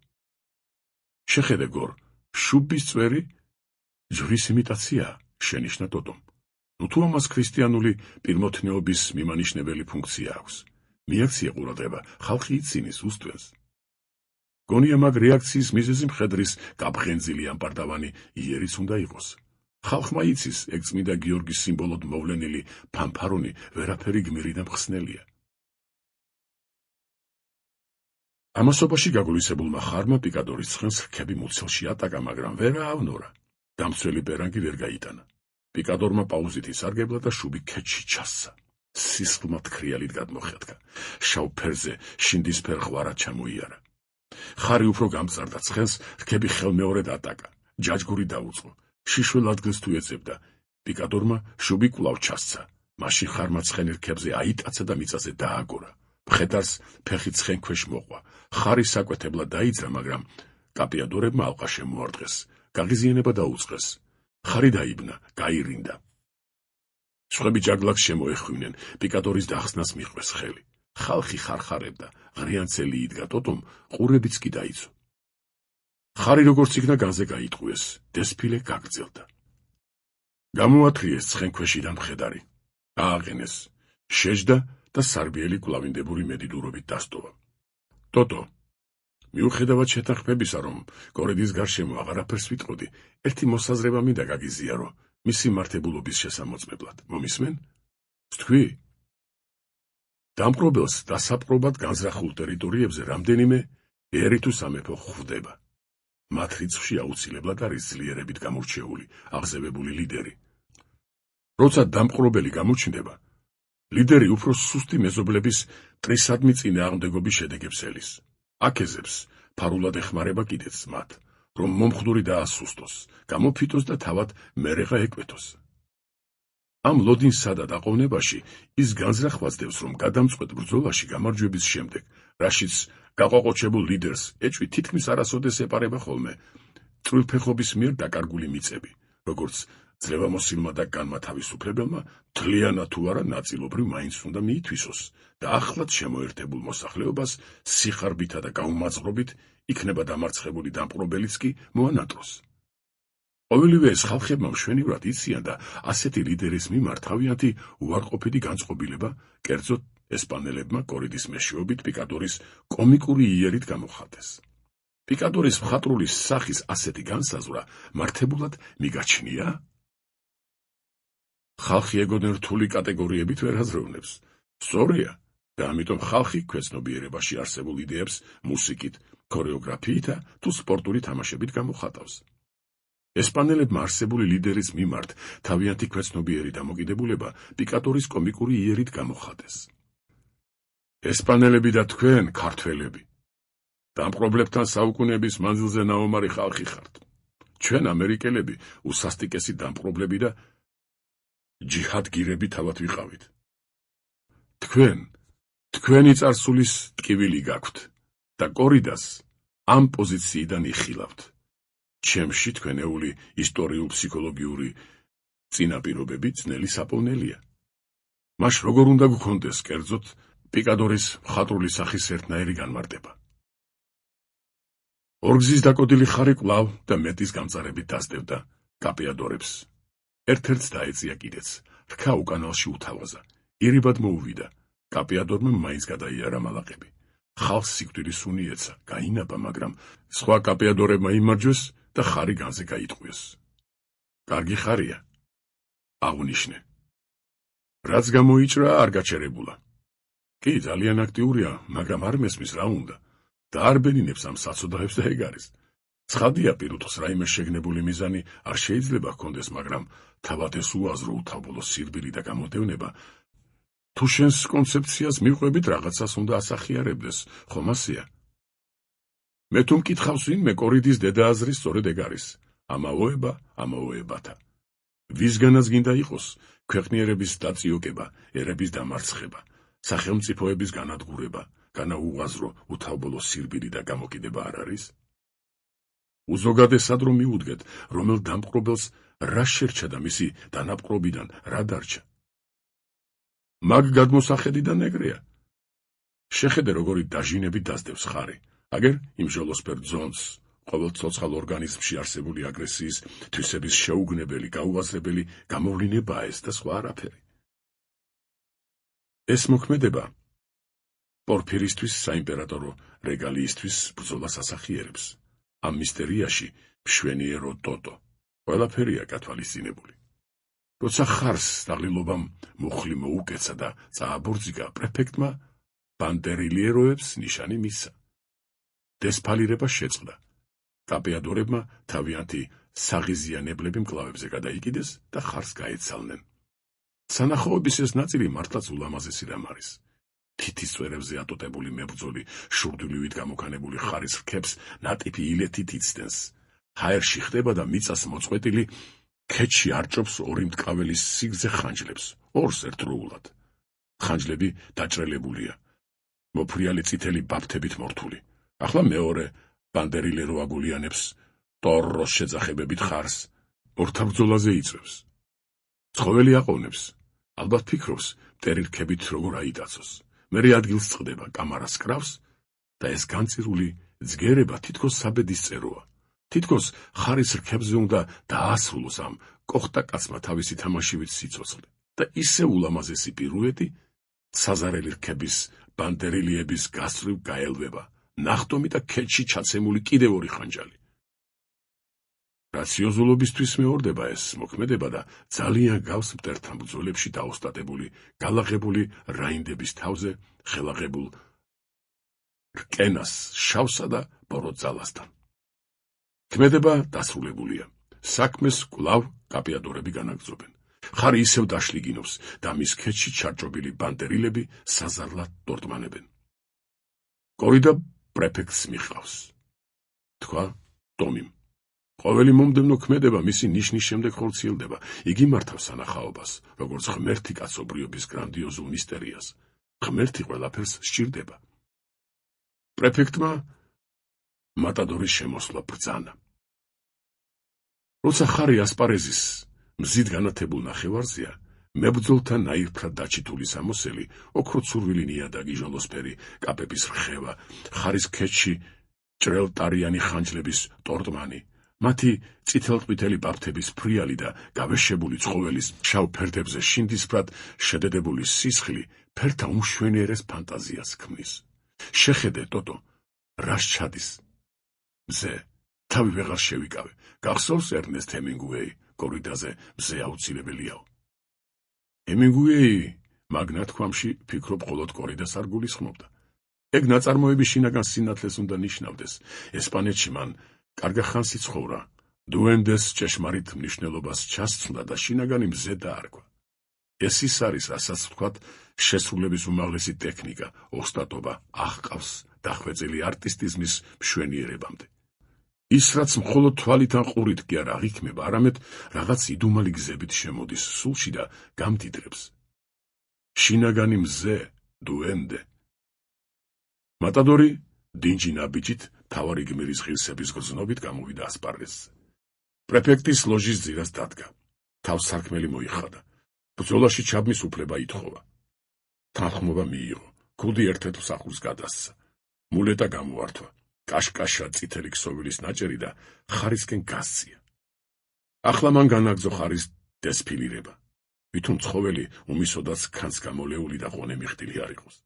შეხედე გორ, შუბის წვერი ჯვრის იმიტაციაა, შენიშნა ტოტომ. ნუ თუ ამას ქრისტიანული პირმოთნეობის მიმანიშნებელი ფუნქცია აქვს. მიაქცია ყურადღება, ხალხი იცინის, უსტვენს. გონია მაგ რეაქციის მიზეზი მხედრის კაპღენძილი ამპარდავანი იერიც უნდა იყოს. ხალხმა იცის, ეგ წმინდა გიორგის სიმბოლოდ მოვლენილი ფანფარონი ვერაფერი გმირი და მხსნელია. ამასობაში გაგულისებულმა ხარმა პიკადორის ცხენს რქები მუცელში ატაკა, მაგრამ ვერ აავნორა. დამცველი პერანგი ვერ გაიტანა. პიკადორმა პაუზით ისარგებლა და შუბი ქეჩში ჩასცა. სისხლმა თქრიალით გადმოხეთქა. შავ ფერზე შინდისფერ ღვარა ჩამოიარა. ხარი უფრო გამწარდა, ცხენს რქები ხელმეორედ ატაკა. ჯაჯგური დაუწყო. შიშველად ადგილს თუ ეძებდა. პიკადორმა შუბი კვლავ ჩასცა. მაშინ ხარმა ცხენი რქებზე აიტაცა და მიწაზე დააგორა. მხედარს ფეხი ცხენ ქვეშ მოყვა. ხარი საკვეთებლად დაიძრა, მაგრამ კაპეადორებმა ალყა შემოარტყეს. გაღიზიანება დაუწყეს. ხარი დაიბნა, გაირინდა. სხვები ჯაგლაკს შემოეხვინენ, პიკადორის დახსნას მიყვეს ხელი. ხალხი ხარხარებდა, ღრიანცელი იდგა, ტოტომ ყურებიც კი დაიცო. ხარი როგორც იქნა განზე გაიტყუეს, დესფილე გაგრძელდა. გამოათრიეს ცხენქვეშიდან მხედარი. ააყენეს, შეჯდა და სარბიელი კვლავინდებური მედიდურობით დასტოვა. ტოტო, მიუხედავად შეთანხმებისა, რომ კორიდის გარშემო აღარაფერს ვიტყოდი, ერთი მოსაზრება მინდა გაგიზიარო, მისი მართებულობის შესამოწმებლად. მომისმენ? ვთქვი? დამპყრობელს დასაპყრობად განზრახულ ტერიტორიებზე რამდენიმე ერი თუ სამეფო ხვდება. მათ რიცხვში აუცილებლად არის ძლიერებით გამორჩეული, აღზევებული ლიდერი. როცა დამპყრობელი გამოჩნდება, ლიდერი უფრო სუსტი მეზობლების მტრისადმი წინააღმდეგობის შედეგებს ელის. აკეზებს, ფარულად ეხმარება კიდეც მათ, რომ მომხდური დაასუსტოს, გამოფიტოს და თავად მერეღა ეკვეთოს. ამ ლოდინსა და დაყოვნებაში ის განზრახვას დევს, რომ გადამწყვეტ ბრძოლაში გამარჯვების შემდეგ, რაშიც გაყოყოჩებულ ლიდერს ეჭვი თითქმის არასოდეს ეპარება ხოლმე წვრილფეხობის მიერ დაკარგული მიწები, როგორც ძლევამოსილმა და განმათავისუფლებელმა მთლიანად თუ არა ნაწილობრივ მაინც უნდა მიითვისოს და ახლად შემოერთებულ მოსახლეობას სიხარბითა და გაუმაძღრობით იქნება დამარცხებული დამპყრობელიც კი მოანატროს. ყოველივე ეს ხალხებმა მშვენივრად იციან და ასეთი ლიდერის მიმართ თავიანთი უარყოფითი განწყობილება, კერძოდ ესპანელებმა კორიდის მეშვეობით პიკადორის კომიკური იერით გამოხატეს. პიკადორის მხატვრული სახის ასეთი განსაზღვრა მართებულად მიგაჩნია? ხალხი ეგოდნენ რთული კატეგორიებით ვერ აზროვნებს. სწორია, და ამიტომ ხალხი ქვეცნობიერებაში არსებულ იდეებს მუსიკით, ქორეოგრაფიით თუ სპორტული თამაშებით გამოხატავს. ესპანელებმა არსებული ლიდერის მიმართ თავიანთი ქვეცნობიერი დამოკიდებულება პიკადორის კომიკური იერით გამოხატეს. ესპანელები და თქვენ, ქართველები, დამპყრობლებთან საუკუნეების მანძილზე ნაომარი ხალხი ხართ. ჩვენ ამერიკელები უსასტიკესი დამპყრობლები და ჯიჰადგირები თავად ვიყავით. თქვენი წარსულის ტკივილი გაქვთ და კორიდას ამ პოზიციიდან იხილავთ. ჩემში თქვენეული ისტორიულ-ფსიქოლოგიური წინაპირობები ძნელი საპოვნელია. მას როგორ უნდა გქონდეს კერძოდ პიკადორის მხატვრული სახის ერთნაირი განმარტება. ორგზის დაკოდილი ხარი კვლავ და მეტის გამწარებით დასდევდა კაპიადორებს. ერთ-ერთს დაეწია კიდეც, რქა უკანალში უთავაზა, ირიბად მოუვიდა, კაპიადორმა მაინც გადაიარა მალაყები. ხალხს სიკვდილის უნი ეცა, გაინაბა, მაგრამ სხვა კაპიადორებმა იმარჯვეს და ხარი განზე გაიტყვიეს. კარგი ხარია, აღნიშნე. რაც გამოიჭრა, არ გაჩერებულა. კი, ძალიან აქტიურია, მაგრამ არ მესმის რა უნდა. და არ ბენინებს ამ საცოდაებს და ეგ არის. ცხადია, პირუტყს რაიმე შეგნებული მიზანი არ შეიძლება ჰქონდეს, მაგრამ თავად ეს უაზრო უთავბოლო სირბილი და გამოდევნება თუ შენს კონცეფციას მივყვებით რაღაცას უნდა ასახიარებდეს, ხომ ასეა? მე თუ მკითხავს ვინმე კორიდის დედააზრი სწორედ ეგ არის. ამაოებათა. ვისგანაც გინდა იყოს ქვეყნიერების დაწიოკება, ერების დამარცხება, სახელმწიფოების განადგურება, განაუღაზრო უთავბოლო სირბილი და გამოკიდება არ არის? უზოგადესად რომ მიუდგეთ, რომელ დამპყრობელს რა შერჩა და მისი დანაპყრობიდან რა დარჩა. მაგ გადმოსახედიდან ეგრეა. შეხედე როგორი დაჟინებით დასდევს ხარი, აგერ იმ ჟოლოსფერ ძონს, ყოველ ცოცხალ ორგანიზმში არსებული აგრესიის, თვისების შეუგნებელი, გაუაზრებელი გამოვლინება ეს და სხვა არაფერი. ეს მოქმედება პორფირისთვის საიმპერატორო რეგალიისთვის ბრძოლას ასახიერებს. ამ მისტერიაში მშვენიერო ტოტო. ყველაფერია გათვალისწინებული. როცა ხარს დაღლილობამ მუხლი მოუკეცა და წააბორძიგა, პრეფექტმა ბანდერილიეროებს ნიშანი მისცა. დესფალირება შეწყდა. კაპიადორებმა თავიანთი საღიზიანებლები მკლავებზე გადაიკიდეს და ხარს გაეცალნენ. სანახაობის ეს ნაწილი მართლაც ულამაზესი რამ არის. თითის წვერებზე ატოტებული მებრძოლი შურდულივით გამოქანებული ხარის რქებს ნატიფი ილეთით იცდენს. ჰაერში ხდება და მიწას მოწყვეტილი ქედში არჭობს ორი მტკაველის სიგრძე ხანჯლებს, ორს ერთდროულად. ხანჯლები დაჭრელებულია, მოფრიალი წითელი ბაფთებით მორთული. ახლა მეორე ბანდერილერო აგულიანებს ტორროს შეძახებებით ხარს, ორთაბრძოლაზე იწვევს. ცხოველი აყოვნებს, ალბათ ფიქრობს, მტერი რქებით როგორ აიტაცოს. მერე ადგილს წყდება, კამარას კრავს და ეს განწირული ძგერება თითქოს საბედის წეროა. თითქოს ხარის რქებზე უნდა დაასრულოს ამ კოხტა კაცმა თავისი თამაშივით სიცოცხლე და ისე ულამაზესი პირუეტი საზარელი რქების ბანდერილიების გასწვრივ გაელვება, ნახტომი და ქედში ჩაცემული კიდევ ორი ხანჯალი. რაციოზულობისთვის მეორდება ეს მოქმედება და ძალიან გავს მტერთან ბრძოლებში დაოსტატებული, გალაღებული რაინდების თავზე ხელაღებულ რკენას შავსა და ბოროტ ძალასთან. ქმედება დასრულებულია. საქმეს კვლავ კაპიადორები განაგრძობენ. ხარი ისევ დაშლიგინობს და მის ქედში ჩარჭობილი ბანდერილები საზარლად დორტმანებენ. კორიდა პრეფექტს მიყავს. თქვა ტომიმ. ყოველი მომდევნო ქმედება მისი ნიშნის შემდეგ ხორციელდება. იგი მართავს სანახაობას, როგორც ღმერთი კაცობრიობის გრანდიოზულ მისტერიას. ღმერთი ყველაფერს სჭირდება. პრეფექტმა მატადორის შემოსვლა ბრძანა. როცა ხარი ასპარეზის მზით განათებულ ნახევარზეა, მებრძოლთა ნაირფრად დაჩითული სამოსელი, ოქროცურვილი ნიადაგი ჟოლოსფერი, კაპების რხევა, ხარის ქედში ჭრელტარიანი ხანჯლების ტორტმანი, მათი წითელყვითელი ბაფთების ფრიალი და გავეშებული ცხოველის შავ ფერდებზე შინდისფრად შედედებული სისხლი ფერთა უმშვენიერეს ფანტაზიას ქმნის. შეხედე, ტოტო, რას ჩადის? მზე, თავი ვეღარ შევიკავე. გახსოვს ერნესტ ჰემინგუეი, კორიდაზე მზე აუცილებელიაო. ჰემინგუეი მაგ ნათქვამში ფიქრობ მხოლოდ კორიდას არ გულისხმობდა. ეგ ნაწარმოები შინაგან სინათლეს უნდა ნიშნავდეს. ესპანეთში მან კარგა ხანს იცხოვრა, დუენდეს ჭეშმარიტ მნიშვნელობას ჩასცდა და შინაგანი მზე დაარქვა. ეს ის არის, რასაც ვთქვათ, შესრულების უმაღლესი ტექნიკა, ოსტატობა, აღყავს დახვეწილი არტისტიზმის მშვენიერებამდე. ის, რაც მხოლოდ თვალით ან ყურით კი არ აღიქმება, არამედ რაღაც იდუმალი გზებით შემოდის სულში და გამდიდრებს. შინაგანი მზე, დუენდე. მატადორი დინჯი ნაბიჯით თავარი გმირის ღირსების გრძნობით გამოვიდა ასპარეზზე. პრეფექტის ლოჟის ძირას დადგა. თავს სარქმელი მოიხადა. ბრძოლაში ჩაბმის უფლება ითხოვა. თანხმობა მიიღო. ქუდი ერთ-ერთ მსახურს გადასცა. მულეტა გამოართვა. კაშკაშა წითელი ქსოვილის ნაჭერი და ხარისკენ გასწია. ახლა მან განაგრძო ხარის დესფილირება. ვითომ ცხოველი უმისოდაც ქანს გამოლეული და ღონე მიხდილი არ იყოს.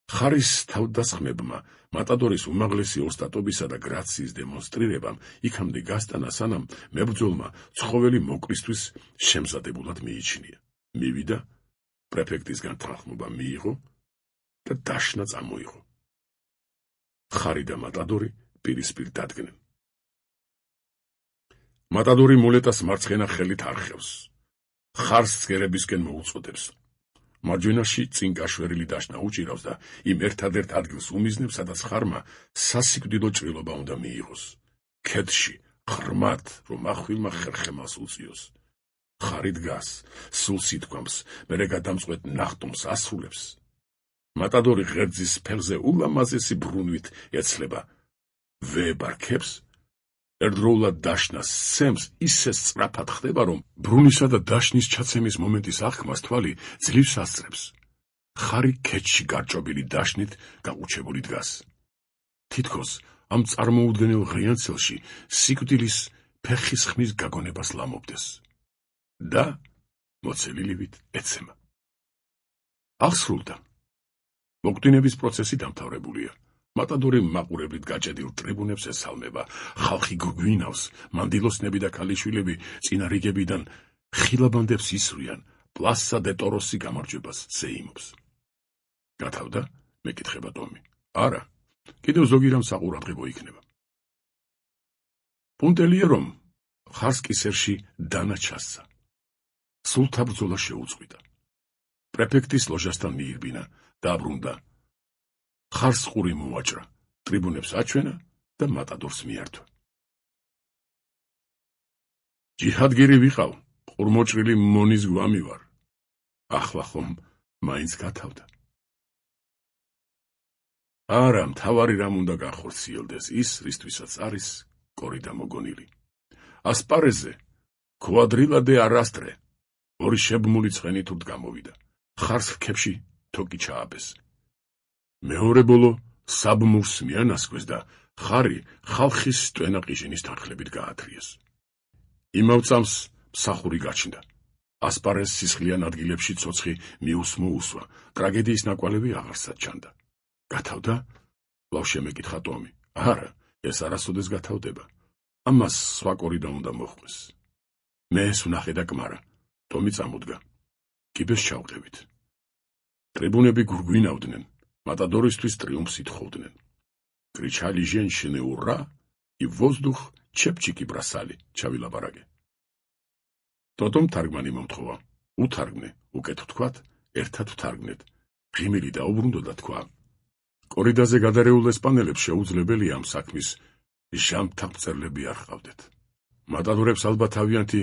ხარის თავდასხმებმა მატადორის უმაღლესი ოსტატობისა და გრაციის დემონსტრირებამ იქამდე გასტანა, სანამ მებრძოლმა ცხოველი მოკლისთვის შემზადებულად მიიჩნია. მივიდა, პრეფექტისგან თანხმობა მიიღო და დაშნა წამოიღო. ხარი და მატადორი პირისპირ დადგნენ. მატადორი მულეტას მარცხენა ხელით არხევს. ხარს ცგერებისკენ მოუწოდებს. მარჯვენაში წინ კაშვერილი დაშნა უჭირავს და იმ ერთადერთ ადგილს უმიზნებს, სადაც ხარმა სასიკვდილო ჭრილობა უნდა მიიღოს. ქედში, ღრმად, რომ ახვილმა ხერხემალს უწიოს. ხარი დგას, სულს ითქვამს, მერე გადამწყვეტ ნახტომს ასრულებს. მატადორი ღერძის ფეხზე ულამაზესი ბრუნვით ეცლება. ვეებარქებს, ერთდროულად დაშნას სცემს, ისე სწრაფად ხდება, რომ ბრუნისა და დაშნის ჩაცემის მომენტის აღქმას თვალი ძლივს ასწრებს. ხარი ქედში გარჭობილი დაშნით გაყუჩებული დგას. თითქოს ამ წარმოუდგენელ ღრიანცელში სიკვდილის ფეხის ხმის გაგონებას ლამობდეს. და მოცელილივით ეცემა. აღსრულდა. მოკვდინების პროცესი დამთავრებულია. მატადორი მაყურებლით გაჭედილ ტრიბუნებს ესალმება. ხალხი გვინავს, მანდილოსნები და ქალიშვილები წინა რიგებიდან ხილაბანდებს ისვრიან. პლასა დე ტოროსი გამარჯვებას ზეიმობს. გათავდა? მეკითხება ტომი. არა, კიდევ ზოგი რამ საყურადღებო იქნება. პუნტელია რომ ხარს კისერში დანა ჩასცა. სულთა ბრძოლა შეუწყვიტა. პრეფექტის ლოჟასთან მიირბინა, დაბრუნდა. ხარს ყური მოაჭრა, ტრიბუნებს აჩვენა და მატადორს მიართვა. ჯიჰადგირი ვიყავ, ყურმოჭრილი მონის გვამი ვარ. ახლა ხომ მაინც გათავდა. არა, მთავარი რამ უნდა გახორციელდეს ის, რისთვისაც არის კორიდა მოგონილი. ასპარეზზე კვადრილა დე არასტრე ორი შებმული ცხენი თურთ გამოვიდა. ხარს რქებში თოკი ჩააბეს. მეორე ბოლო საბმურს მიანასქვეს და ხარი ხალხის ტვენაყიჟინის თანხლებით გაათრიეს. იმავ წამს მსახური გაჩნდა. ასპარეზ სისხლიან ადგილებში ცოცხი მიუსმოუსვა, ტრაგედიის ნაკვალევი აღარსად ჩანდა. გათავდა? ლავშე მეკითხა ტომი. არა, ეს არასოდეს გათავდება. ამას სხვა კორიდა უნდა მოხვდეს. მე ეს ვნახე და კმარა. ტომი წამოდგა. კიბეს ჩავყევით. ტრიბუნები გურგვინავდნენ. მატადორისთვის ტრიუმფს ითხოვდნენ. კრიჩალი ჟენშინე ურა, и воздух чепчики бросали, ჩავილაპარაკე. ტოტომ თარგმანი მომთხოვა. უთარგმნე, უკეთ ვთქვათ, ერთად ვთარგმნეთ. ღიმილი დაუბრუნდო და თქვა. კორიდაზე გადარეულ ესპანელებს შეუძლებელია ამ საქმის ჟამთაბწერლები არ ჰყავდეთ. მატადორებს ალბათ თავიანთი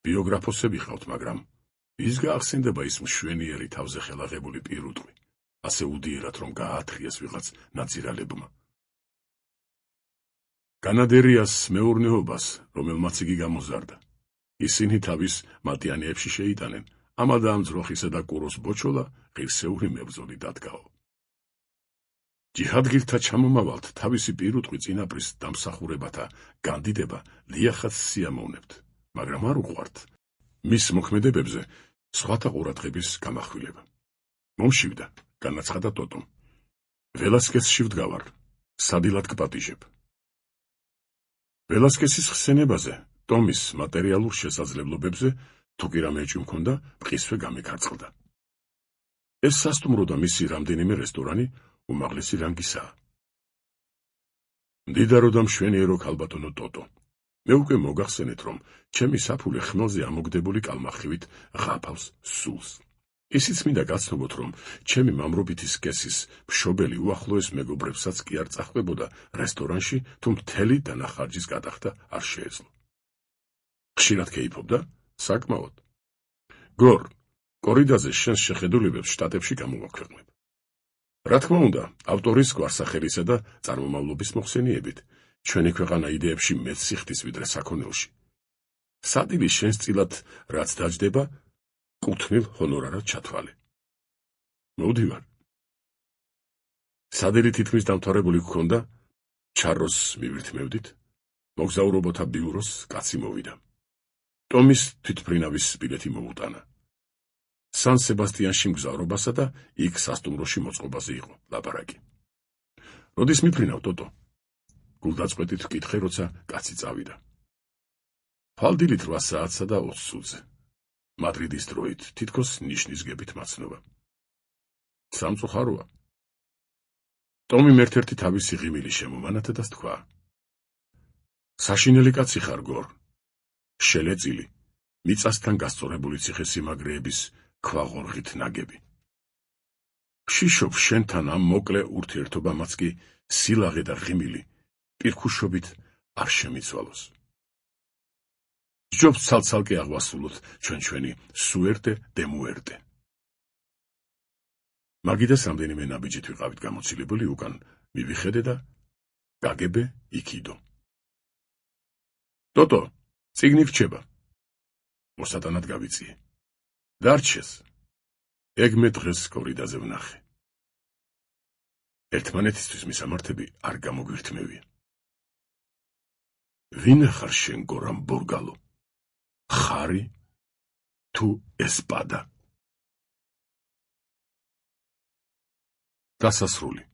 ბიოგრაფოსები ჰყავთ, მაგრამ ვის გაახსენდება ის მშვენიერი თავზე ხელაღებული პირუტყვი. ასე უდიერად, რომ გააათრიეს ვიღაც ნაძირალებმა. განადერიას მეურნეობას, რომელმაც იგი გამოზარდა. ისინი თავის მატიანეებში შეიტანენ, ამადამ ძროხისა და კუროს ბოჩოლა ღირსეული მებრძოლი დადგაო. ჯიჰადგირთა ჩამომავალთ თავისი პირუტყვი წინაპრის დამსახურებათა განდიდება ლიახაც სიამოვნებთ, მაგრამ არ უყვართ მის მოქმედებებზე სხვათა ყურადღების გამახვილება. მომშივდა, განაცხადა ტოტომ. ველასკესში ვდგავარ, სადილად გპატიჟებ. ველასკესის ხსენებაზე, ტომის მატერიალურ შესაძლებლობებზე, თუ კი რამე ეჭვი მქონდა, მყისვე გამეკარწყლდა. ეს სასტუმრო და მისი რამდენიმე რესტორანი უმაღლესი რანგისაა. მდიდარო და მშვენიერო ქალბატონო ტოტო, მე უკვე მოგახსენეთ, რომ ჩემი საფულე ხმელზე ამოგდებული კალმახივით ღაფავს სულს. ისიც მინდა გაცნობოთ, რომ ჩემი მამრობითი სქესის მშობელი უახლოეს მეგობრებსაც კი არ წახვდებოდა რესტორანში, თუ მთელი დანახარჯის გადახდა არ შეეძლო. ხშირად კეიფობდა? საკმაოდ. გორ, კორიდაზე შენს შეხედულებებს შტატებში გამოვაქვეყნებ. რა თქმა უნდა, ავტორის გვარსახელისა და წარმომავლობის მოხსენიებით, ჩვენი ქვეყანა იდეებში მეც სიხდის ვიდრე საქონელში. სადილი შენს წილად რაც დაჯდება, კუთვნილ ჰონორარად ჩათვალე. მოვდივარ. სადილი თითქმის დამთავრებული გქონდა, ჩარლზს მივირთმევდით, მოგზაურობოთა ბიუროს კაცი მოვიდა. ტომის თვითმფრინავის ბილეთი მოუტანა. სან სებასტიანში მგზავრობასა და იქ სასტუმროში მოწყობაზე იყო ლაპარაკი. როდის მიფრინავ, ტოტო? გულდაწყვეტით ვკითხე, როცა კაცი წავიდა. ფალდილით 8 საათსა და 20 სულზე. მადრიდის დროით თითქოს ნიშნის გებით მაცნობა. სამწუხაროა. ტომი ერთ-ერთი თავისი ღიმილი შემომანათა და თქვა. საშინელი კაცი ხარ, გორ. შელეწილი, მიწასთან გასწორებული ციხესიმაგრეების ქვაღორღით ნაგები. შიშობ შენთან ამ მოკლე ურთიერთობამაც კი სილაღე და ღიმილი პირქუშობით არ შემიცვალოს. ჯობს ცალ-ცალკე აღვასრულოთ ჩვენი სუერტე დე მუერტე. მაგიდას რამდენიმე ნაბიჯით ვიყავით გამოცილებული, უკან მივიხედე და გაგებე იქიდო. ტოტო, წიგნი რჩება. მოსატანად გავიწიე. დარჩეს. ეგ მე დღეს კორიდაზე ვნახე. ერთმანეთისთვის მისამართები არ გამოგვირთმევია. ვინ ხარ შენ, გორამ ბორგალო? ხარი თუ ესპადა? დასასრული.